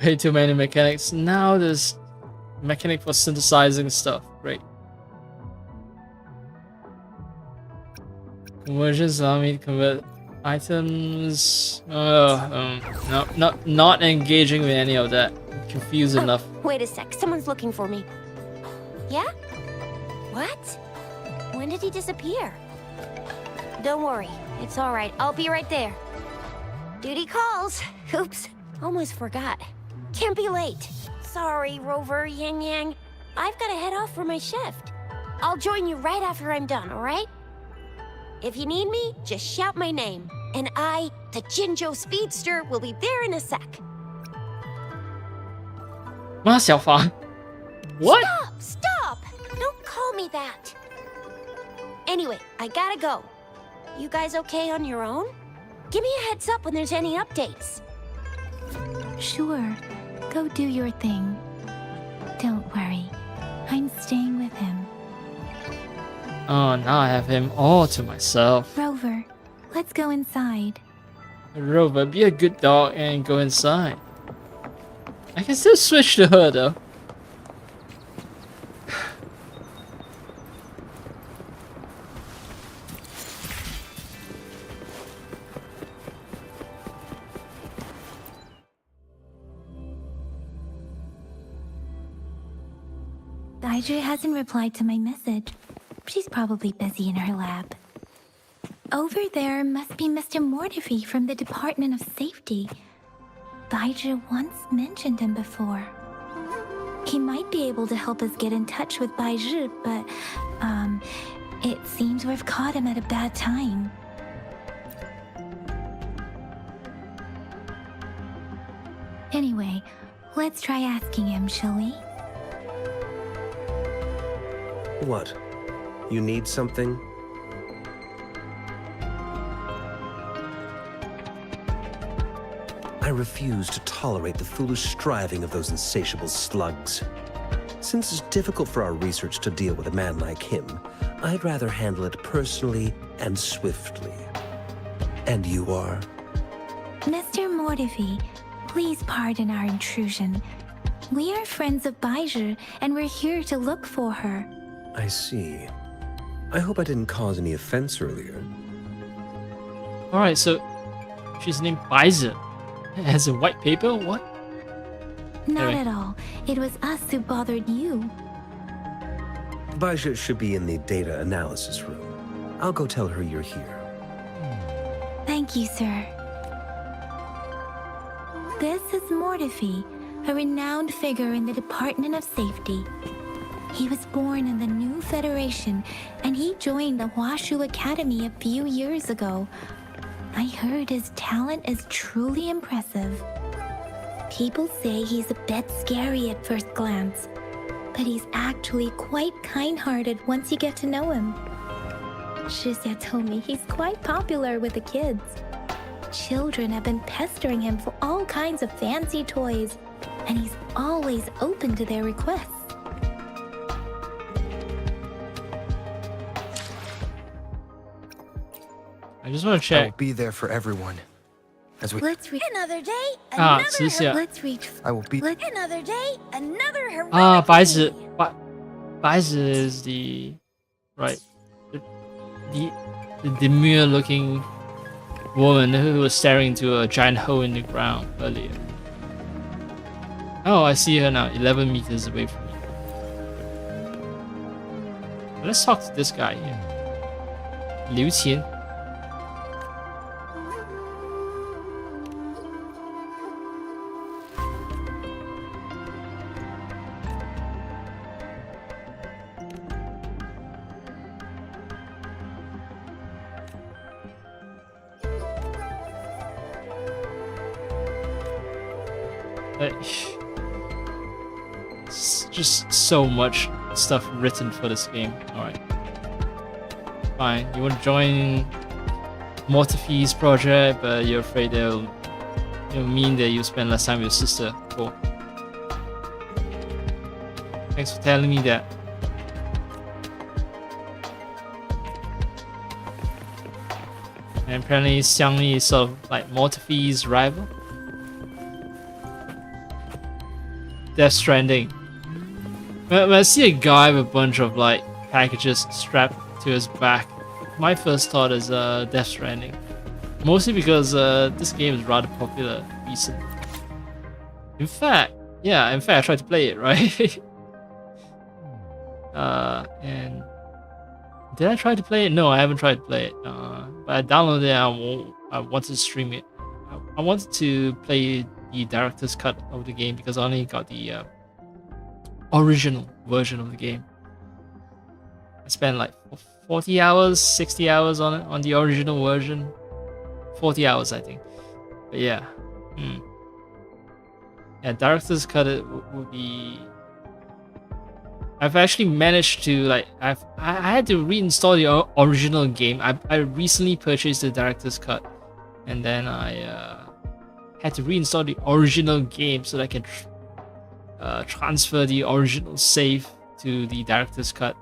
Way too many mechanics. Now there's mechanic for synthesizing stuff. Great. Conversions allow me to convert items. No, not engaging with any of that. I'm confused enough. Wait a sec, someone's looking for me. Yeah? What? When did he disappear? Don't worry, it's alright. I'll be right there. Duty calls. Oops, almost forgot. Can't be late. Sorry, Rover, Yang Yang. I've got to head off for my shift. I'll join you right after I'm done, alright? If you need me, just shout my name. And I, the Jinjo Speedster, will be there in a sec. Ma Xiaofang. What? Stop! Stop! Don't call me that. Anyway, I gotta go. You guys okay on your own? Give me a heads up when there's any updates. Sure, go do your thing. Don't worry, I'm staying with him. Oh, now I have him all to myself. Rover, let's go inside. Rover, be a good dog and go inside. I can still switch to her though. Daiju hasn't replied to my message. She's probably busy in her lab. Over there must be Mr. Mortefi from the Department of Safety. Daiju once mentioned him before. He might be able to help us get in touch with Baizhi, but, it seems we've caught him at a bad time. Anyway, let's try asking him, shall we? What? You need something? I refuse to tolerate the foolish striving of those insatiable slugs. Since it's difficult for our research to deal with a man like him, I'd rather handle it personally and swiftly. And you are? Mr. Mortefi, please pardon our intrusion. We are friends of Baizhi, and we're here to look for her. I see. I hope I didn't cause any offense earlier. Alright, so she's named Baizi. As a white paper? What? Not Anyway. at all. It was us who bothered you. Baizhi should be in the data analysis room. I'll go tell her you're here. Thank you, sir. This is Mortefi, a renowned figure in the Department of Safety. He was born in the new Federation, and he joined the Huashu Academy a few years ago. I heard his talent is truly impressive. People say he's a bit scary at first glance, but he's actually quite kind-hearted once you get to know him. Shizia told me he's quite popular with the kids. Children have been pestering him for all kinds of fancy toys, and he's always open to their requests. I just want to I will check. be there for everyone. As we, Let's reach. Another day, Ah, another 吃下. Let's reach. I will be. Another day, another heroic Ah, day. Baizi is the right, the demure looking woman who was staring into a giant hole in the ground earlier. Oh, I see her now, 11 meters away from me. Let's talk to this guy here. Liu Qin. Just so much stuff written for this game. Alright. Fine. You want to join Mortefi's project, but you're afraid it'll mean that you spend less time with your sister. Cool. Thanks for telling me that. And apparently Xiangli is sort of like Mortefi's rival. Death Stranding. When I see a guy with a bunch of like packages strapped to his back, my first thought is Death Stranding. Mostly because this game is rather popular recently. In fact, I tried to play it, right? And did I try to play it? No, I haven't tried to play it. But I downloaded it. I wanted to stream it. I wanted to play the director's cut of the game because I only got the original version of the game. I spent like 40 hours, 60 hours on it, on the original version. 40 hours, I think. But yeah. Yeah, director's cut it would be. I've actually managed to like I had to reinstall the original game. I recently purchased the director's cut, and then I had to reinstall the original game so that I can transfer the original save to the director's cut.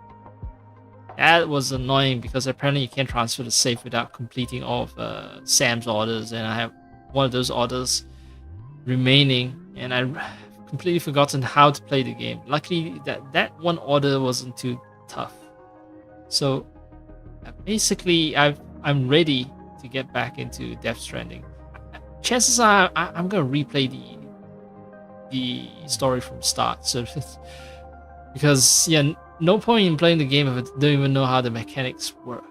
That was annoying because apparently you can't transfer the save without completing all of Sam's orders, and I have one of those orders remaining, and I completely forgotten how to play the game. Luckily, that one order wasn't too tough. So basically, I'm ready to get back into Death Stranding. Chances are I'm gonna replay the story from start. So because yeah, no point in playing the game if I don't even know how the mechanics work.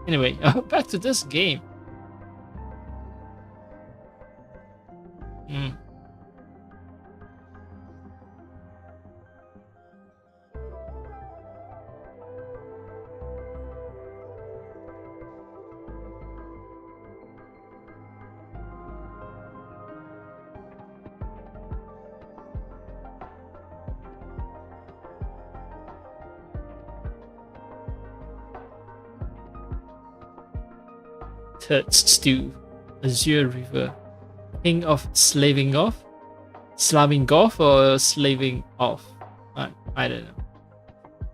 Anyway, back to this game. Turd Stew, Azure River, King of Slaving Off, Slaving Off or Slaving Off? I don't know.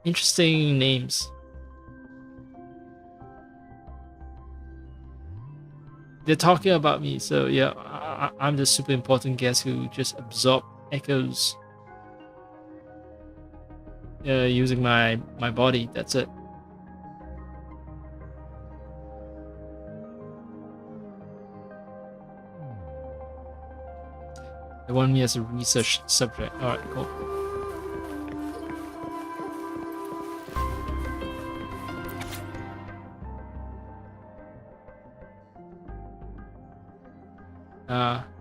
Interesting names. They're talking about me, so yeah, I'm the super important guest who just absorb echoes using my body. That's it. They want me as a research subject. Alright, cool.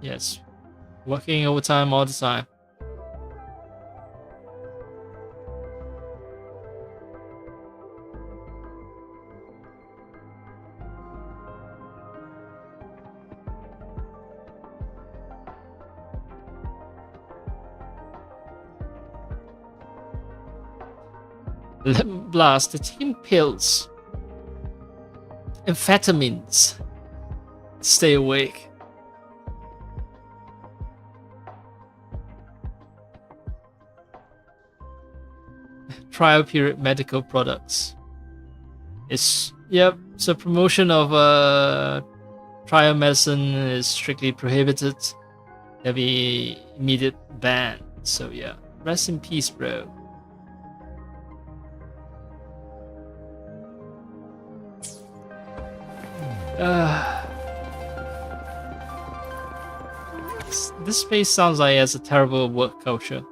Yes. Working overtime all the time. Blast, the team pills. Amphetamines. Stay awake. Trial period medical products. Yep, so promotion of trial medicine is strictly prohibited. There'll be immediate ban. So yeah, rest in peace, bro. This space sounds like it has a terrible work culture.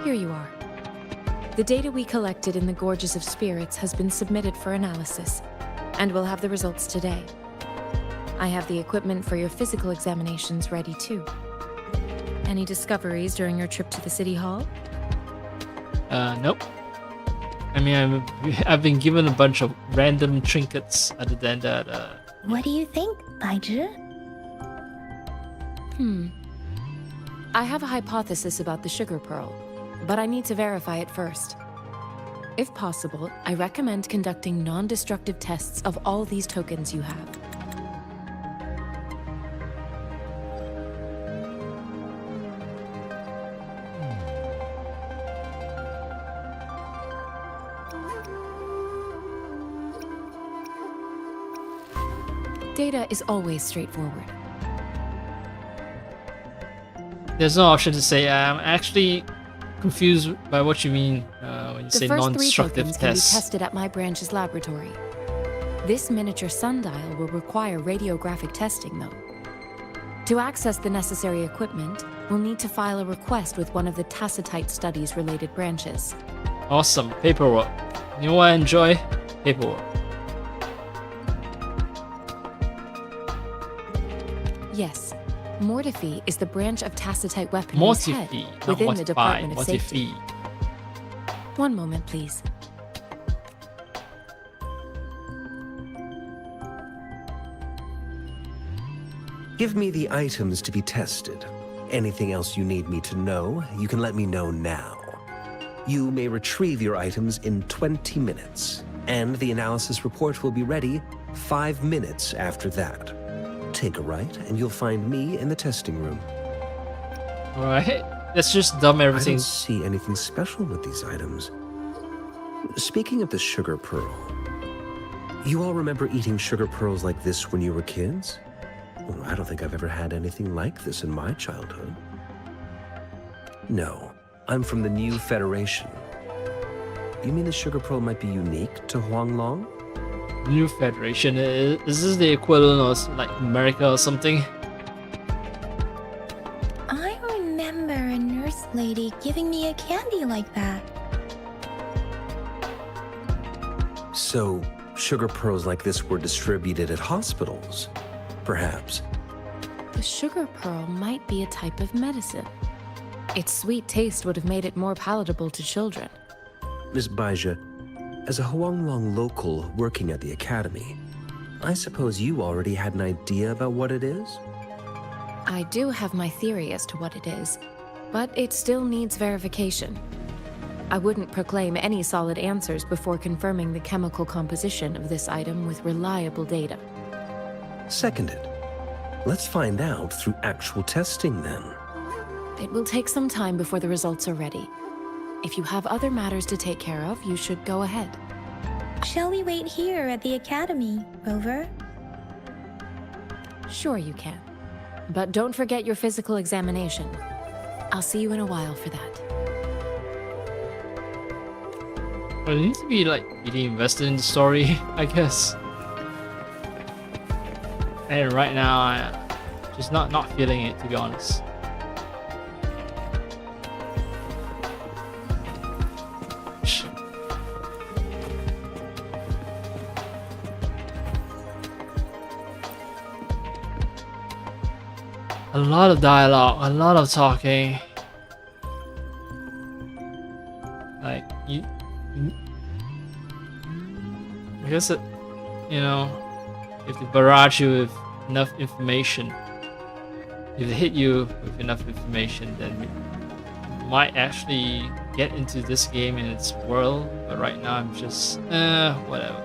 Here you are. The data we collected in the Gorges of Spirits has been submitted for analysis, and we'll have the results today. I have the equipment for your physical examinations ready too. Any discoveries during your trip to the City Hall? Nope. I mean, I've been given a bunch of random trinkets other than that. What do you think, Baizhi? I have a hypothesis about the sugar pearl, but I need to verify it first. If possible, I recommend conducting non-destructive tests of all these tokens you have. Data is always straightforward. There's no option to say I'm actually confused by what you mean when you say The first 3 non-destructive tokens can be tests. tested at my branch's laboratory. This miniature sundial will require radiographic testing, though. To access the necessary equipment, we'll need to file a request with one of the Tacitite Studies-related branches. Awesome, paperwork. You know what I enjoy? Paperwork. Yes. Mortify is the branch of Tacitite weaponry's head Mortify, not within the mortify, Department of Safety. mortify. One moment, please. Give me the items to be tested. Anything else you need me to know, you can let me know now. You may retrieve your items in 20 minutes, and the analysis report will be ready 5 minutes after that. Take a right, and you'll find me in the testing room. Alright, let's just dump I everything. don't see anything special with these items. Speaking of the sugar pearl, you all remember eating sugar pearls like this when you were kids? Well, I don't think I've ever had anything like this in my childhood. No, I'm from the New Federation. You mean the sugar pearl might be unique to Huanglong? New Federation. Is this the equivalent of like America or something? I remember a nurse lady giving me a candy like that. So, sugar pearls like this were distributed at hospitals, perhaps. The sugar pearl might be a type of medicine. Its sweet taste would have made it more palatable to children. Miss Baija, as a Huanglong local working at the academy, I suppose you already had an idea about what it is? I do have my theory as to what it is, but it still needs verification. I wouldn't proclaim any solid answers before confirming the chemical composition of this item with reliable data. Seconded. Let's find out through actual testing then. It will take some time before the results are ready. If you have other matters to take care of, you should go ahead. Shall we wait here at the academy, Rover? Sure you can. But don't forget your physical examination. I'll see you in a while for that. Well, I need to be like really invested in the story, I guess. And right now, I'm just not feeling it, to be honest. A lot of dialogue, a lot of talking. Like I guess it, you know, if they barrage you with enough information, if they hit you with enough information, then you might actually get into this game and its world. But right now, I'm just whatever.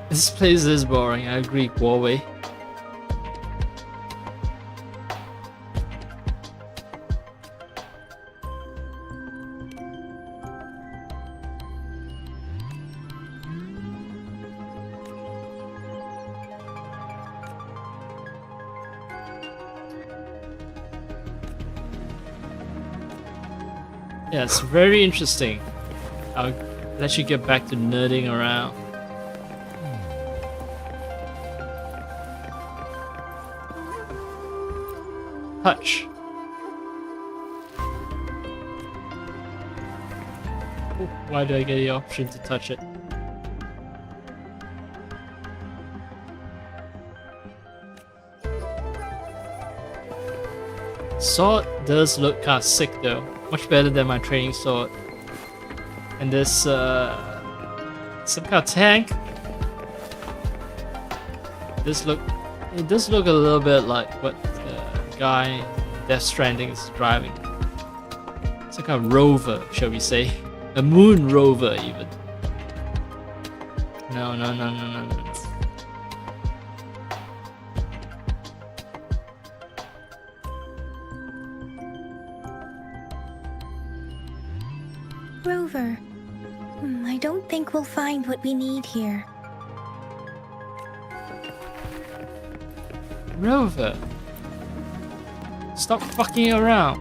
This place is boring, I agree, Huawei. Yeah, it's very interesting. I'll let you get back to nerding around. Touch. Why do I get the option to touch it? Sword does look kind of sick though. Much better than my training sword. And this some kind of tank. It does look a little bit like what the guy in Death Stranding is driving. It's like a rover, shall we say. A moon rover even. No. Rover. I don't think we'll find what we need here. Rover. Stop fucking around.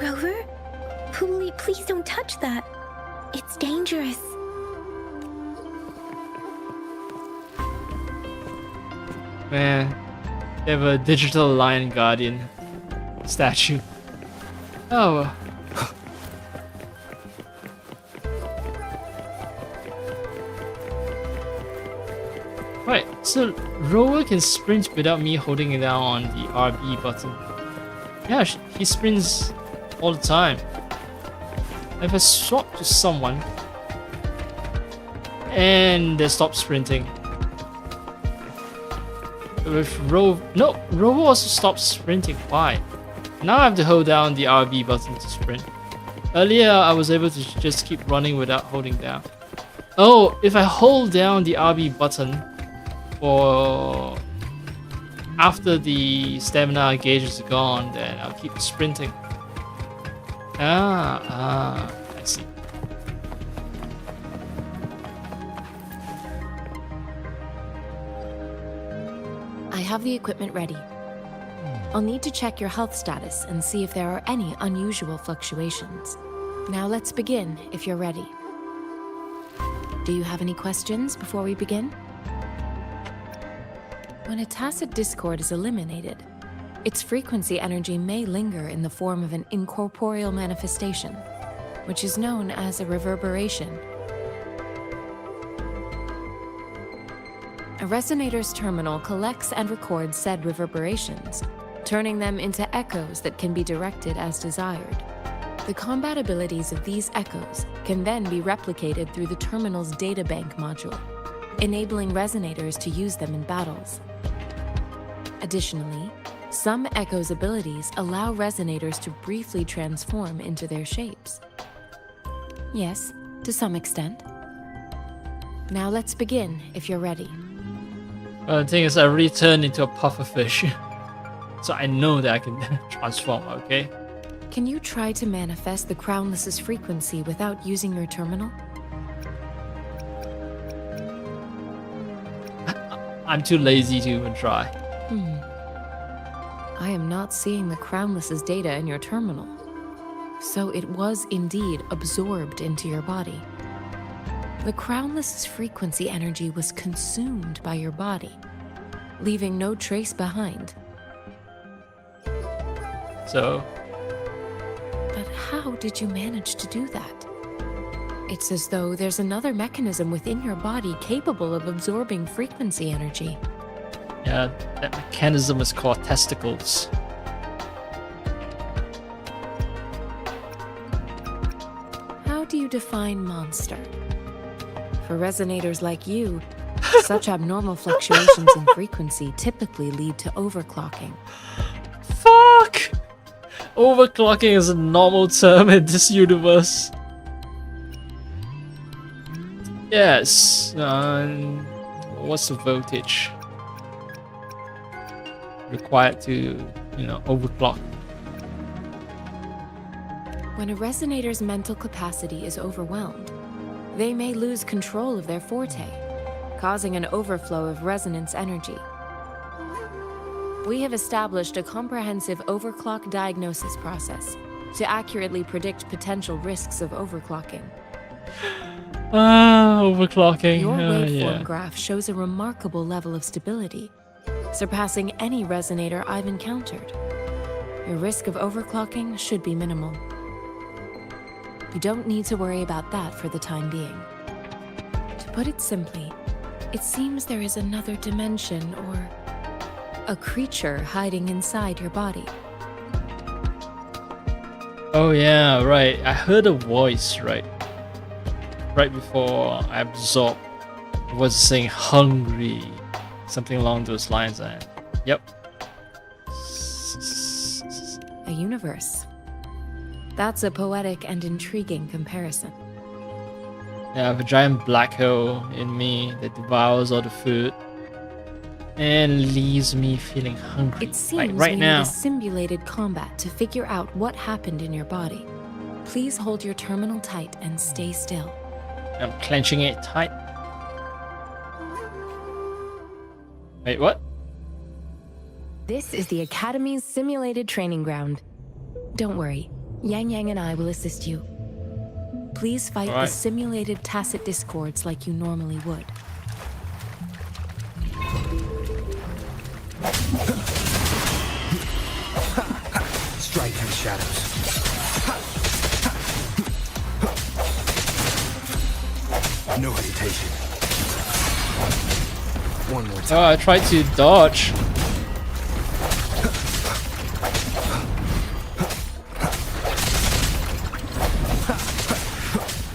Rover? Please don't touch that. It's dangerous. Man, they have a digital lion guardian statue. Oh. Right, so Rover can sprint without me holding it down on the RB button. Yeah, he sprints all the time. If I swap to someone and they stop sprinting. With Rover also stops sprinting. Why? Now I have to hold down the RB button to sprint. Earlier I was able to just keep running without holding down. Oh, if I hold down the RB button for after the stamina gauge is gone, then I'll keep sprinting. I see. I have the equipment ready. I'll need to check your health status and see if there are any unusual fluctuations. Now let's begin, if you're ready. Do you have any questions before we begin? When a tacit discord is eliminated, its frequency energy may linger in the form of an incorporeal manifestation, which is known as a reverberation. A resonator's terminal collects and records said reverberations, turning them into echoes that can be directed as desired. The compatibilities of these echoes can then be replicated through the terminal's databank module, enabling resonators to use them in battles. Additionally, some echoes' abilities allow resonators to briefly transform into their shapes. Yes, to some extent. Now let's begin, if you're ready. The thing is, I already turned into a pufferfish. So I know that I can transform, okay? Can you try to manifest the Crownless's frequency without using your terminal? I'm too lazy to even try. I am not seeing the Crownless's data in your terminal. So it was indeed absorbed into your body. The Crownless's frequency energy was consumed by your body, leaving no trace behind. So? But how did you manage to do that? It's as though there's another mechanism within your body capable of absorbing frequency energy. Yeah, that mechanism is called testicles. How do you define monster? For resonators like you, such abnormal fluctuations in frequency typically lead to overclocking. Fuck! Overclocking is a normal term in this universe. Yes. What's the voltage required to, overclock? When a resonator's mental capacity is overwhelmed, they may lose control of their forte, causing an overflow of resonance energy. We have established a comprehensive overclock diagnosis process to accurately predict potential risks of overclocking. Overclocking. Your waveform Yeah. graph shows a remarkable level of stability, surpassing any resonator I've encountered. Your risk of overclocking should be minimal. You don't need to worry about that for the time being. To put it simply, it seems there is another dimension or a creature hiding inside your body. Oh yeah, right. I heard a voice, right before I absorbed. It was saying hungry, something along those lines. Yep. A universe. That's a poetic and intriguing comparison. Yeah, I have a giant black hole in me that devours all the food. and leaves me feeling hungry. It seems Like right we now. need a simulated combat to figure out what happened in your body. Please hold your terminal tight and stay still. I'm clenching it tight. Wait, what? This is the Academy's simulated training ground. Don't worry, Yang Yang and I will assist you. Please fight All right. the simulated tacit discords like you normally would. Strike through the shadows. No hesitation. One more time. Oh, I tried to dodge.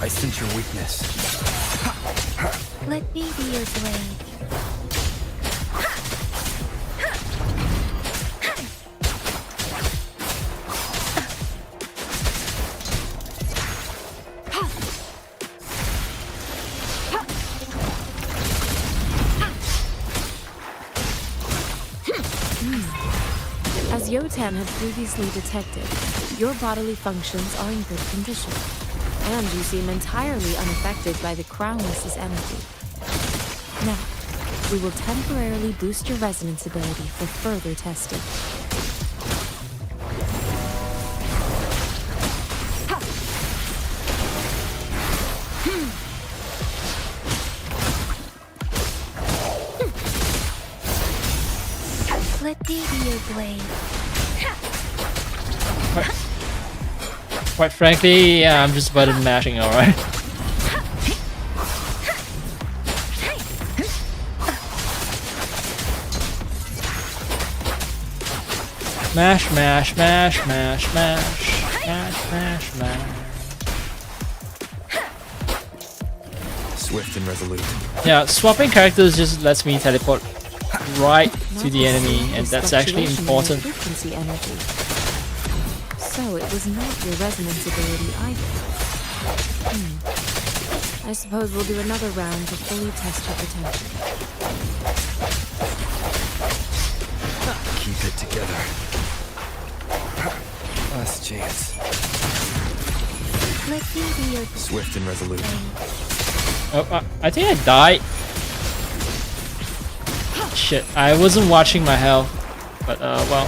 I sense your weakness. Let me be your blade. As Yotan had previously detected, your bodily functions are in good condition, and you seem entirely unaffected by the Crownless's energy. Now, we will temporarily boost your resonance ability for further testing. Let me be your blade. Quite frankly, yeah, I'm just button mashing, alright? Mash, mash, mash, mash, mash, mash, mash, mash. Swift and resolute. Yeah, swapping characters just lets me teleport right to the enemy, and Is that's actually fluctuation in your important. frequency energy. So it was not your resonance ability either. I suppose we'll do another round to fully test your potential. Keep it together. Last chance. Let me be your Swift and resolute. Oh, I think I died. Shit, I wasn't watching my health, but well.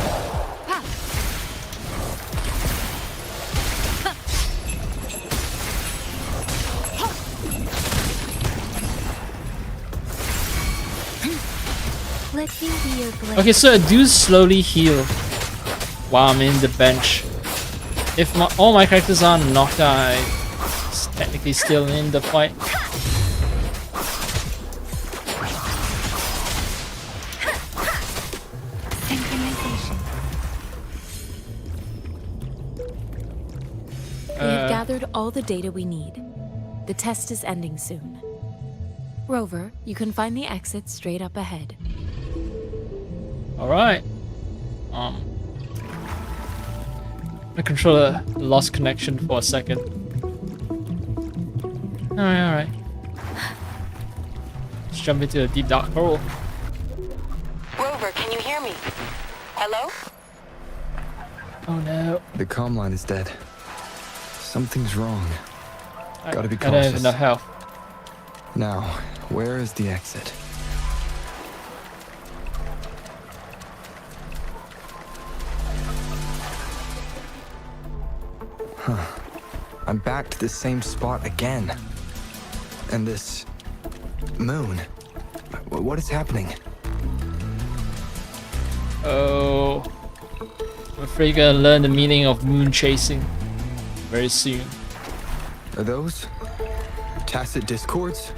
Let me be your blade. Okay, so I do slowly heal while I'm in the bench. If all my characters are knocked out, I'm technically still in the fight. Synchronization. We've gathered all the data we need. The test is ending soon. Rover, you can find the exit straight up ahead. Alright. My controller lost connection for a second. Alright. Let's jump into the deep dark hole. Rover, can you hear me? Hello? Oh no. The comm line is dead. Something's wrong. Gotta be I don't even cautious. know how. Now, where is the exit? Huh. I'm back to the same spot again. And this moon. What is happening? Oh. I'm afraid you're gonna learn the meaning of moon chasing very soon. Are those tacit discords?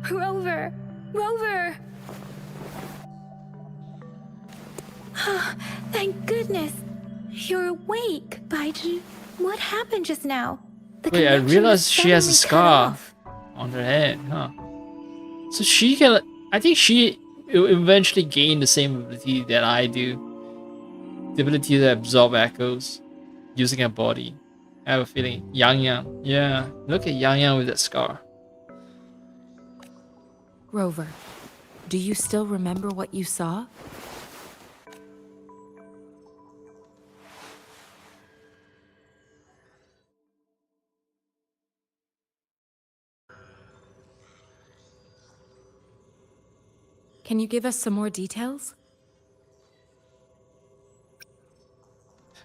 Rover! Rover! Thank goodness. You're awake, Baiju. What happened just now? The Wait, I connection was realized she has a suddenly cut scar off. on her head, huh? So she can. I think she eventually gained the same ability that I do. The ability to absorb echoes using her body. I have a feeling. Yang Yang. Yeah, look at Yang Yang with that scar. Rover, do you still remember what you saw? Can you give us some more details?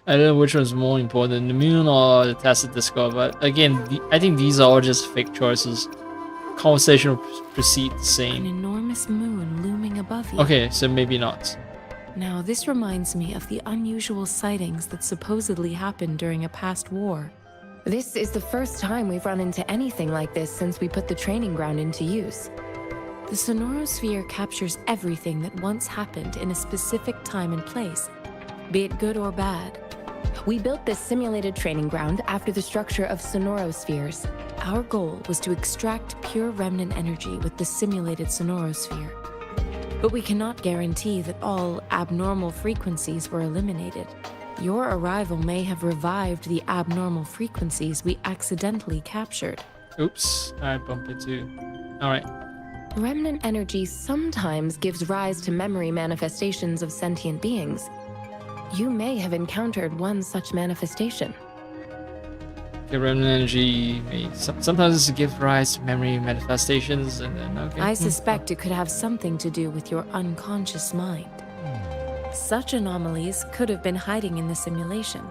I don't know which one's more important, the moon or the tacit discord, but again, I think these are all just fake choices. Conversation will proceed the An same. enormous moon looming above you. Okay, so maybe not. Now, this reminds me of the unusual sightings that supposedly happened during a past war. This is the first time we've run into anything like this since we put the training ground into use. The sonorosphere captures everything that once happened in a specific time and place, be it good or bad. We built this simulated training ground after the structure of sonorospheres. Our goal was to extract pure remnant energy with the simulated sonorosphere. But we cannot guarantee that all abnormal frequencies were eliminated. Your arrival may have revived the abnormal frequencies we accidentally captured. Oops, I bumped into. Alright. Remnant energy sometimes gives rise to memory manifestations of sentient beings. You may have encountered one such manifestation. Okay, remnant energy may sometimes give rise to memory manifestations, and then okay. I suspect it could have something to do with your unconscious mind. Such anomalies could have been hiding in the simulation,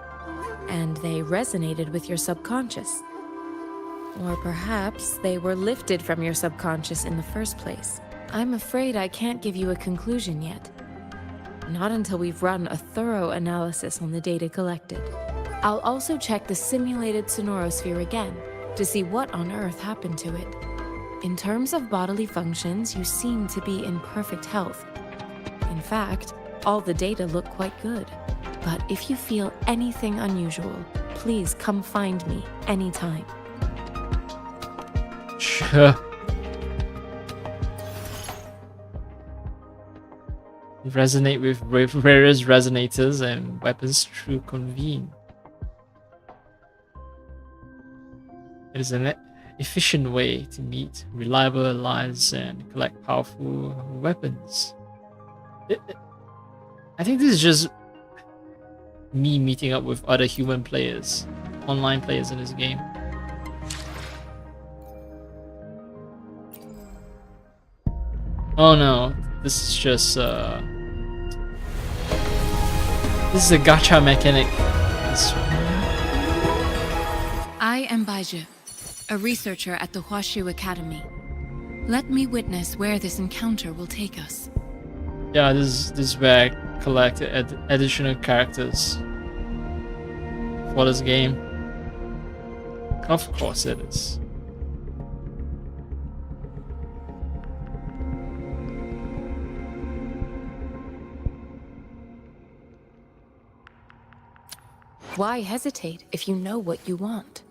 and they resonated with your subconscious. Or perhaps they were lifted from your subconscious in the first place. I'm afraid I can't give you a conclusion yet. Not until we've run a thorough analysis on the data collected. I'll also check the simulated sonorosphere again to see what on earth happened to it. In terms of bodily functions, you seem to be in perfect health. In fact, all the data look quite good. But if you feel anything unusual, please come find me anytime. Sure. Resonate with various resonators and weapons through convene. It is an efficient way to meet reliable allies and collect powerful weapons. I think this is just me meeting up with other human players, online players in this game. Oh no, this is just this is a gacha mechanic. I am Baiju, a researcher at the Huashu Academy. Let me witness where this encounter will take us. Yeah, this is where I collect additional characters for this game. Of course it is. Why hesitate if you know what you want?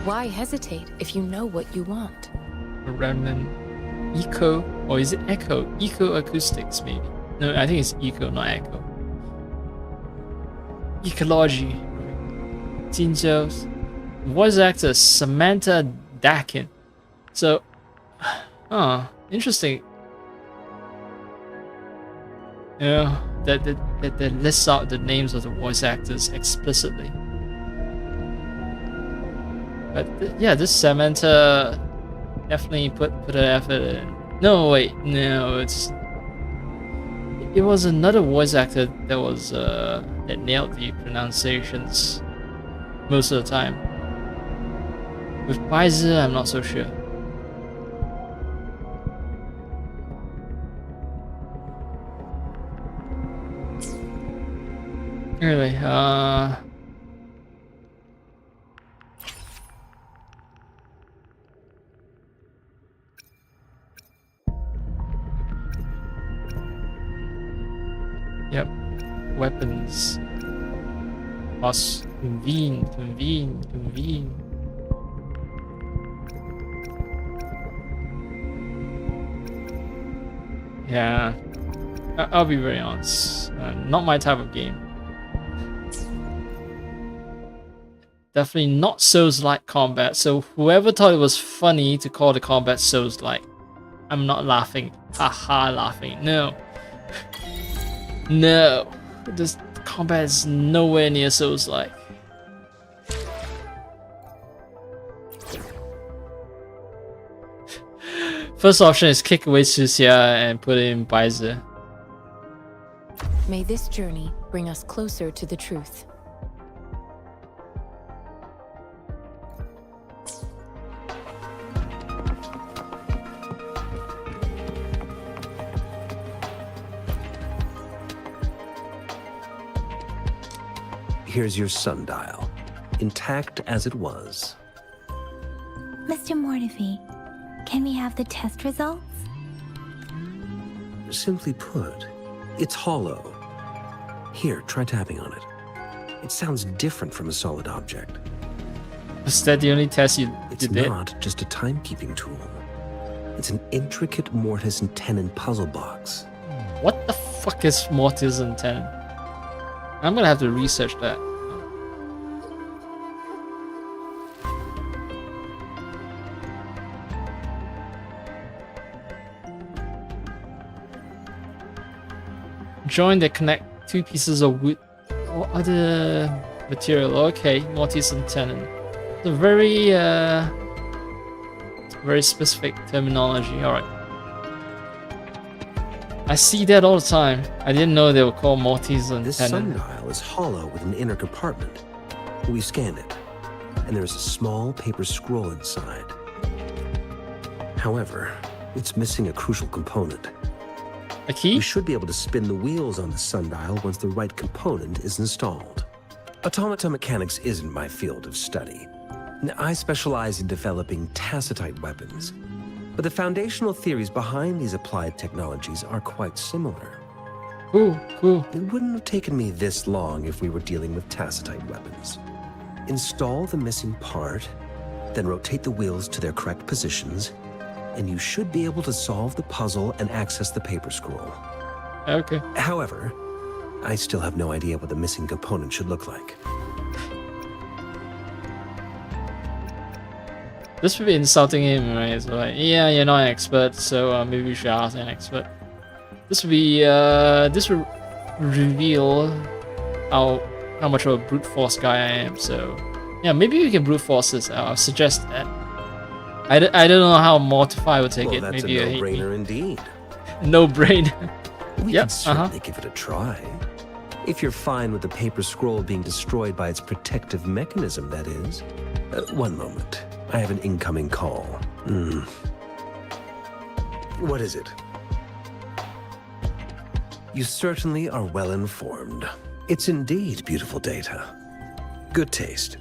Why hesitate if you know what you want? A remnant eco, or is it echo? Eco acoustics, maybe. No, I think it's eco, not echo. Ecology. Jinzhou's voice actor Samantha Dakin. So, interesting. You know, that lists out the names of the voice actors explicitly. But yeah, this Samantha definitely put an effort in. No, wait, no, it was another voice actor that was that nailed the pronunciations most of the time. With Pfizer, I'm not so sure. Anyway, yep, weapons. Must convene. Yeah, I'll be very honest. Not my type of game. Definitely not Souls-like combat. So whoever thought it was funny to call the combat Souls-like, I'm not laughing. Haha, laughing. No. No. This combat is nowhere near Souls-like. First option is kick away Susia and put in Baize. May this journey bring us closer to the truth. Here's your sundial, intact as it was. Mr. Mortefi, can we have the test results? Simply put, it's hollow. Here, try tapping on it. It sounds different from a solid object. Was that the only test you It's did? not just a timekeeping tool. It's an intricate mortise and tenon puzzle box. What the fuck is mortise and tenon? I'm gonna have to research that. Join that connect two pieces of wood or other material. Okay, mortise and tenon. It's a very specific terminology. All right. I see that all the time. I didn't know they were called mortise and This tenon. sundial is hollow with an inner compartment. We scan it, and there is a small paper scroll inside. However, it's missing a crucial component. A key? We should be able to spin the wheels on the sundial once the right component is installed. Automata mechanics isn't my field of study. I specialize in developing tacitite weapons, but the foundational theories behind these applied technologies are quite similar. Cool. It wouldn't have taken me this long if we were dealing with tacitite weapons. Install the missing part, then rotate the wheels to their correct positions, and you should be able to solve the puzzle and access the paper scroll. Okay. However, I still have no idea what the missing component should look like. This would be insulting him, right? So like, yeah, you're not an expert, so maybe we should ask an expert. This would be, this would reveal how much of a brute force guy I am. So, yeah, maybe we can brute force this. I'll suggest that. I don't know how Mortify would take Well, it. that's Maybe a hate me. no-brainer indeed. No brain. We Yep, can certainly give it a try. If you're fine with the paper scroll being destroyed by its protective mechanism, that is. One moment. I have an incoming call. What is it? You certainly are well informed. It's indeed beautiful data. Good taste.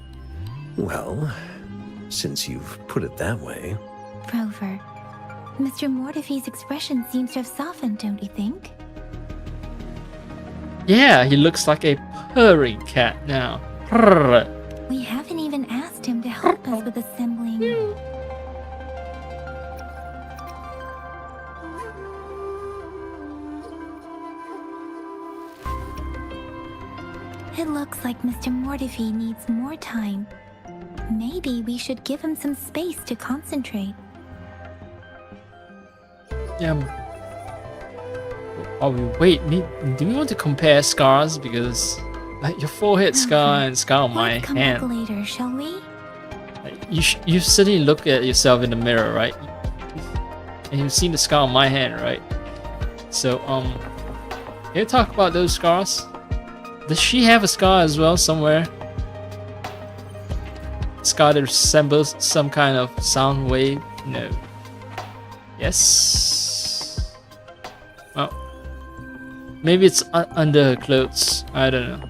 Well, since you've put it that way. Rover, Mr. Mortefi's expression seems to have softened, don't you think? Yeah, he looks like a purring cat now. Purr. We haven't even asked him to help us with assembling. It looks like Mr. Mortefi needs more time. Maybe we should give him some space to concentrate. Yeah. Oh, wait. Do we want to compare scars? Because like your forehead scar and scar on my Let's come back hand. later, shall we? You certainly look at yourself in the mirror, right? And you've seen the scar on my hand, right? So, can you talk about those scars? Does she have a scar as well somewhere? Scar that resembles some kind of sound wave? No. Yes. Well, maybe it's under her clothes. I don't know.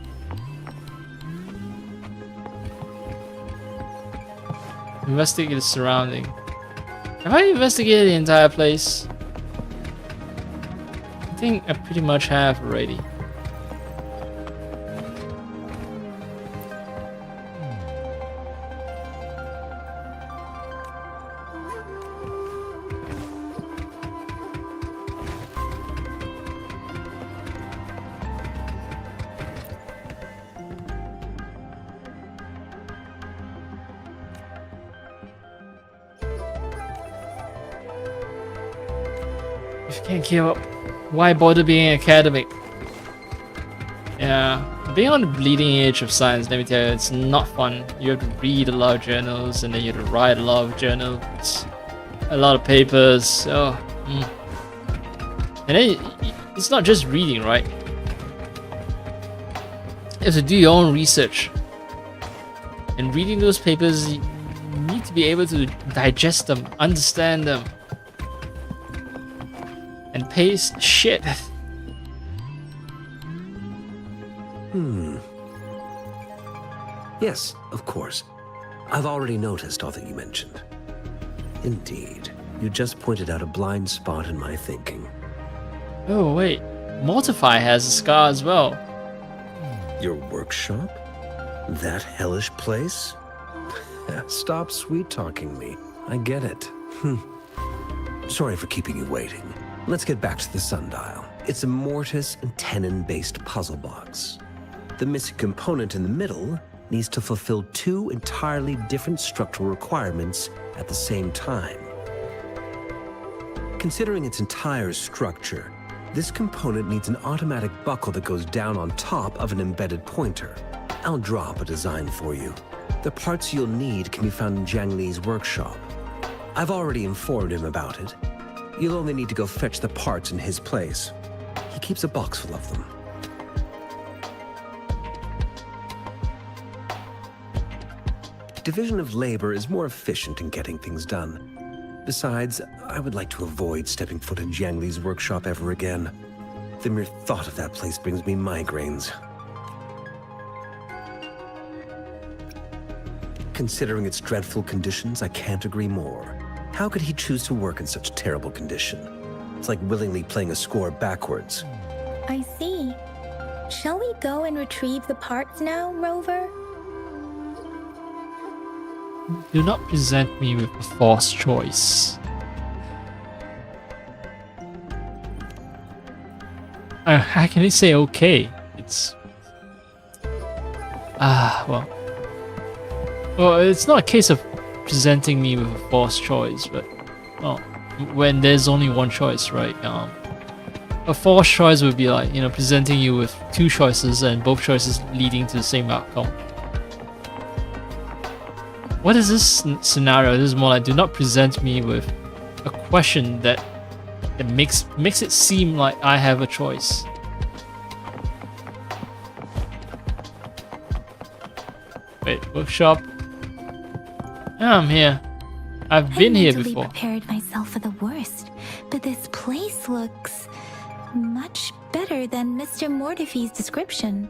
Investigate the surrounding. Have I investigated the entire place? I think I pretty much have already. If you can't keep up, why bother being academic? Yeah, being on the bleeding edge of science, let me tell you, it's not fun. You have to read a lot of journals and then you have to write a lot of journals, a lot of papers. Oh, And then it's not just reading, right? You have to do your own research. And reading those papers, you need to be able to digest them, understand them, and paste shit. Yes, of course. I've already noticed all that you mentioned. Indeed, you just pointed out a blind spot in my thinking. Oh wait, Mortify has a scar as well. Your workshop? That hellish place? Stop sweet-talking me. I get it. Sorry for keeping you waiting. Let's get back to the sundial. It's a mortise and tenon-based puzzle box. The missing component in the middle needs to fulfill two entirely different structural requirements at the same time. Considering its entire structure, this component needs an automatic buckle that goes down on top of an embedded pointer. I'll draw up a design for you. The parts you'll need can be found in Jiang Li's workshop. I've already informed him about it. You'll only need to go fetch the parts in his place. He keeps a box full of them. Division of labor is more efficient in getting things done. Besides, I would like to avoid stepping foot in Jiang Li's workshop ever again. The mere thought of that place brings me migraines. Considering its dreadful conditions, I can't agree more. How could he choose to work in such terrible condition? It's like willingly playing a score backwards. I see. Shall we go and retrieve the parts now, Rover? Do not present me with a false choice. How can you say okay? It's... Well, it's not a case of presenting me with a false choice, but... Well, when there's only one choice, right? A false choice would be like, presenting you with two choices and both choices leading to the same outcome. What is this scenario? This is more like, do not present me with a question that makes it seem like I have a choice. Wait, workshop? Yeah, I'm here. I've been here before. I prepared myself for the worst, but this place looks much better than Mr. Mortify's description.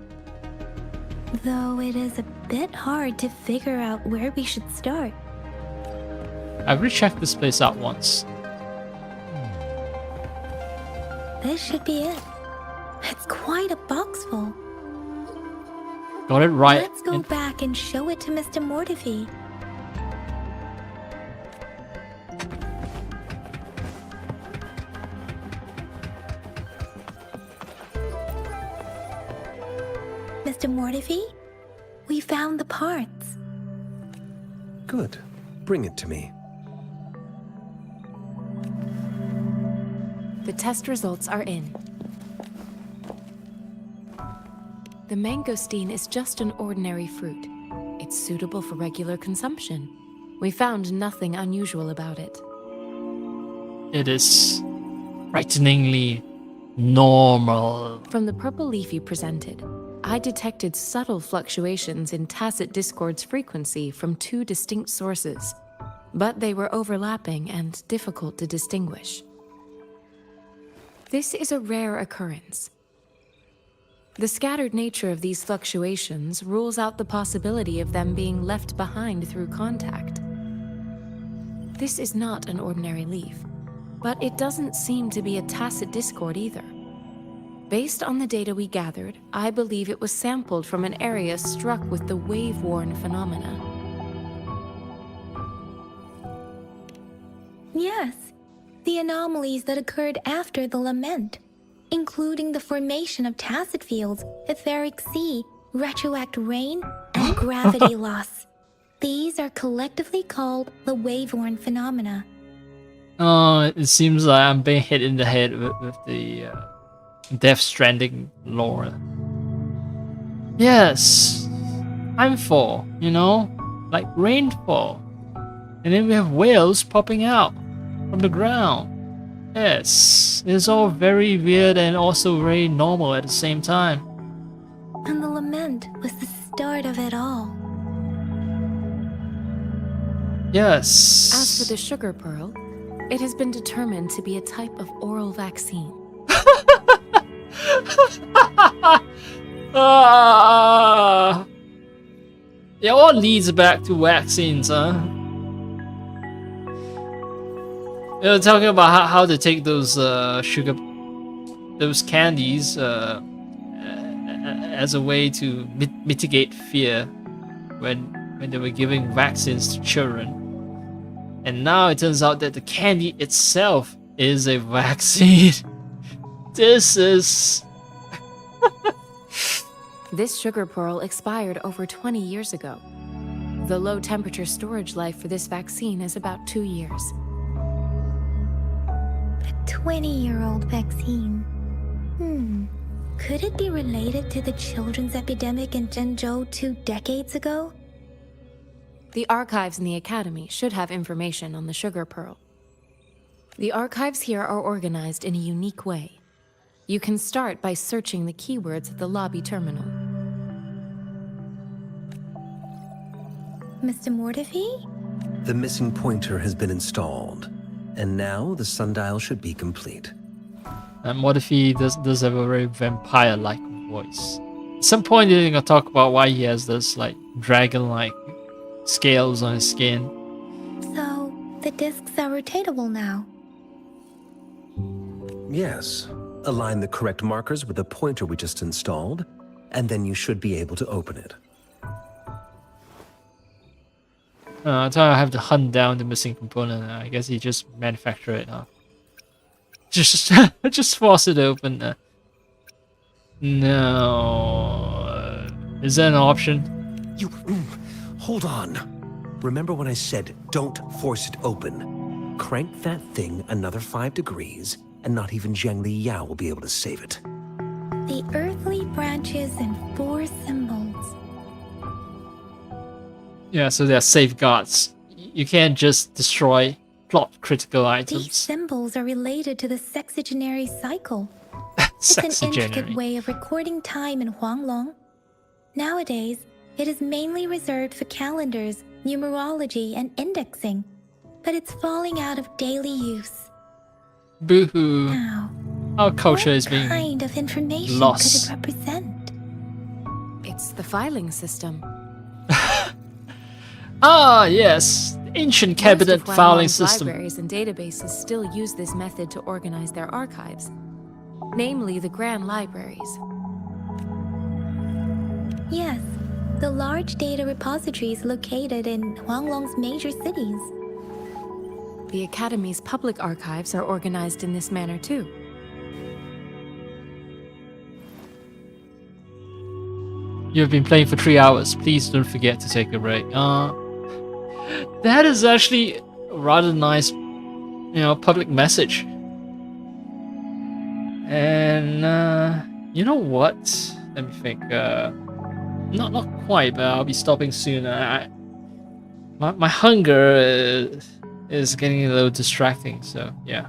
Though it is a bit hard to figure out where we should start. I've rechecked this place out once. This should be it. It's quite a box full. Got it right. Let's go back and show it to Mr. Mortify. Mr. Mortify, we found the parts. Good. Bring it to me. The test results are in. The mangosteen is just an ordinary fruit. It's suitable for regular consumption. We found nothing unusual about it. It is frighteningly normal. From the purple leaf you presented, I detected subtle fluctuations in tacit discord's frequency from two distinct sources, but they were overlapping and difficult to distinguish. This is a rare occurrence. The scattered nature of these fluctuations rules out the possibility of them being left behind through contact. This is not an ordinary leaf, but it doesn't seem to be a tacit discord either. Based on the data we gathered, I believe it was sampled from an area struck with the wave-worn phenomena. Yes, the anomalies that occurred after the lament, including the formation of tacit fields, etheric sea, retroact rain, and gravity loss. These are collectively called the wave-worn phenomena. It seems like I'm being hit in the head with the Death Stranding lore. Yes, timefall, you know, like rainfall. And then we have whales popping out from the ground. Yes, it's all very weird and also very normal at the same time. And the lament was the start of it all. Yes. As for the sugar pearl, it has been determined to be a type of oral vaccine. It all leads back to vaccines, huh? You know, talking about how to take those those candies as a way to mitigate fear when they were giving vaccines to children, and now it turns out that the candy itself is a vaccine. This is. This sugar pearl expired over 20 years ago. The low temperature storage life for this vaccine is about 2 years. A 20-year-old vaccine. Could it be related to the children's epidemic in Zhengzhou 2 decades ago? The archives in the Academy should have information on the sugar pearl. The archives here are organized in a unique way. You can start by searching the keywords at the lobby terminal. Mr. Mortefi? The missing pointer has been installed, and now the sundial should be complete. And what if he does have a very vampire-like voice? At some point, they're gonna talk about why he has this like dragon-like scales on his skin. So, the discs are rotatable now. Yes. Align the correct markers with the pointer we just installed, and then you should be able to open it. I thought I have to hunt down the missing component. I guess he just manufacture it, huh? Just force it open. No. Is that an option? You... hold on. Remember when I said, don't force it open? Crank that thing another 5 degrees, and not even Zhang Li Yao will be able to save it. The earthly branches and 4 symbols. Yeah, so they're safeguards. You can't just destroy plot critical items. These symbols are related to the sexagenary cycle. It's an intricate way of recording time in Huanglong. Nowadays, it is mainly reserved for calendars, numerology, and indexing, but it's falling out of daily use. Boo-hoo. Now, our culture is being what kind of information lost. could it represent? It's the filing system. Ah, yes. Ancient cabinet Most of filing Huanglong's system. libraries and databases still use this method to organize their archives, namely the grand libraries. Yes, the large data repositories located in Huanglong's major cities. The Academy's public archives are organized in this manner too. You have been playing for 3 hours. Please don't forget to take a break. That is actually a rather nice, public message. And you know what? Let me think. Not quite, but I'll be stopping soon. My hunger is getting a little distracting. So yeah,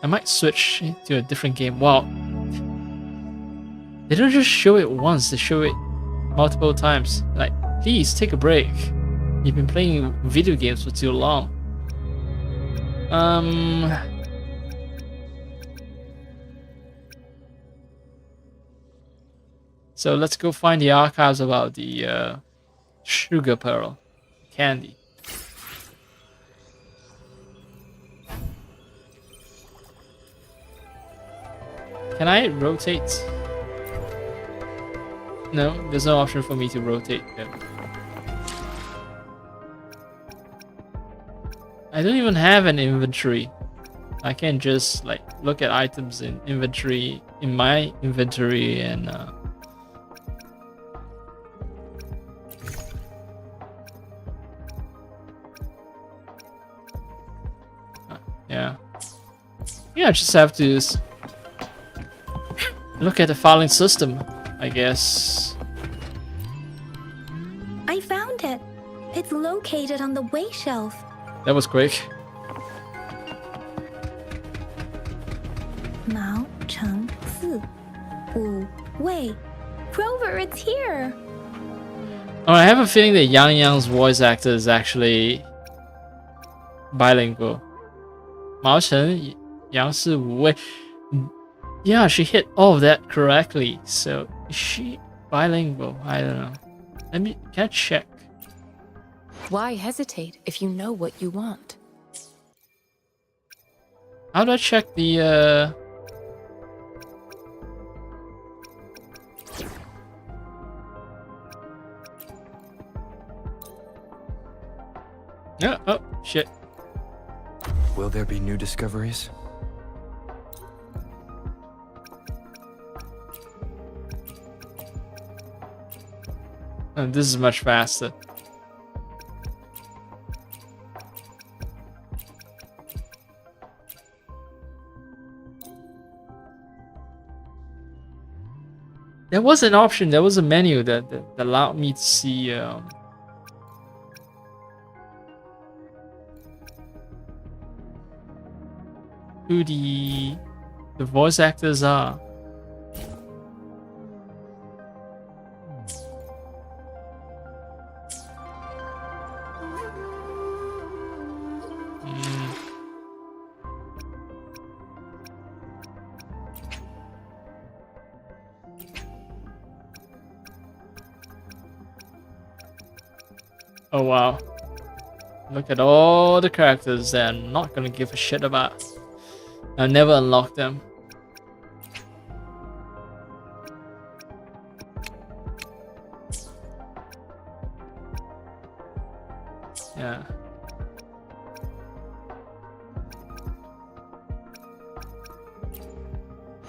I might switch to a different game. Wow, they don't just show it once; they show it multiple times. Like, please take a break. You've been playing video games for too long. So let's go find the archives about the Sugar pearl. Candy. Can I rotate? No, there's no option for me to rotate yet. I don't even have an inventory. I can just like look at items in inventory, in my inventory, and yeah. Yeah, I just have to look at the filing system, I guess. I found it. It's located on the way shelf. That was quick. Mao Cheng Si Wu Wei. Rover, it's here. Oh, I have a feeling that Yang Yang's voice actor is actually bilingual. Mao Chen, Yang Si Wu Wei. Yeah, she hit all of that correctly. So is she bilingual? I don't know. Can I check? Why hesitate if you know what you want? How do I check the Oh, shit. Will there be new discoveries? Oh, this is much faster. There was an option, there was a menu that allowed me to see who the voice actors are. Oh wow. Look at all the characters that I'm not gonna give a shit about. I'll never unlock them. Yeah.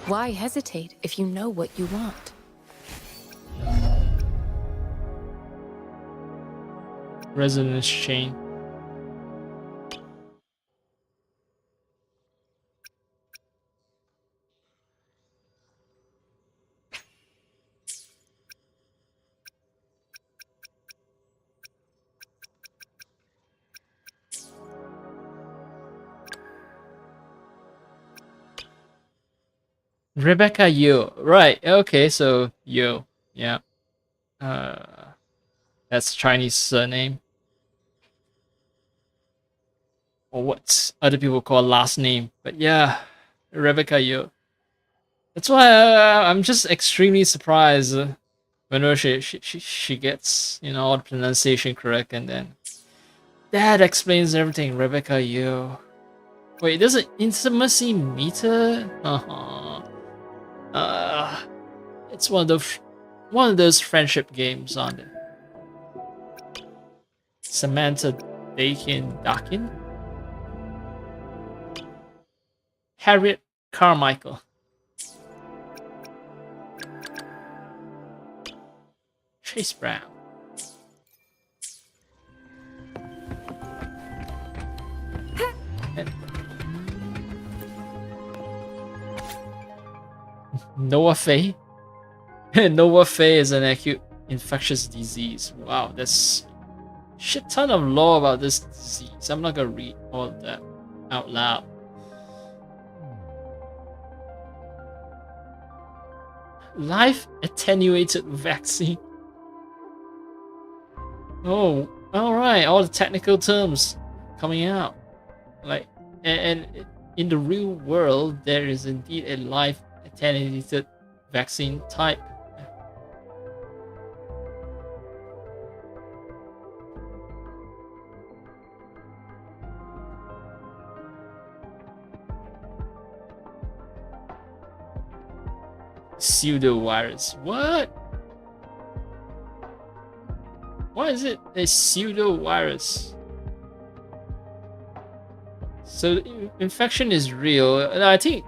Why hesitate if you know what you want? Resonance chain. Rebecca Yo. Right, okay, so Yo. Yeah. That's Chinese surname. Or what other people call last name. But yeah, Rebecca Yo. That's why I'm just extremely surprised whenever she gets, you know, all the pronunciation correct, and then that explains everything. Rebecca Yo. Wait, there's an intimacy meter? It's one of those friendship games on it. Samantha Dakin? Harriet Carmichael. Chase Brown. Noah Fay. Noah Fay is an acute infectious disease. Wow, there's shit ton of lore about this disease. I'm not gonna read all of that out loud. Life attenuated vaccine. Oh, all right. All the technical terms coming out. Like, and in the real world, there is indeed a life attenuated vaccine type. pseudo virus. What? Why is it a pseudo virus? So infection is real. And I think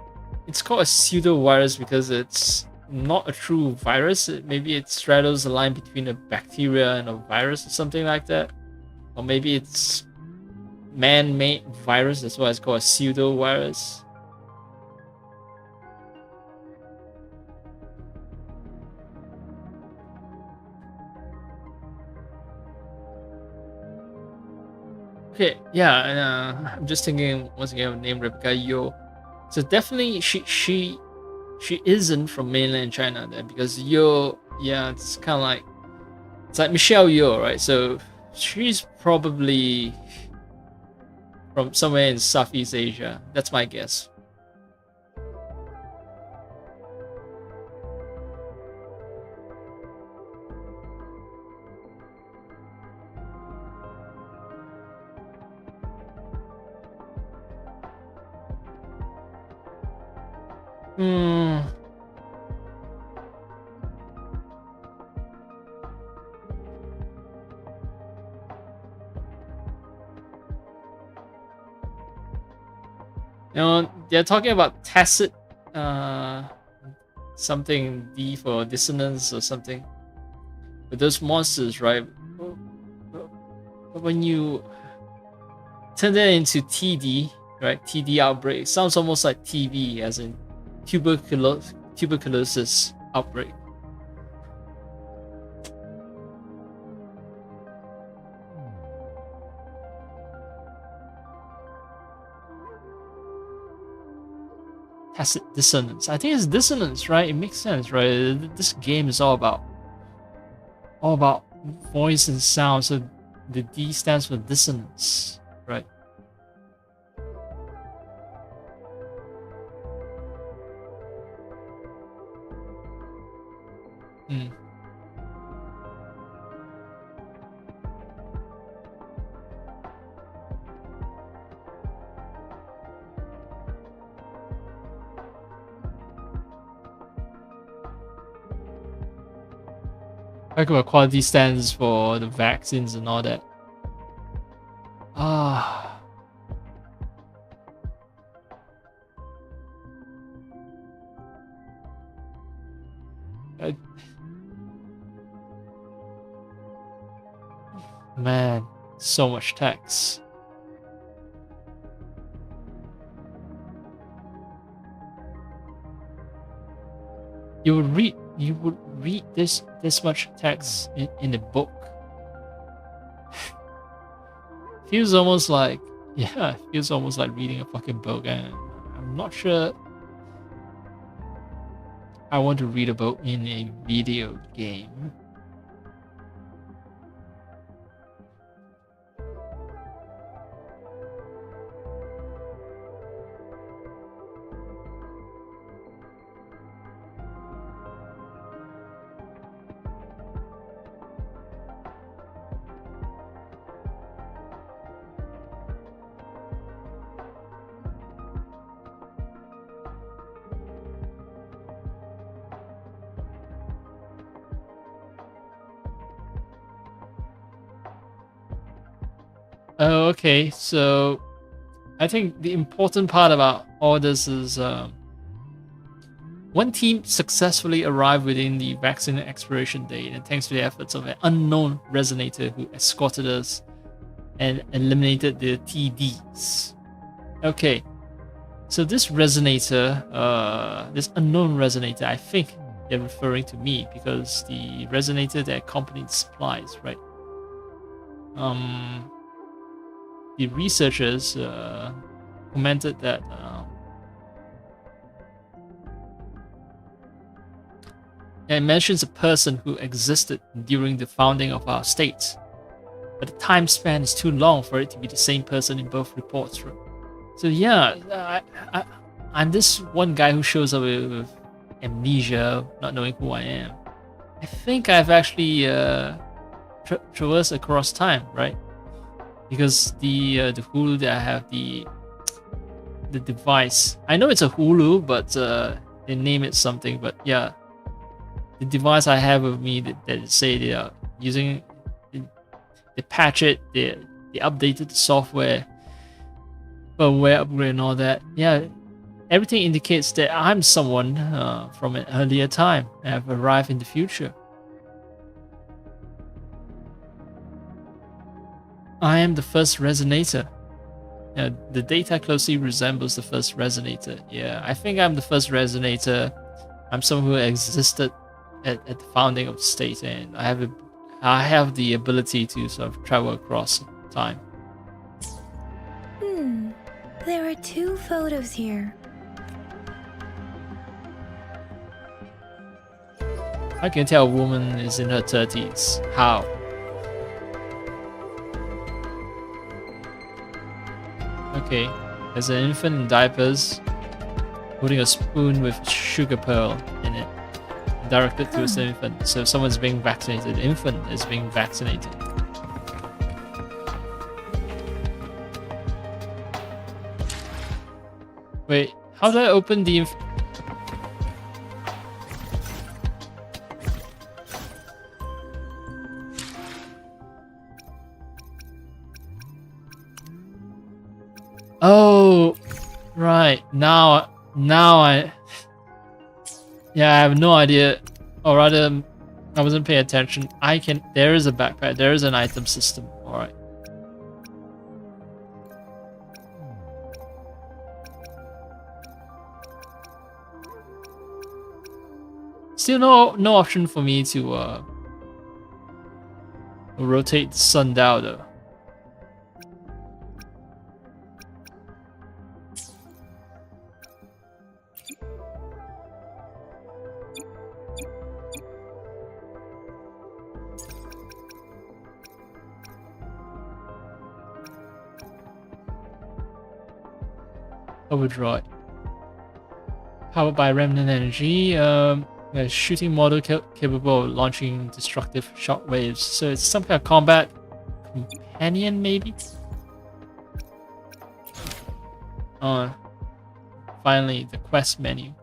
it's called a pseudo virus because it's not a true virus. Maybe it straddles the line between a bacteria and a virus or something like that. Or maybe it's man-made virus. That's why it's called a pseudo virus. Okay, yeah, and I'm just thinking once again of the name Rebecca Yo. So definitely she isn't from mainland China then, because Yo, yeah, it's kind of like, it's like Michelle Yeoh, right? So she's probably from somewhere in Southeast Asia. That's my guess. Hmm. You know, they're talking about tacit, something D for dissonance or something. But those monsters, right? But when you turn that into TD, right? TD outbreak, it sounds almost like TB, as in tuberculosis outbreak. Tacit dissonance. I think it's dissonance, right? It makes sense, right? This game is all about voice and sound. So the D stands for dissonance, right? Hmm. Talk about quality standards for the vaccines and all that. Ah. Man, so much text. You would read this much text in a book. Feels almost like, yeah, it feels almost like reading a fucking book, and I'm not sure I want to read a book in a video game. Oh, okay. So I think the important part about all this is one team successfully arrived within the vaccine expiration date, and thanks to the efforts of an unknown resonator who escorted us and eliminated the TDs. Okay. So this resonator, this unknown resonator, I think they're referring to me, because the resonator that accompanied supplies, right? The researchers commented that it mentions a person who existed during the founding of our state, but the time span is too long for it to be the same person in both reports. Right? So yeah, I'm this one guy who shows up with amnesia, not knowing who I am. I think I've actually traversed across time, right? Because the Hulu that I have, the device, I know it's a Hulu, but they name it something. But yeah, the device I have with me that say they are using, they patch it, they updated the software, firmware upgrade and all that. Yeah, everything indicates that I'm someone from an earlier time. I have arrived in the future. I am the first resonator. The data closely resembles the first resonator. Yeah, I think I'm the first resonator. I'm someone who existed at the founding of the state, and I have the ability to sort of travel across time. There are 2 photos here. I can tell a woman is in her 30s. How? Okay, there's an infant in diapers holding a spoon with sugar pearl in it, directed towards the infant. So someone's being vaccinated. The infant is being vaccinated. Wait, how do I open the Oh, right. Now I... Yeah, I have no idea. Or rather, I wasn't paying attention. There is a backpack. There is an item system. Alright. Still no option for me to rotate the sundial though. Overdrive. Powered by remnant energy. A shooting model capable of launching destructive shockwaves. So it's some kind of combat companion, maybe? Finally, the quest menu.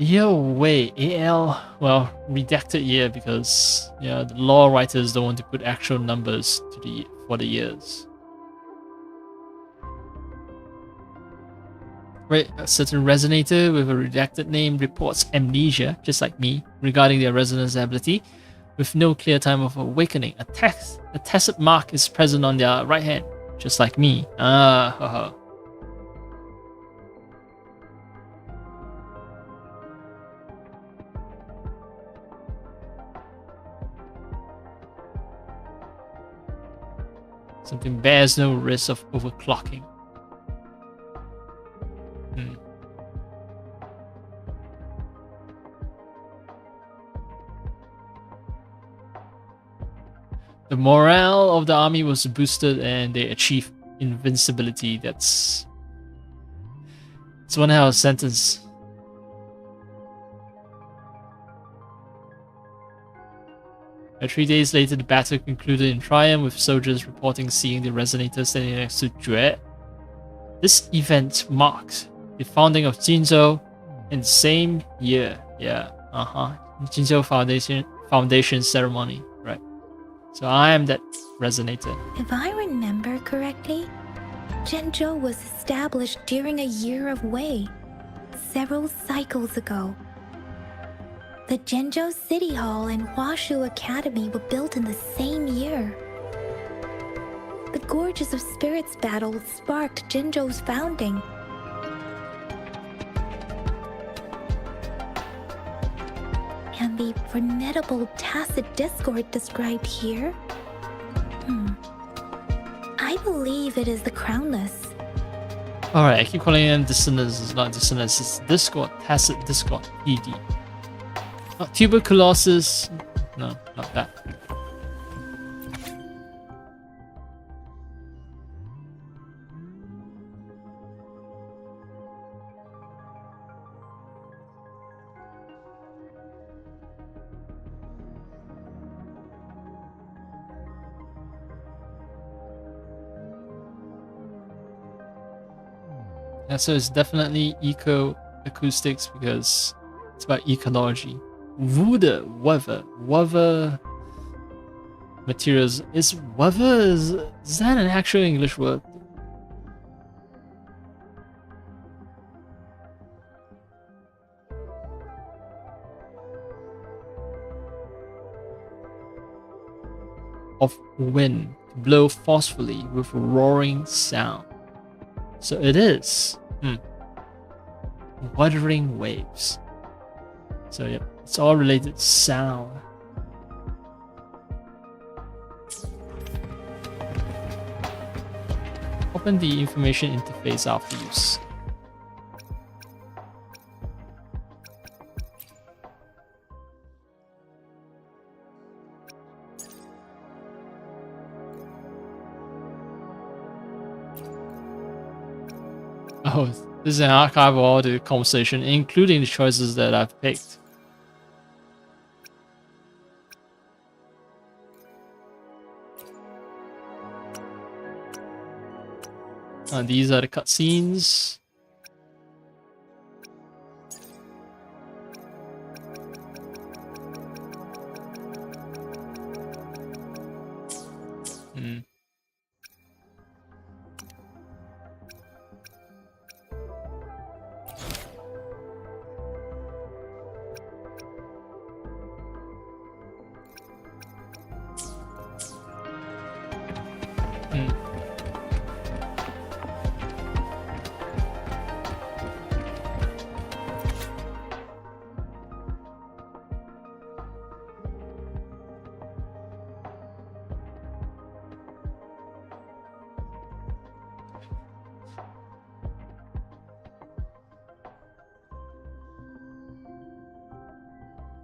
Yo, wait, AL, well, redacted year because the law writers don't want to put actual numbers for the years. Right, a certain resonator with a redacted name reports amnesia, just like me, regarding their resonance ability, with no clear time of awakening. A tacit mark is present on their right hand, just like me. Haha. Something bears no risk of overclocking. The morale of the army was boosted and they achieved invincibility. It's one hell of a sentence. And 3 days later, the battle concluded in triumph, with soldiers reporting seeing the resonator standing next to Jue. This event marked the founding of Jinzhou in the same year. Jinzhou Foundation ceremony, right? So I am that resonator. If I remember correctly, Zhenzhou was established during a year of Wei, several cycles ago. The Zhenzhou City Hall and Huashu Academy were built in the same year. The Gorges of Spirits battle sparked Zhenzhou's founding. And the formidable tacit discord described here? I believe it is the Crownless. Alright, I keep calling them dissonance. It's not dissonance, it's discord, tacit discord, ED. Tuberculosis. No, not that. Yeah, so it's definitely eco-acoustics because it's about ecology. Wuther materials. Is that an actual English word? Of wind to blow forcefully with roaring sound. So it is. Wuthering Waves. So yeah, it's all related to sound. Open the information interface after use. Oh, this is an archive of all the conversation, including the choices that I've picked. These are the cutscenes.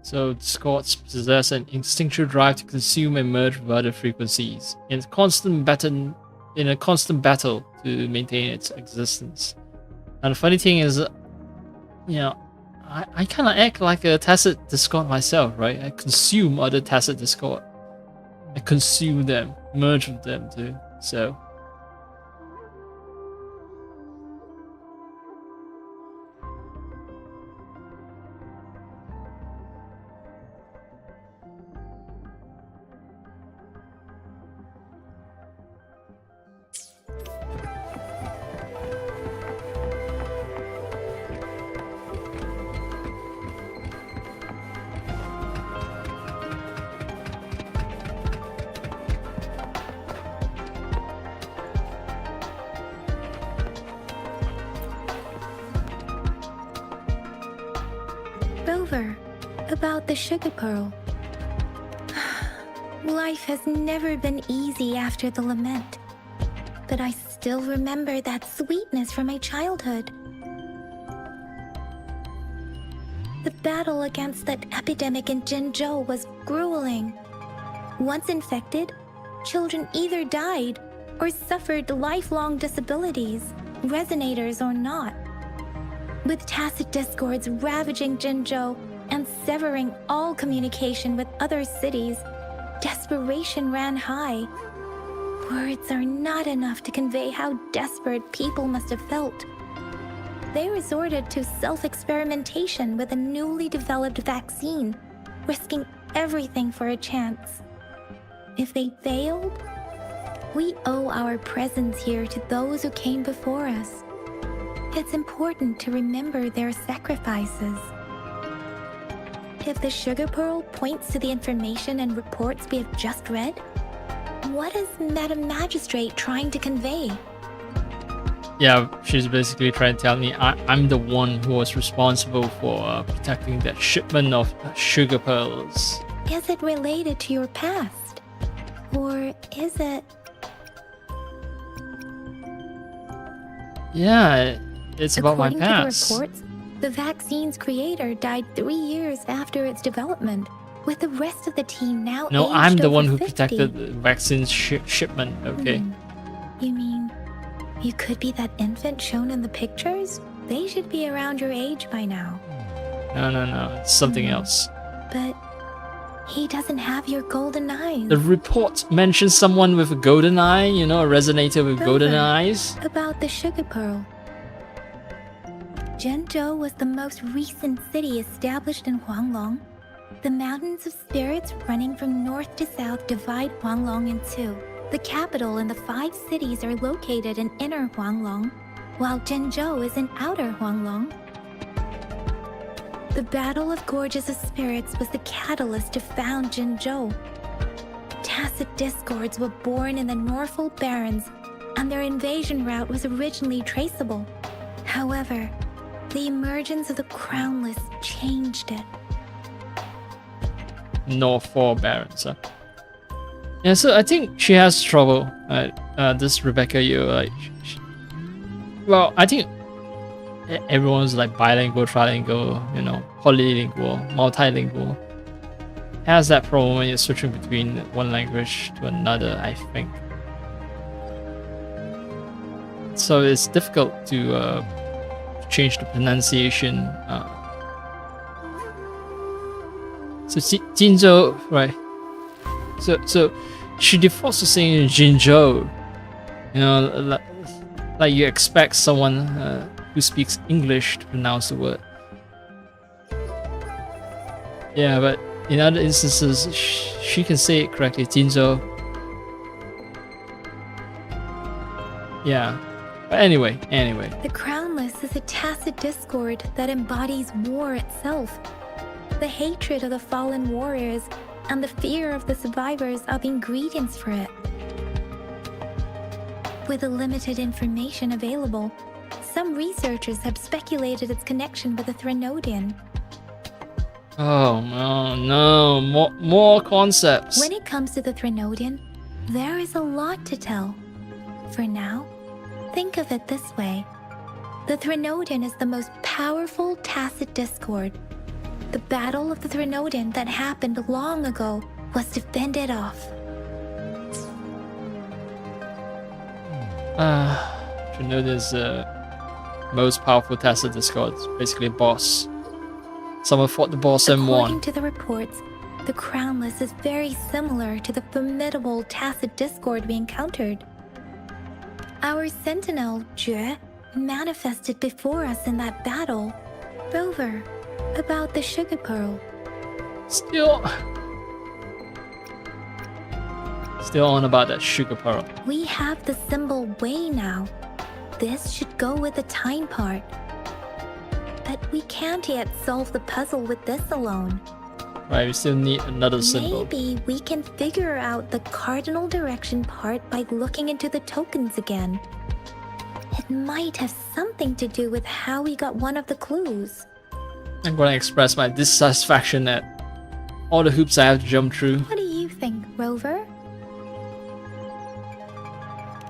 So Discords possess an instinctual drive to consume and merge with other frequencies in a constant battle to maintain its existence. And the funny thing is, you know, I kind of act like a tacit Discord myself, right? I consume other tacit Discord. I consume them, merge with them too. So. About the sugar pearl. Life has never been easy after the lament, but I still remember that sweetness from my childhood. The battle against that epidemic in Jinzhou was grueling. Once infected, children either died or suffered lifelong disabilities, resonators or not. With tacit discords ravaging Jinzhou and severing all communication with other cities, desperation ran high. Words are not enough to convey how desperate people must have felt. They resorted to self-experimentation with a newly developed vaccine, risking everything for a chance. If they failed, we owe our presence here to those who came before us. It's important to remember their sacrifices. If the sugar pearl points to the information and reports we have just read, what is Madam Magistrate trying to convey? Yeah, she's basically trying to tell me I'm the one who was responsible for protecting that shipment of sugar pearls. Is it related to your past? Or is it... Yeah, it's about my past. According to the reports, the vaccine's creator died 3 years after its development, with the rest of the team now No, aged I'm the over one who 50. protected the vaccine's shipment, okay? You mean, you could be that infant shown in the pictures? They should be around your age by now. No, it's something else. But he doesn't have your golden eyes. The report mentions someone with a golden eye, you know, a resonator with golden eyes. About the sugar pearl. Zhenzhou was the most recent city established in Huanglong. The mountains of spirits running from north to south divide Huanglong in two. The capital and the 5 cities are located in inner Huanglong, while Zhenzhou is in outer Huanglong. The Battle of Gorges of Spirits was the catalyst to found Zhenzhou. Tacit discords were born in the Northful Barrens, and their invasion route was originally traceable. However, the emergence of the Crownless changed it. North 4 Barons. Yeah, so I think she has trouble. This Rebecca, well, I think everyone's like bilingual, trilingual, polylingual, multilingual. Has that problem when you're switching between one language to another, I think. So it's difficult to change the pronunciation. So Jinzhou, right? So she defaults to saying Jinzhou. Like you expect someone who speaks English to pronounce the word. Yeah, but in other instances, she can say it correctly, Jinzhou. Yeah. But anyway. The Crownless is a tacit discord that embodies war itself. The hatred of the fallen warriors and the fear of the survivors are the ingredients for it. With the limited information available, some researchers have speculated its connection with the Threnodian. Oh no, more concepts. When it comes to the Threnodian, there is a lot to tell. For now, think of it this way. The Threnodian is the most powerful tacit discord. The Battle of the Threnodian that happened long ago was to fend it off. Threnodian's most powerful tacit discord. It's basically a boss. Someone fought the boss and won. According to the reports, the Crownless is very similar to the formidable tacit discord we encountered. Our sentinel, Jue, manifested before us in that battle. Rover, about the sugar pearl. Still on about that sugar pearl. We have the symbol Wei now. This should go with the time part. But we can't yet solve the puzzle with this alone. Right, we still need another symbol. Maybe we can figure out the cardinal direction part by looking into the tokens again. It might have something to do with how we got one of the clues. I'm going to express my dissatisfaction at all the hoops I have to jump through. What do you think, Rover?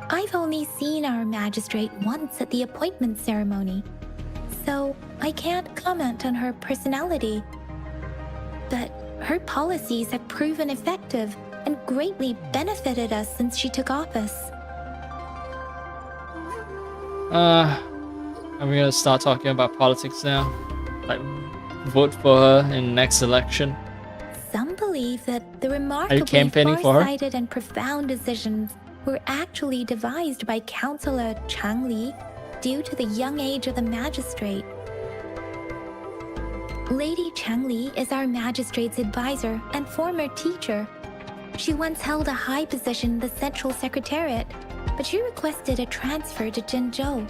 I've only seen our magistrate once at the appointment ceremony, so I can't comment on her personality. But her policies have proven effective and greatly benefited us since she took office. Are we gonna start talking about politics now? Like, vote for her in the next election? Some believe that the Are you remarkably campaigning for her? far-sighted and profound decisions were actually devised by Councillor Chang Li due to the young age of the magistrate. Lady Chang Li is our magistrate's advisor and former teacher. She once held a high position in the Central Secretariat, but she requested a transfer to Zhenzhou.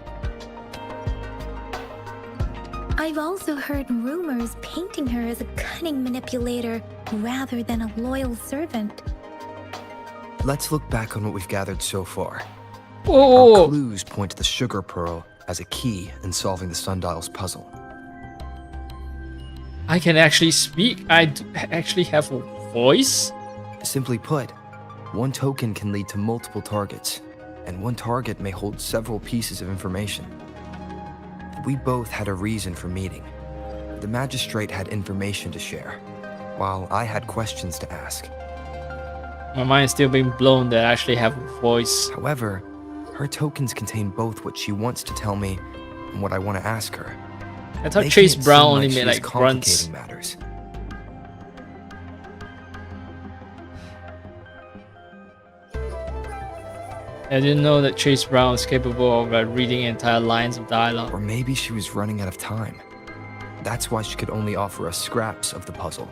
I've also heard rumors painting her as a cunning manipulator rather than a loyal servant. Let's look back on what we've gathered so far. Oh, Our clues point to the sugar pearl as a key in solving the sundial's puzzle. I can actually speak. I actually have a voice. Simply put, one token can lead to multiple targets, and one target may hold several pieces of information. We both had a reason for meeting. The magistrate had information to share, while I had questions to ask. My mind is still being blown that I actually have a voice. However, her tokens contain both what she wants to tell me and what I want to ask her. I thought Making Chase it Brown seem only she made is like grunts. complicating matters. I didn't know that Chase Brown was capable of reading entire lines of dialogue. Or maybe she was running out of time. That's why she could only offer us scraps of the puzzle,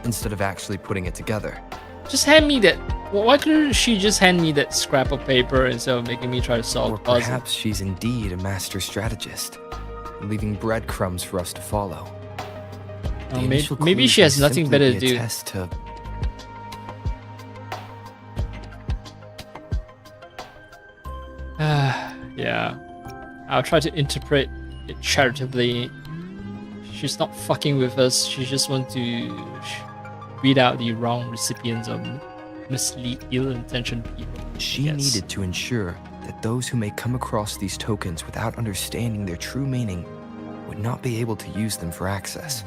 instead of actually putting it together. Just hand me that. Why couldn't she just hand me that scrap of paper instead of making me try to solve Or the puzzle? perhaps she's indeed a master strategist, leaving breadcrumbs for us to follow. The initial Maybe clues she has may nothing simply better be to a do. test to... Yeah. I'll try to interpret it charitably. She's not fucking with us. She just wants to read out the wrong recipients of mislead ill-intentioned people. She needed to ensure that those who may come across these tokens without understanding their true meaning would not be able to use them for access.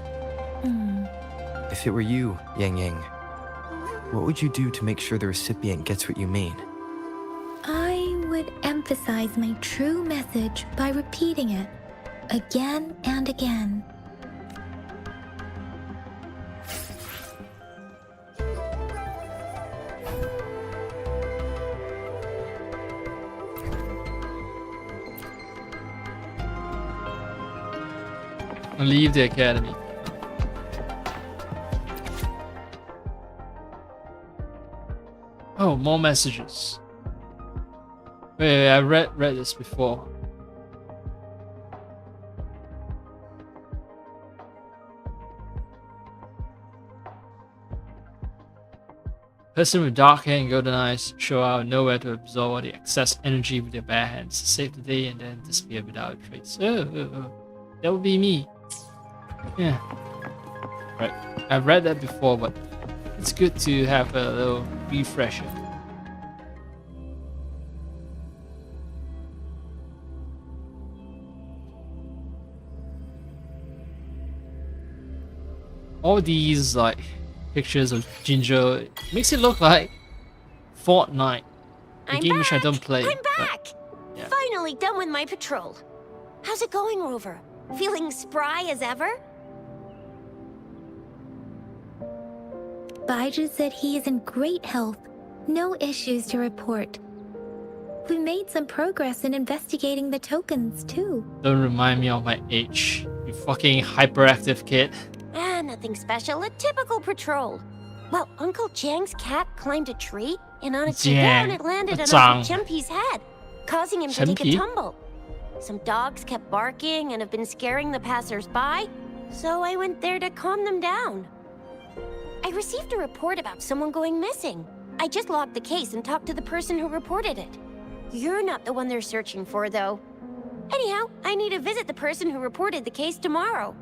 If it were you, Yang Yang, what would you do to make sure the recipient gets what you mean? I would emphasize my true message by repeating it again and again. Leave the academy. Oh, more messages. Wait, I read this before. Person with dark hair and golden eyes show out nowhere to absorb the excess energy with their bare hands, save the day and then disappear without a trace. That would be me. Yeah. Right. I've read that before, but it's good to have a little refresher. All these like pictures of Ginger makes it look like Fortnite, a game which I don't play. I'm back! yeah. Finally done with my patrol. How's it going, Rover? Feeling spry as ever? Baiju said he is in great health. No issues to report. We made some progress in investigating the tokens, too. Don't remind me of my age, you fucking hyperactive kid. Nothing special. A typical patrol. Well, Uncle Chang's cat climbed a tree, and on its way down, it landed on Uncle Chempi's head, causing him to take a tumble. Some dogs kept barking and have been scaring the passers-by, so I went there to calm them down. I received a report about someone going missing. I just logged the case and talked to the person who reported it. You're not the one they're searching for, though. Anyhow, I need to visit the person who reported the case tomorrow.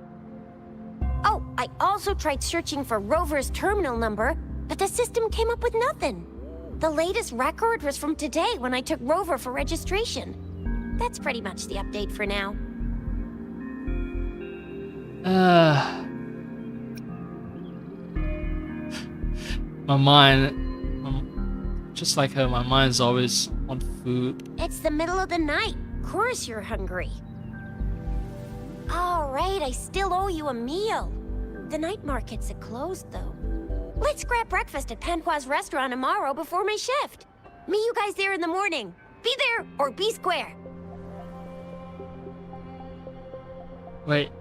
Oh, I also tried searching for Rover's terminal number, but the system came up with nothing. The latest record was from today when I took Rover for registration. That's pretty much the update for now. My mind, just like her, my mind's always on food. It's the middle of the night. Of course you're hungry. All right, I still owe you a meal. The night markets are closed, though. Let's grab breakfast at Panhua's restaurant tomorrow before my shift. Meet you guys there in the morning. Be there or be square. Wait,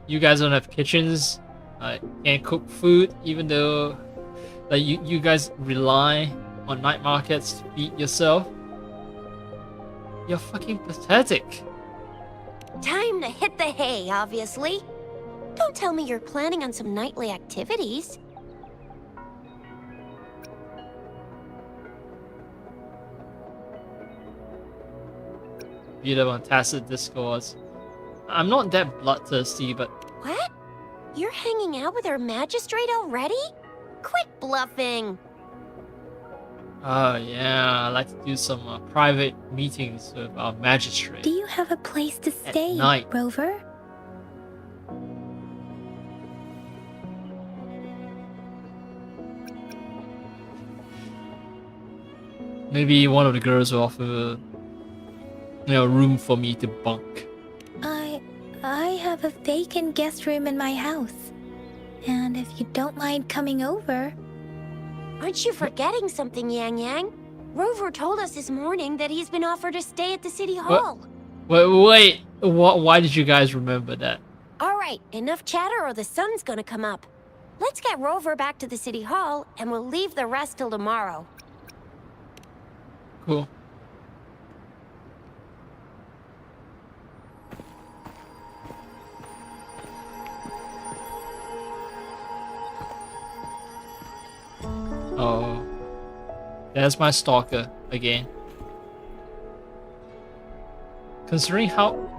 you guys don't have kitchens? Can't cook food, even though like you guys rely on night markets to feed yourself? You're fucking pathetic. Time to hit the hay, obviously. Don't tell me you're planning on some nightly activities. Beat up on tacit discourse. I'm not that bloodthirsty, but... What? You're hanging out with our magistrate already? Quit bluffing. Oh yeah, I like to do some private meetings with our magistrate. Do you have a place to stay, night. Rover? Maybe one of the girls will offer, room for me to bunk. I have a vacant guest room in my house. And if you don't mind coming over... Aren't you forgetting something, Yang Yang? Rover told us this morning that he's been offered to stay at the city hall. Wait. Why did you guys remember that? All right, enough chatter or the sun's gonna come up. Let's get Rover back to the city hall, and we'll leave the rest till tomorrow. Cool. Oh, there's my stalker again. Considering how...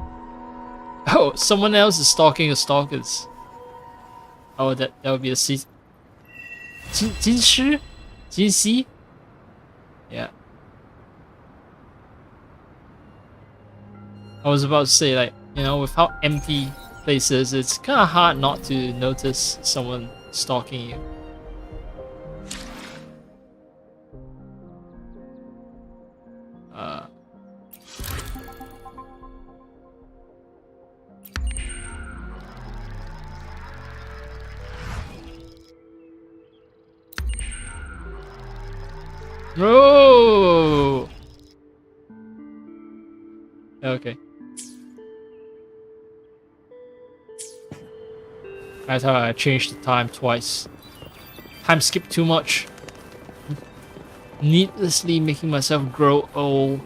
Oh, someone else is stalking the stalkers. Oh, that would be a season. Jinxi? Yeah. I was about to say, like, you know, with how empty places, it's kind of hard not to notice someone stalking you. Oh! Okay. I thought I changed the time twice. Time skip too much. Needlessly making myself grow old.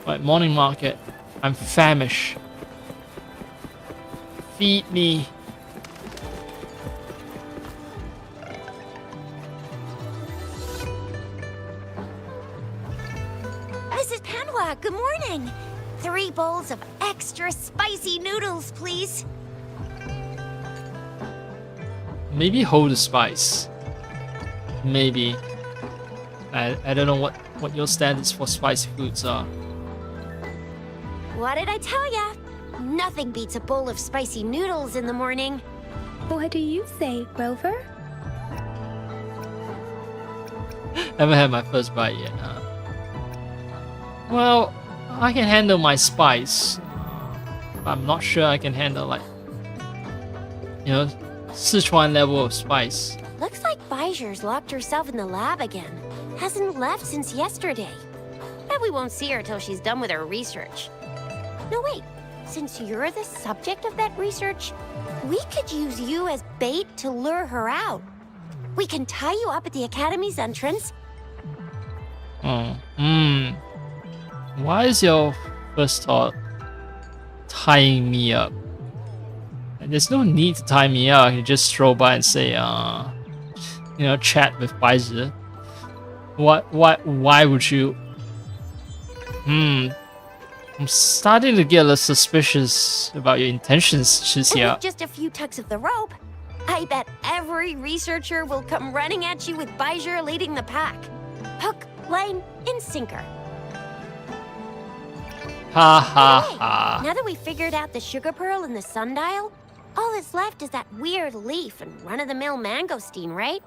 Right, morning market. I'm famished. Feed me. Mrs. Panhua, good morning. 3 bowls of extra spicy noodles, please. Maybe hold the spice. Maybe. I don't know what your standards for spicy foods are. What did I tell ya? Nothing beats a bowl of spicy noodles in the morning. What do you say, Rover? Haven't had my first bite yet, huh? Well, I can handle my spice. I'm not sure I can handle, like, you know, Sichuan level of spice. Looks like Baijer's locked herself in the lab again. Hasn't left since yesterday. Bet we won't see her till she's done with her research. No, wait. Since you're the subject of that research, we could use you as bait to lure her out. We can tie you up at the Academy's entrance. Why is your first thought tying me up? And there's no need to tie me up. I can just stroll by and say, you know, chat with Baizi. Why would you? I'm starting to get a little suspicious about your intentions, Shixia. With just a few tugs of the rope, I bet every researcher will come running at you with Baijer leading the pack. Hook, line, and sinker. Ha ha Hey, ha. now that we figured out the sugar pearl and the sundial, all that's left is that weird leaf and run-of-the-mill mangosteen, right?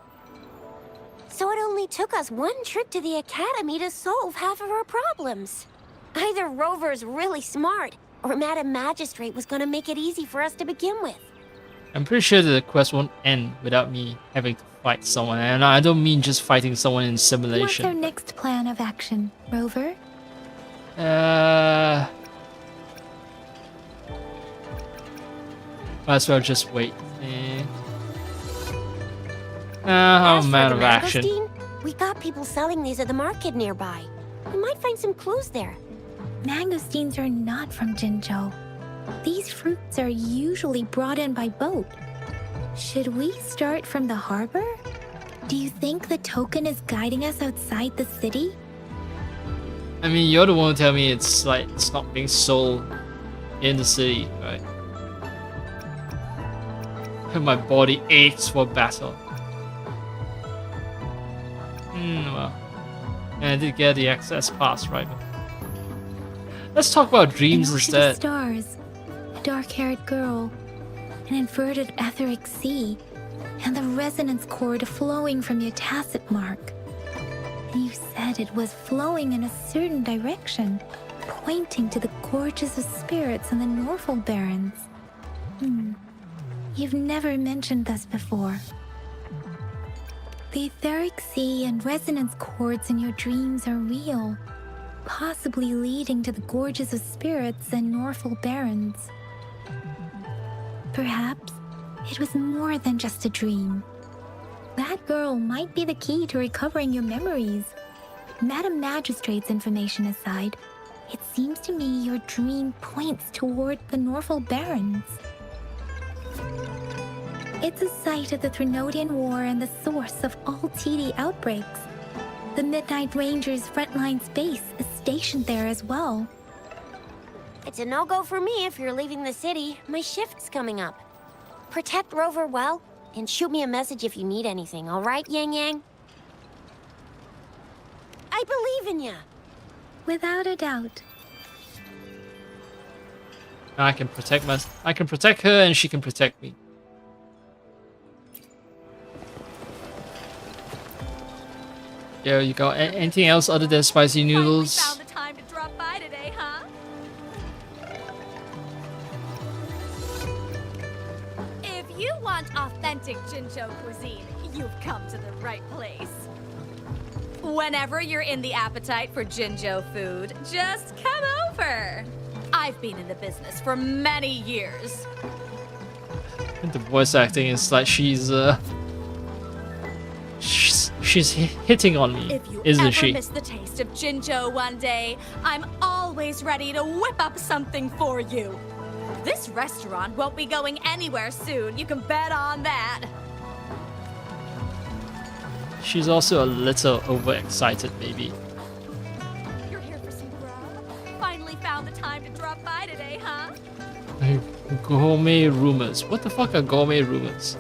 So it only took us 1 trip to the Academy to solve half of our problems. Either Rover's really smart, or Madam Magistrate was gonna make it easy for us to begin with. I'm pretty sure the quest won't end without me having to fight someone, and I don't mean just fighting someone in What's simulation. our next plan of action, Rover? Might as well just wait. As I'm for out the of action. mangosteen, we got people selling these at the market nearby. We might find some clues there. Mangosteens are not from Jinzhou. These fruits are usually brought in by boat. Should we start from the harbor? Do you think the token is guiding us outside the city? I mean, you're the one who tell me it's like it's not being sold in the city, right? And my body aches for battle. Well, and I did get the access pass, right? Let's talk about dreams An ocean instead. of stars, a dark-haired girl, an inverted etheric sea, and the resonance cord flowing from your tacit mark. And you said it was flowing in a certain direction, pointing to the gorges of spirits in the Norfolk Barrens. You've never mentioned this before. The etheric sea and resonance chords in your dreams are real, possibly leading to the gorges of spirits and Norful barons. Perhaps it was more than just a dream. That girl might be the key to recovering your memories. Madam Magistrate's information aside, it seems to me your dream points toward the Norful barons. It's a site of the Threnodian War and the source of all TD outbreaks. The Midnight Rangers' frontline base is stationed there as well. It's a no-go for me if you're leaving the city. My shift's coming up. Protect Rover well, and shoot me a message if you need anything, all right, Yang Yang? I believe in you. Without a doubt. I can protect her and she can protect me. Yo, you got anything else other than spicy noodles? Finally found the time to drop by today, huh? If you want authentic Jinzhou cuisine, you've come to the right place. Whenever you're in the appetite for Jinzhou food, just come over. I've been in the business for many years. The voice acting is like she's hitting on me, If you isn't ever she? miss the taste of Jinzhou one day, I'm always ready to whip up something for you. This restaurant won't be going anywhere soon, you can bet on that. She's also a little overexcited, maybe. You're here for some grub? Finally found the time to drop by today, huh? Gourmet rumors. What the fuck are gourmet rumors?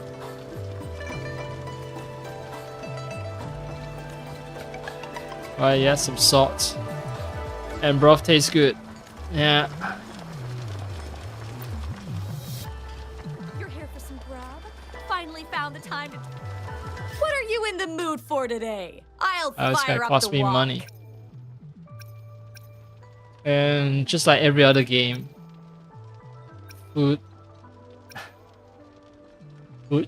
Alright, yeah, some salt. And broth tastes good. Yeah. You're here for some grub? Finally found the time to... What are you in the mood for today? I'll Oh, it's fire gonna up cost the me wok. money. And just like every other game, food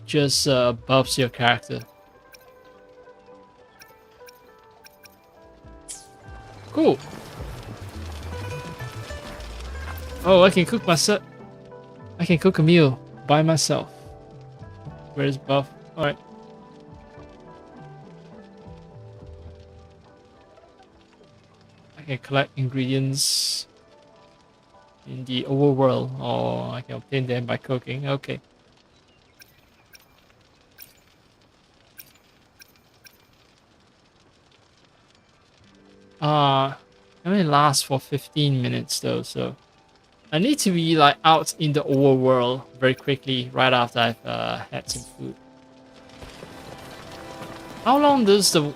just buffs your character. Cool. Oh, I can cook myself. I can cook a meal by myself. Where's buff? Alright. I can collect ingredients in the overworld, or I can obtain them by cooking. Okay. It only lasts for 15 minutes though, so I need to be like out in the overworld very quickly right after I've had some food. How long does the...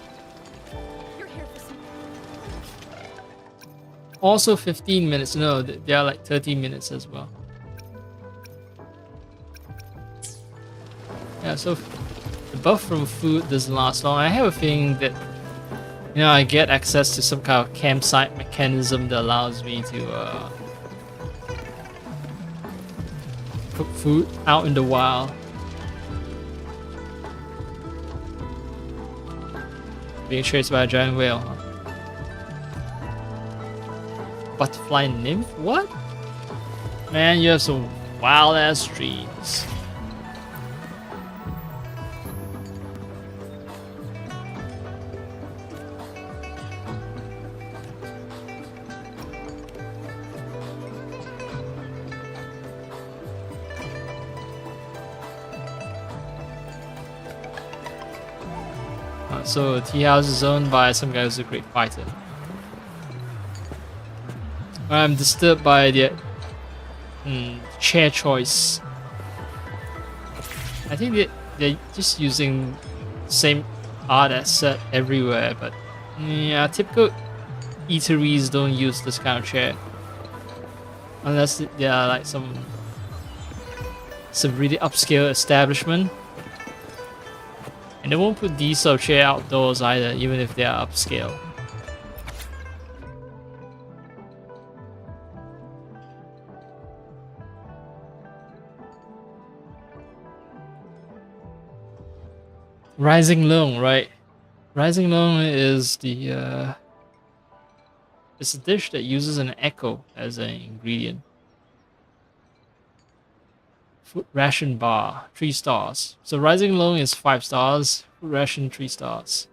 Also 15 minutes. No, they are like 30 minutes as well. Yeah, so the buff from food doesn't last long. I have a feeling that, you know, I get access to some kind of campsite mechanism that allows me to cook food out in the wild. Being chased by a giant whale, huh? Butterfly nymph? What? Man, you have some wild ass dreams. So tea house is owned by some guy who's a great fighter. I'm disturbed by the chair choice. I think they're just using the same art asset everywhere, but yeah, typical eateries don't use this kind of chair. Unless they are like some really upscale establishment. And they won't put these sort of chair outdoors either, even if they are upscale. Rising Long, right? Rising Long is it's a dish that uses an echo as an ingredient. Food ration bar, 3 stars. So Rising Long is 5 stars. Food ration 3 stars.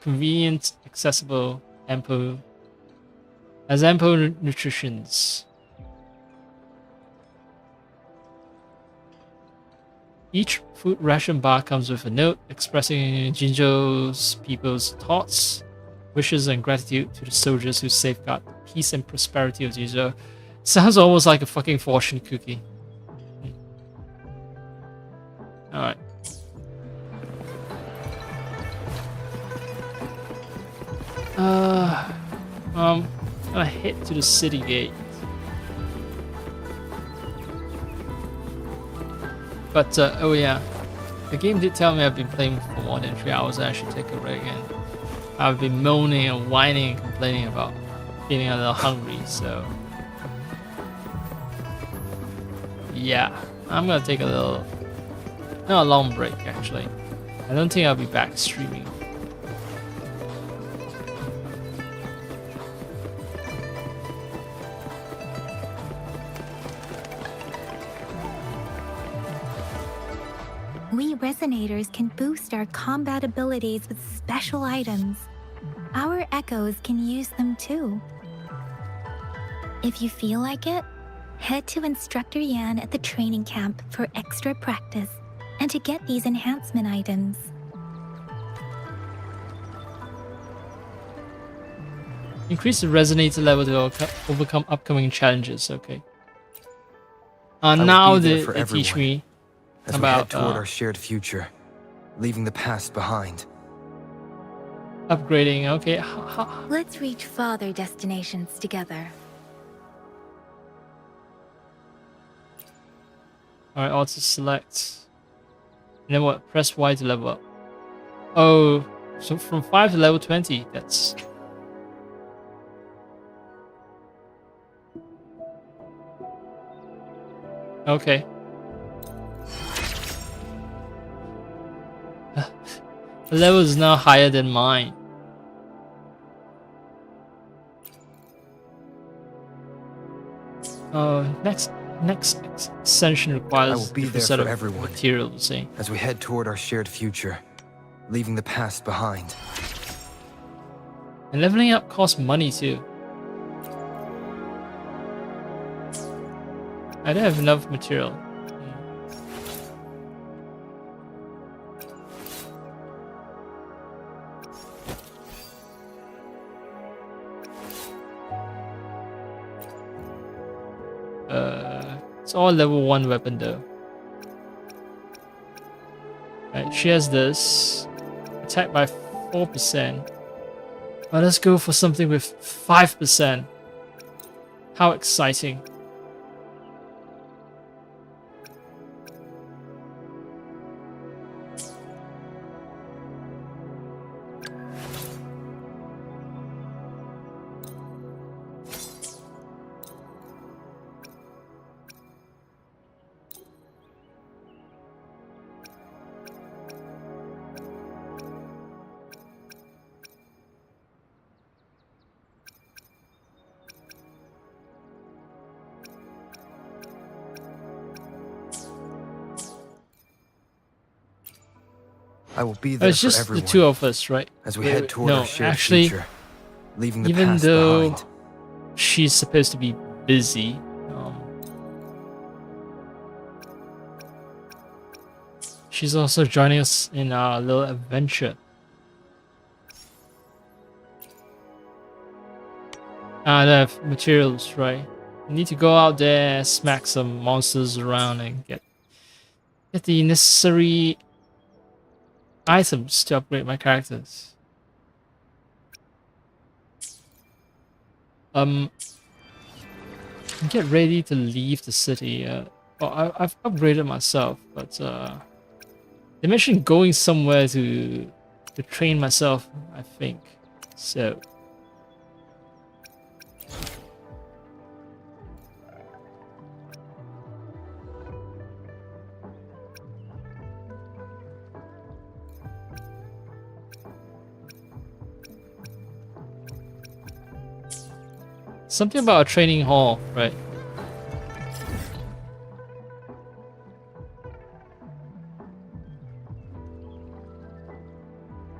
Convenient, accessible, ample. Has ample nutritions. Each food ration bar comes with a note expressing Jinzhou's people's thoughts, wishes, and gratitude to the soldiers who safeguard the peace and prosperity of Jinzhou. Sounds almost like a fucking fortune cookie. Alright. I'm gonna head to the city gate. But, oh yeah. The game did tell me I've been playing for more than 3 hours. I should take a break, and I've been moaning and whining and complaining about feeling a little hungry, so... yeah, I'm gonna take a little... not a long break, actually. I don't think I'll be back streaming. We resonators can boost our combat abilities with special items. Our echoes can use them too. If you feel like it, head to Instructor Yan at the training camp for extra practice and to get these enhancement items. Increase the resonator level to overcome upcoming challenges, okay. I will Now be there they for teach everyone, me as we about head toward our shared future, leaving the past behind. upgrading, okay. Let's reach farther destinations together. Alright, auto select. And then what? Press Y to level up. Oh, so from 5 to level 20, that's... okay. The level is now higher than mine. Next ascension I requires will be different there set for of everyone, materials, see. as we head toward our shared future, leaving the past behind. And leveling up costs money too. I don't have enough material. It's all level 1 weapon though. Right, she has this. Attack by 4%. But let's go for something with 5%. How exciting. I will be there It's for just everyone, the two of us, right? as we head toward no, our shared actually, future, leaving the even past though behind. she's supposed to be busy, she's also joining us in our little adventure. I don't have materials, right? I need to go out there, smack some monsters around, and get the necessary items to upgrade my characters. Get ready to leave the city. Well, I've upgraded myself, but they mentioned going somewhere to train myself, I think. So Something about a training hall, right?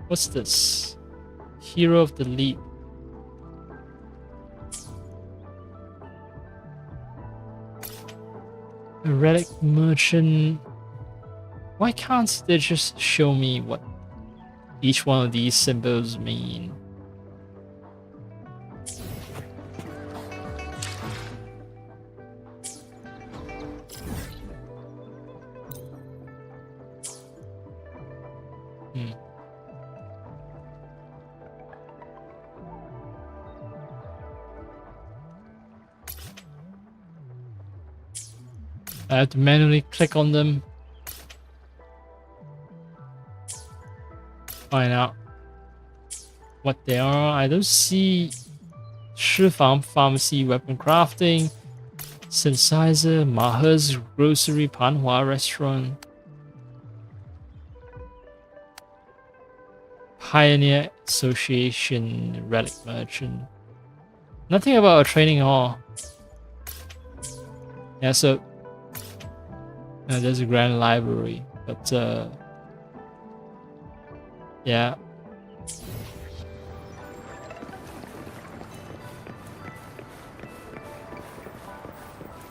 What's this? Hero of the Leap. A relic merchant. Why can't they just show me what each one of these symbols mean? I have to manually click on them. Find out what they are. I don't see Shifang Pharmacy, Weapon Crafting, Synthesizer, Mahe's Grocery, Panhua Restaurant, Pioneer Association, Relic Merchant. Nothing about a training hall. Yeah, so there's a grand library, but yeah.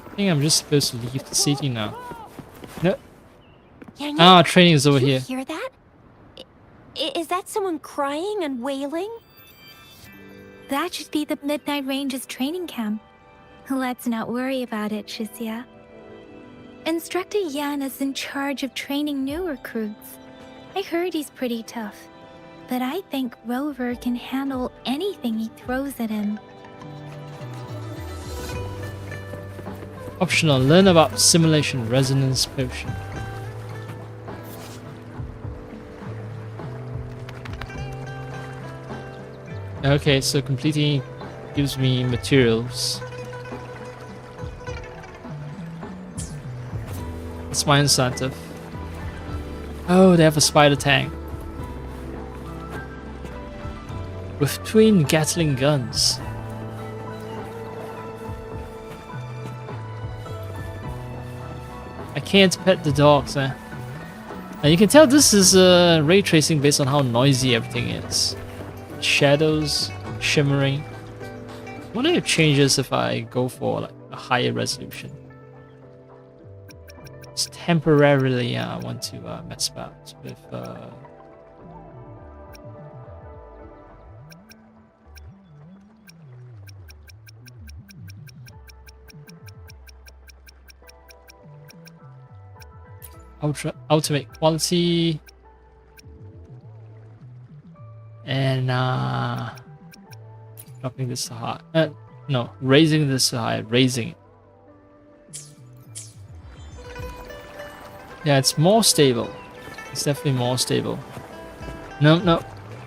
I think I'm just supposed to leave the city now. No. Ah, training is over Did you here. hear that? Is that someone crying and wailing? That should be the Midnight Range's training camp. Let's not worry about it, Shisia. Instructor Yan is in charge of training new recruits. I heard he's pretty tough, but I think Rover can handle anything he throws at him. Optional, learn about simulation resonance potion. Okay, so completing gives me materials. That's my incentive. Oh, they have a spider tank. With twin Gatling guns. I can't pet the dogs, eh? And you can tell this is ray tracing based on how noisy everything is. Shadows, shimmering. What if it changes if I go for like a higher resolution? Just temporarily, I want to mess about with. Ultimate quality and dropping this to high. No, raising this to high, raising it. Yeah, it's more stable. It's definitely more stable. No,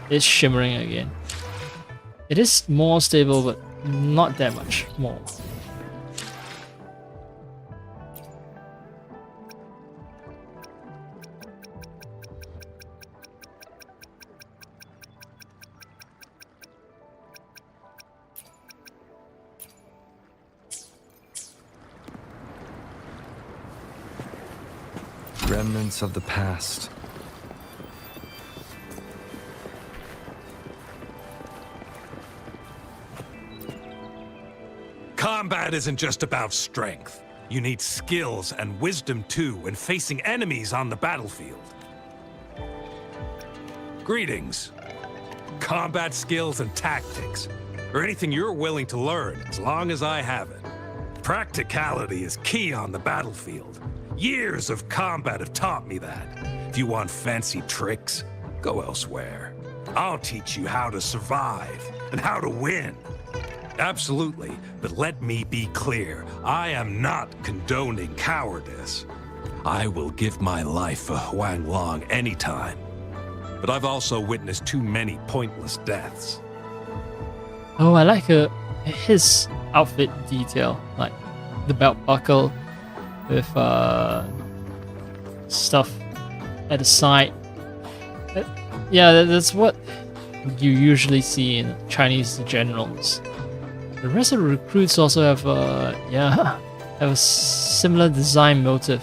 it's shimmering again. It is more stable, but not that much more. Remnants of the past. Combat isn't just about strength. You need skills and wisdom too when facing enemies on the battlefield. Greetings. Combat skills and tactics, or anything you're willing to learn as long as I have it. Practicality is key on the battlefield. Years of combat have taught me that. If you want fancy tricks, go elsewhere. I'll teach you how to survive and how to win. Absolutely, but let me be clear. I am not condoning cowardice. I will give my life for Huang Long anytime. But I've also witnessed too many pointless deaths. Oh, I like his outfit detail, like the belt buckle with stuff at the side. Yeah, that's what you usually see in Chinese generals. The rest of the recruits also have yeah, have a similar design motive.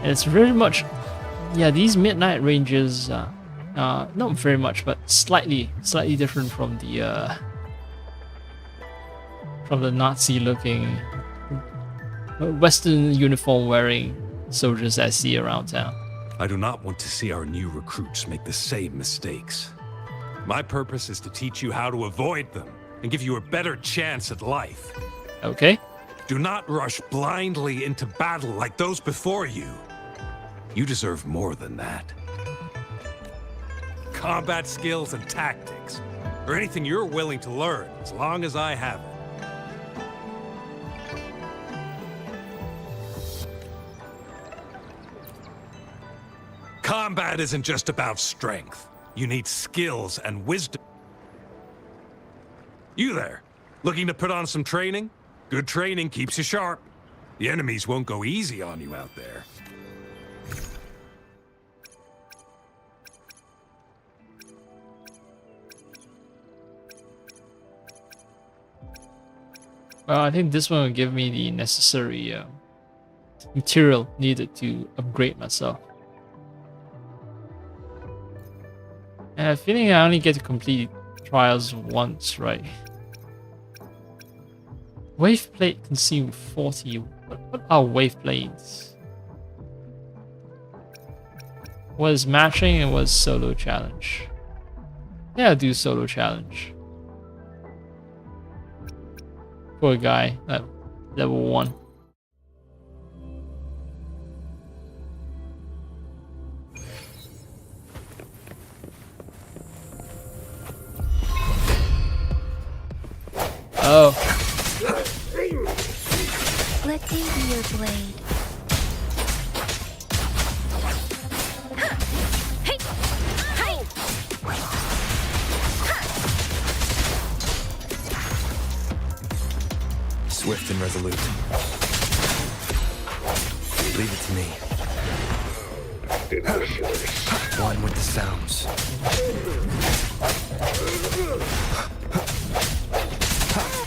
And it's very much, yeah, these Midnight Rangers not very much, but slightly different from the Nazi-looking Western uniform wearing soldiers I see around town. I do not want to see our new recruits make the same mistakes. My purpose is to teach you how to avoid them and give you a better chance at life. Okay. Do not rush blindly into battle like those before you. You deserve more than that. Combat skills and tactics, or anything you're willing to learn, as long as I have it. Combat isn't just about strength. You need skills and wisdom. You there, looking to put on some training? Good training keeps you sharp. The enemies won't go easy on you out there. Well, I think this one will give me the necessary material needed to upgrade myself. And I have a feeling I only get to complete trials once, right? Wave plate consume 40. What are wave plates? What is matching and what is solo challenge? Yeah, I'll do solo challenge. Poor guy at level 1. Oh. Let me be your blade. Swift and resolute. Leave it to me. One with the sounds.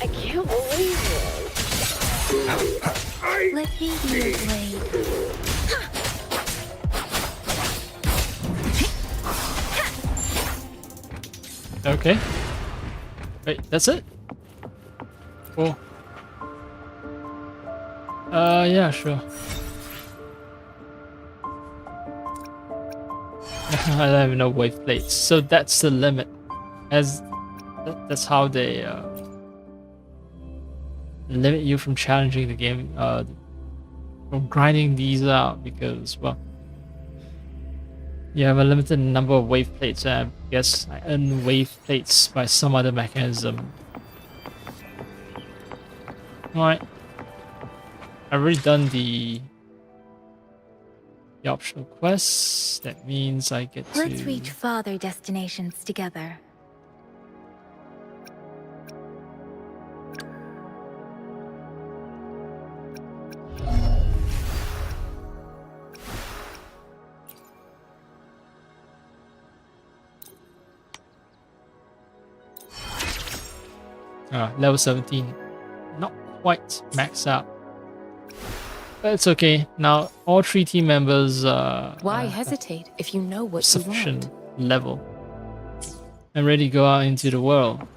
I can't believe it. Let me be your blade. Okay. Wait, that's it? Cool. Yeah, sure. I don't have no wave plates, so that's the limit. That's how they limit you from challenging the game, from grinding these out, because, well, you have a limited number of wave plates, and I guess I earn wave plates by some other mechanism. Alright. I've already done the optional quests. That means I get to... Let's reach farther destinations together. Level 17. Not quite max out. But it's okay. Now all 3 team members Why hesitate if you know what you sufficient want? level. I'm ready to go out into the world.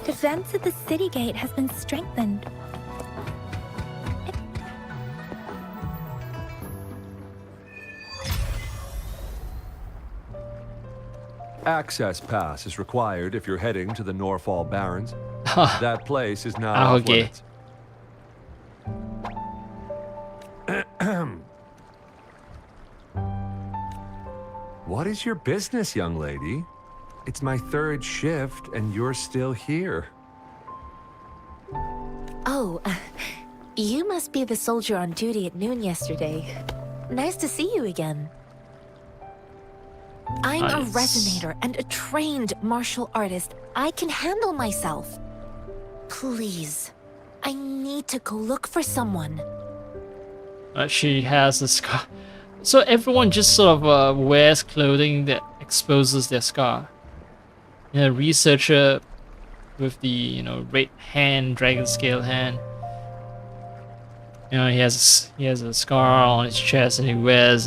Defense at the city gate has been strengthened. Access pass is required if you're heading to the Norfall Barrens. That place is now off okay. limits. What is your business, young lady? It's my 3rd shift and you're still here. Oh, you must be the soldier on duty at noon yesterday. Nice to see you again. I'm a resonator and a trained martial artist. I can handle myself. Please, I need to go look for someone. She has a scar. So everyone just sort of wears clothing that exposes their scar. A researcher with the red hand, dragon scale hand. He has a scar on his chest, and he wears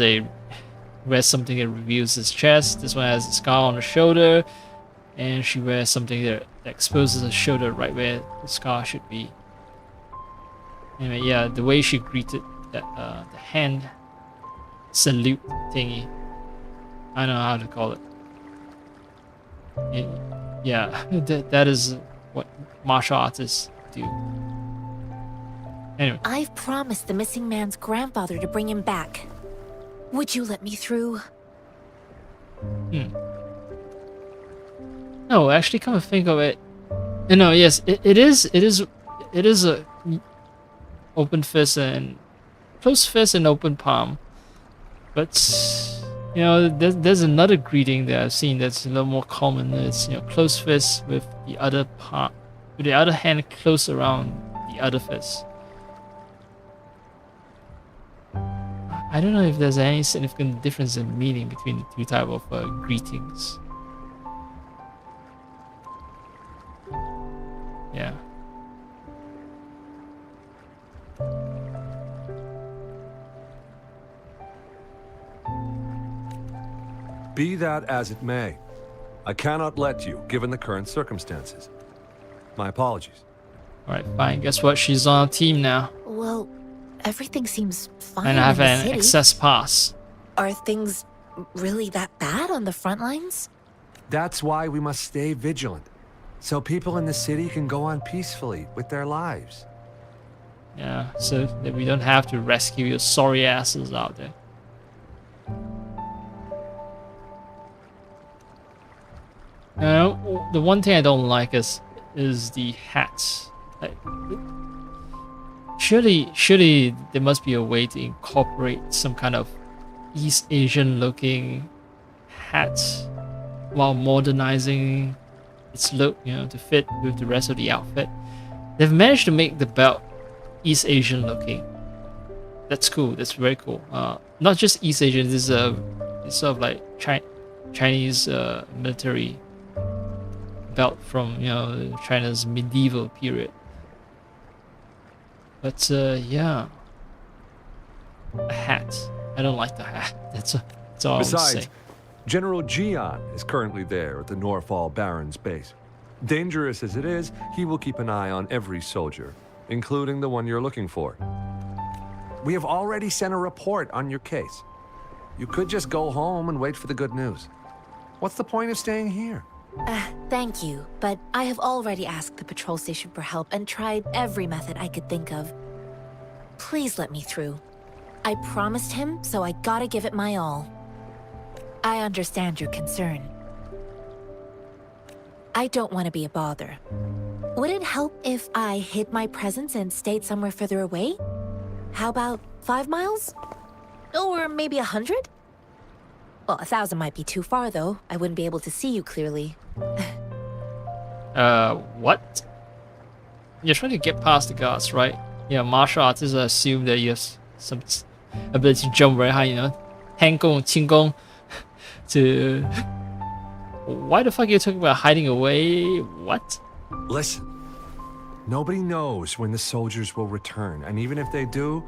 something that reveals his chest. This one has a scar on the shoulder, and she wears something that exposes her shoulder right where the scar should be. Anyway, yeah, the way she greeted that the hand salute thingy, I don't know how to call it. Yeah, that is what martial artists do. Anyway. I've promised the missing man's grandfather to bring him back. Would you let me through? No, actually, come to think of it, yes, it is a open fist and closed fist and open palm, but there's another greeting that I've seen that's a little more common. It's closed fist with the other palm, with the other hand close around the other fist. I don't know if there's any significant difference in meaning between the two type of greetings. Yeah. Be that as it may, I cannot let you, given the current circumstances. My apologies. Alright, fine. Guess what? She's on a team now. Well, everything seems fine And I have in the an city. access pass. Are things really that bad on the front lines? That's why we must stay vigilant, so people in the city can go on peacefully with their lives. Yeah, so that we don't have to rescue your sorry asses out there. The one thing I don't like is the hats. Surely there must be a way to incorporate some kind of East Asian looking hat while modernizing its look, to fit with the rest of the outfit. They've managed to make the belt East Asian looking. That's cool. That's very cool. Not just East Asian. This is it's sort of like Chinese military belt from China's medieval period. But yeah, a hat. I don't like the hat. That's all I'm Besides, saying. General Jian is currently there at the Norfall Baron's base. Dangerous as it is, he will keep an eye on every soldier, including the one you're looking for. We have already sent a report on your case. You could just go home and wait for the good news. What's the point of staying here? Thank you, but I have already asked the patrol station for help and tried every method I could think of. Please let me through. I promised him, so I gotta give it my all. I understand your concern. I don't want to be a bother. Would it help if I hid my presence and stayed somewhere further away? How about 5 miles? Or maybe 100? Well, 1,000 might be too far, though. I wouldn't be able to see you clearly. What? You're trying to get past the guards, right? Yeah, martial artists assume that you have some ability to jump very high, hand功, 轻功, to... Why the fuck are you talking about hiding away? What? Listen, nobody knows when the soldiers will return, and even if they do,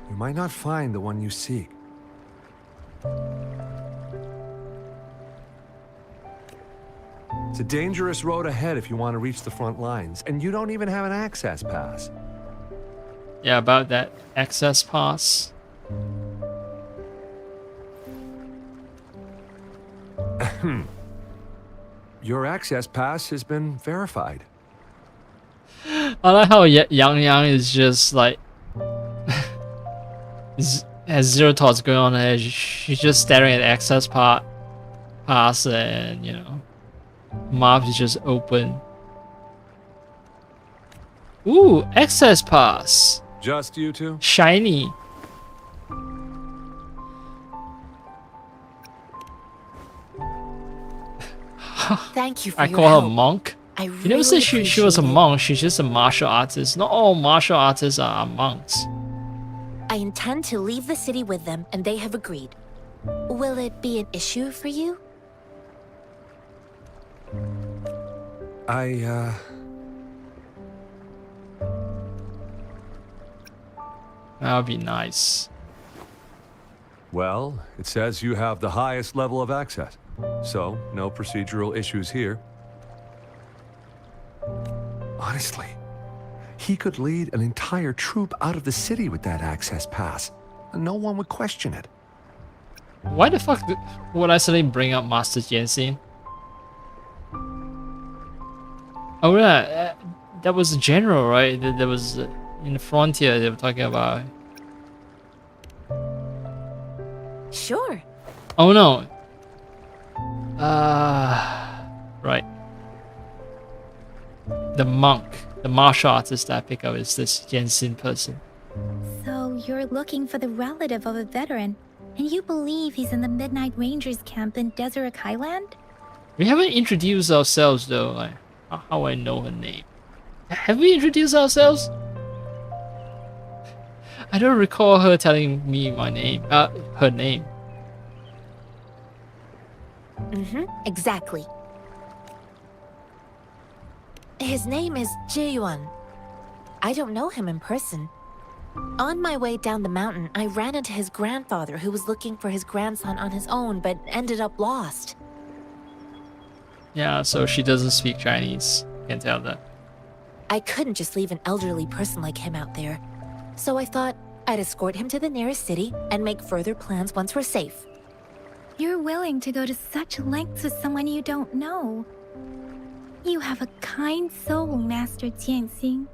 you might not find the one you seek. It's a dangerous road ahead if you want to reach the front lines, and you don't even have an access pass. Yeah, about that access pass. Your access pass has been verified. I like how Yang is just like has zero thoughts going on there. She's just staring at the access pass, and mouth is just open. Ooh, access pass. Just you two? Shiny. Thank you for I your call help. her monk. I You never said she was a appreciate it. monk. She's just a martial artist. Not all martial artists are monks. I intend to leave the city with them, and they have agreed. Will it be an issue for you? That would be nice. Well, it says you have the highest level of access, so no procedural issues here. Honestly, he could lead an entire troop out of the city with that access pass, and no one would question it. Why the fuck would I suddenly bring up Master Jianxin? Oh yeah, that was a general, right? That was in the frontier they were talking about. Sure. Oh no. Right. The monk, the martial artist that I pick up is this Jianxin person. So you're looking for the relative of a veteran, and you believe he's in the Midnight Rangers camp in Desert Highland? We haven't introduced ourselves though, like how I know her name. Have we introduced ourselves? I don't recall her telling me my name, her name. Exactly. His name is Jiyuan. I don't know him in person. On my way down the mountain, I ran into his grandfather who was looking for his grandson on his own but ended up lost. Yeah, so she doesn't speak Chinese. Can tell that. I couldn't just leave an elderly person like him out there. So I thought I'd escort him to the nearest city and make further plans once we're safe. You're willing to go to such lengths with someone you don't know. You have a kind soul, Master Jianxin.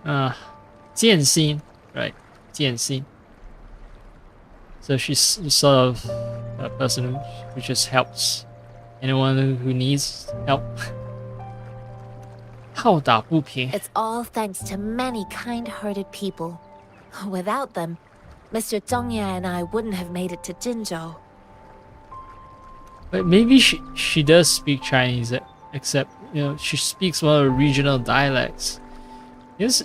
Jianxin, right? Jianxin. So she's sort of a person who just helps anyone who needs help. 好打不平. It's all thanks to many kind-hearted people. Without them, Mr. Zhongye and I wouldn't have made it to Jinzhou. But maybe she does speak Chinese, except she speaks one of the regional dialects. Yes,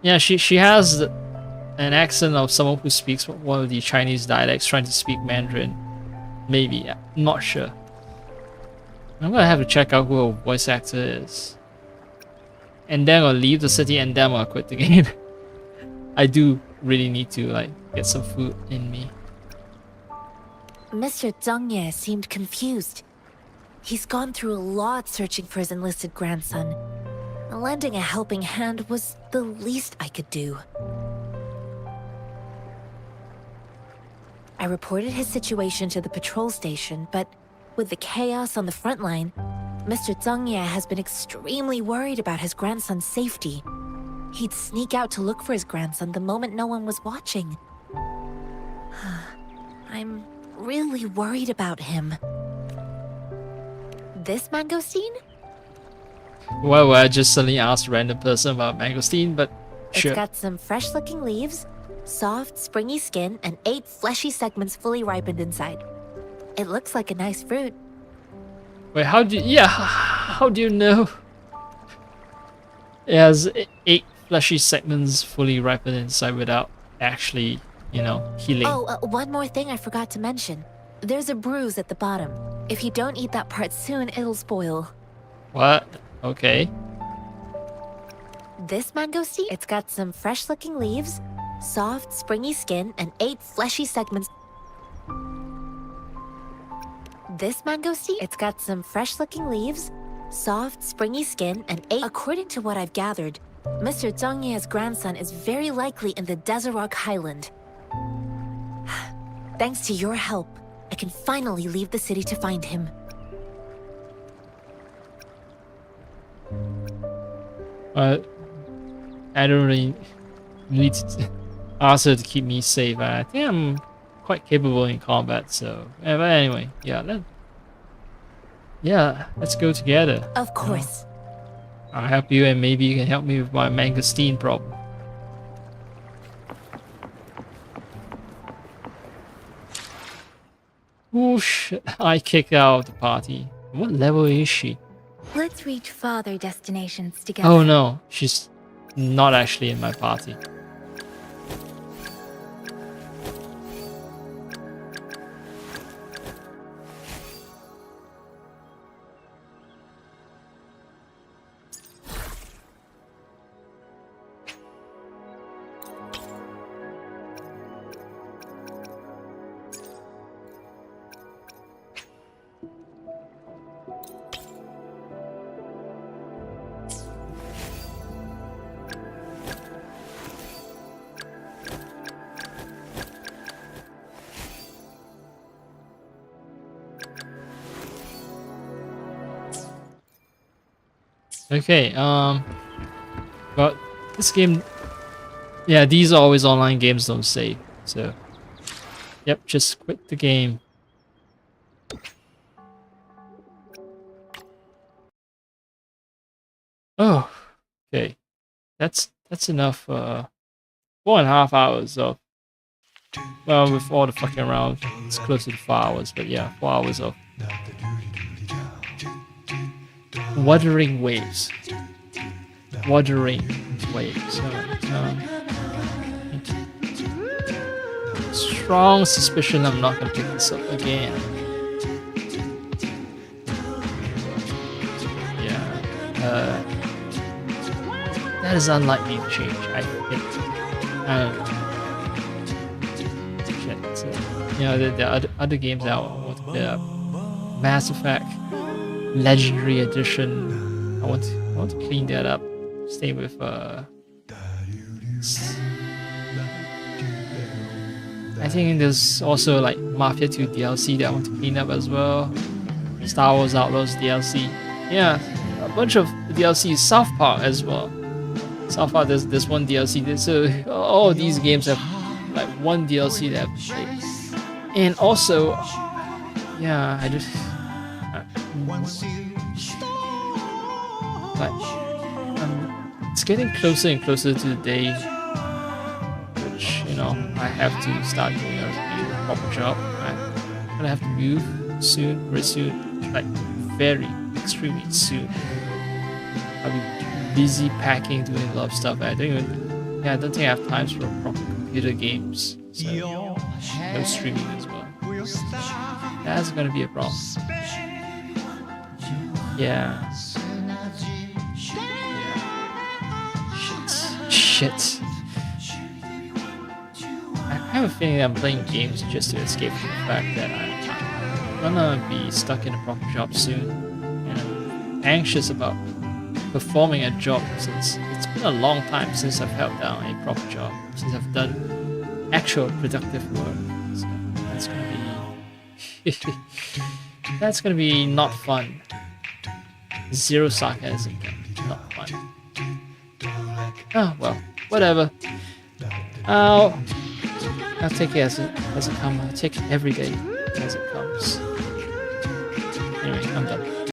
yeah, she has an accent of someone who speaks one of the Chinese dialects, trying to speak Mandarin. Maybe, I'm not sure. I'm gonna have to check out who her voice actor is, and then I'll leave the city, and then I'll quit the game. I do really need to get some food in me. Mr. Zhongye seemed confused. He's gone through a lot searching for his enlisted grandson. Lending a helping hand was the least I could do. I reported his situation to the patrol station, but with the chaos on the front line, Mr. Zhongye has been extremely worried about his grandson's safety. He'd sneak out to look for his grandson the moment no one was watching. I'm really worried about him. This mangosteen? Why would I just suddenly ask a random person about mangosteen? But sure. It's got some fresh-looking leaves, soft, springy skin, and 8 fleshy segments fully ripened inside. It looks like a nice fruit. Wait, how do you know? It has 8 fleshy segments fully ripened inside without actually, healing. Oh, one more thing I forgot to mention. There's a bruise at the bottom. If you don't eat that part soon, it'll spoil. What? Okay. This mangosteen? It's got some fresh-looking leaves, soft, springy skin, and 8 fleshy segments. This mangosteen? It's got some fresh-looking leaves, soft, springy skin, and 8... According to what I've gathered, Mr. Zhongye's grandson is very likely in the Desert Highland. Thanks to your help, I can finally leave the city to find him. I don't really need to ask her to keep me safe. I think I'm quite capable in combat, so... But anyway, let's go together. Of course. I'll help you, and maybe you can help me with my mangosteen problem. Whoosh! I kicked out of the party. What level is she? Let's reach farther destinations together. Oh no, she's not actually in my party. Okay, but this game, yeah, these are always online games, don't save. So, yep, just quit the game. Oh, okay, that's enough. 4.5 hours of, well, with all the fucking around, it's closer to 4 hours, but yeah, 4 hours of Wuthering Waves. Wuthering Waves. Strong suspicion I'm not gonna pick this up again. Yeah. That is unlikely to change, I think. I don't know. Shit. So, you know, the other games that I want to pick up. Mass Effect Legendary Edition. I want to clean that up. Stay with I think there's also like Mafia 2 DLC that I want to clean up as well. Star Wars Outlaws DLC. Yeah, a bunch of DLCs. South Park as well. South Park, there's one DLC. So all of these games have like one DLC that I've played. And also, yeah, I just it's getting closer and closer to the day which, you know, I have to start doing a proper job. I'm gonna have to move soon, very soon, like very extremely soon. I'll be busy packing, doing a lot of stuff. I don't think I have time for proper computer games. So no streaming as well. That's gonna be a problem. Yeah. Shit. I have a feeling that I'm playing games just to escape from the fact that I'm gonna be stuck in a proper job soon. And I'm anxious about performing a job since it's been a long time since I've held down a proper job, since I've done actual productive work. So that's gonna be that's gonna be not fun. Zero sarcasm, not fun. Oh well, whatever. I'll take it as it comes. I'll take it every day as it comes. Anyway, I'm done.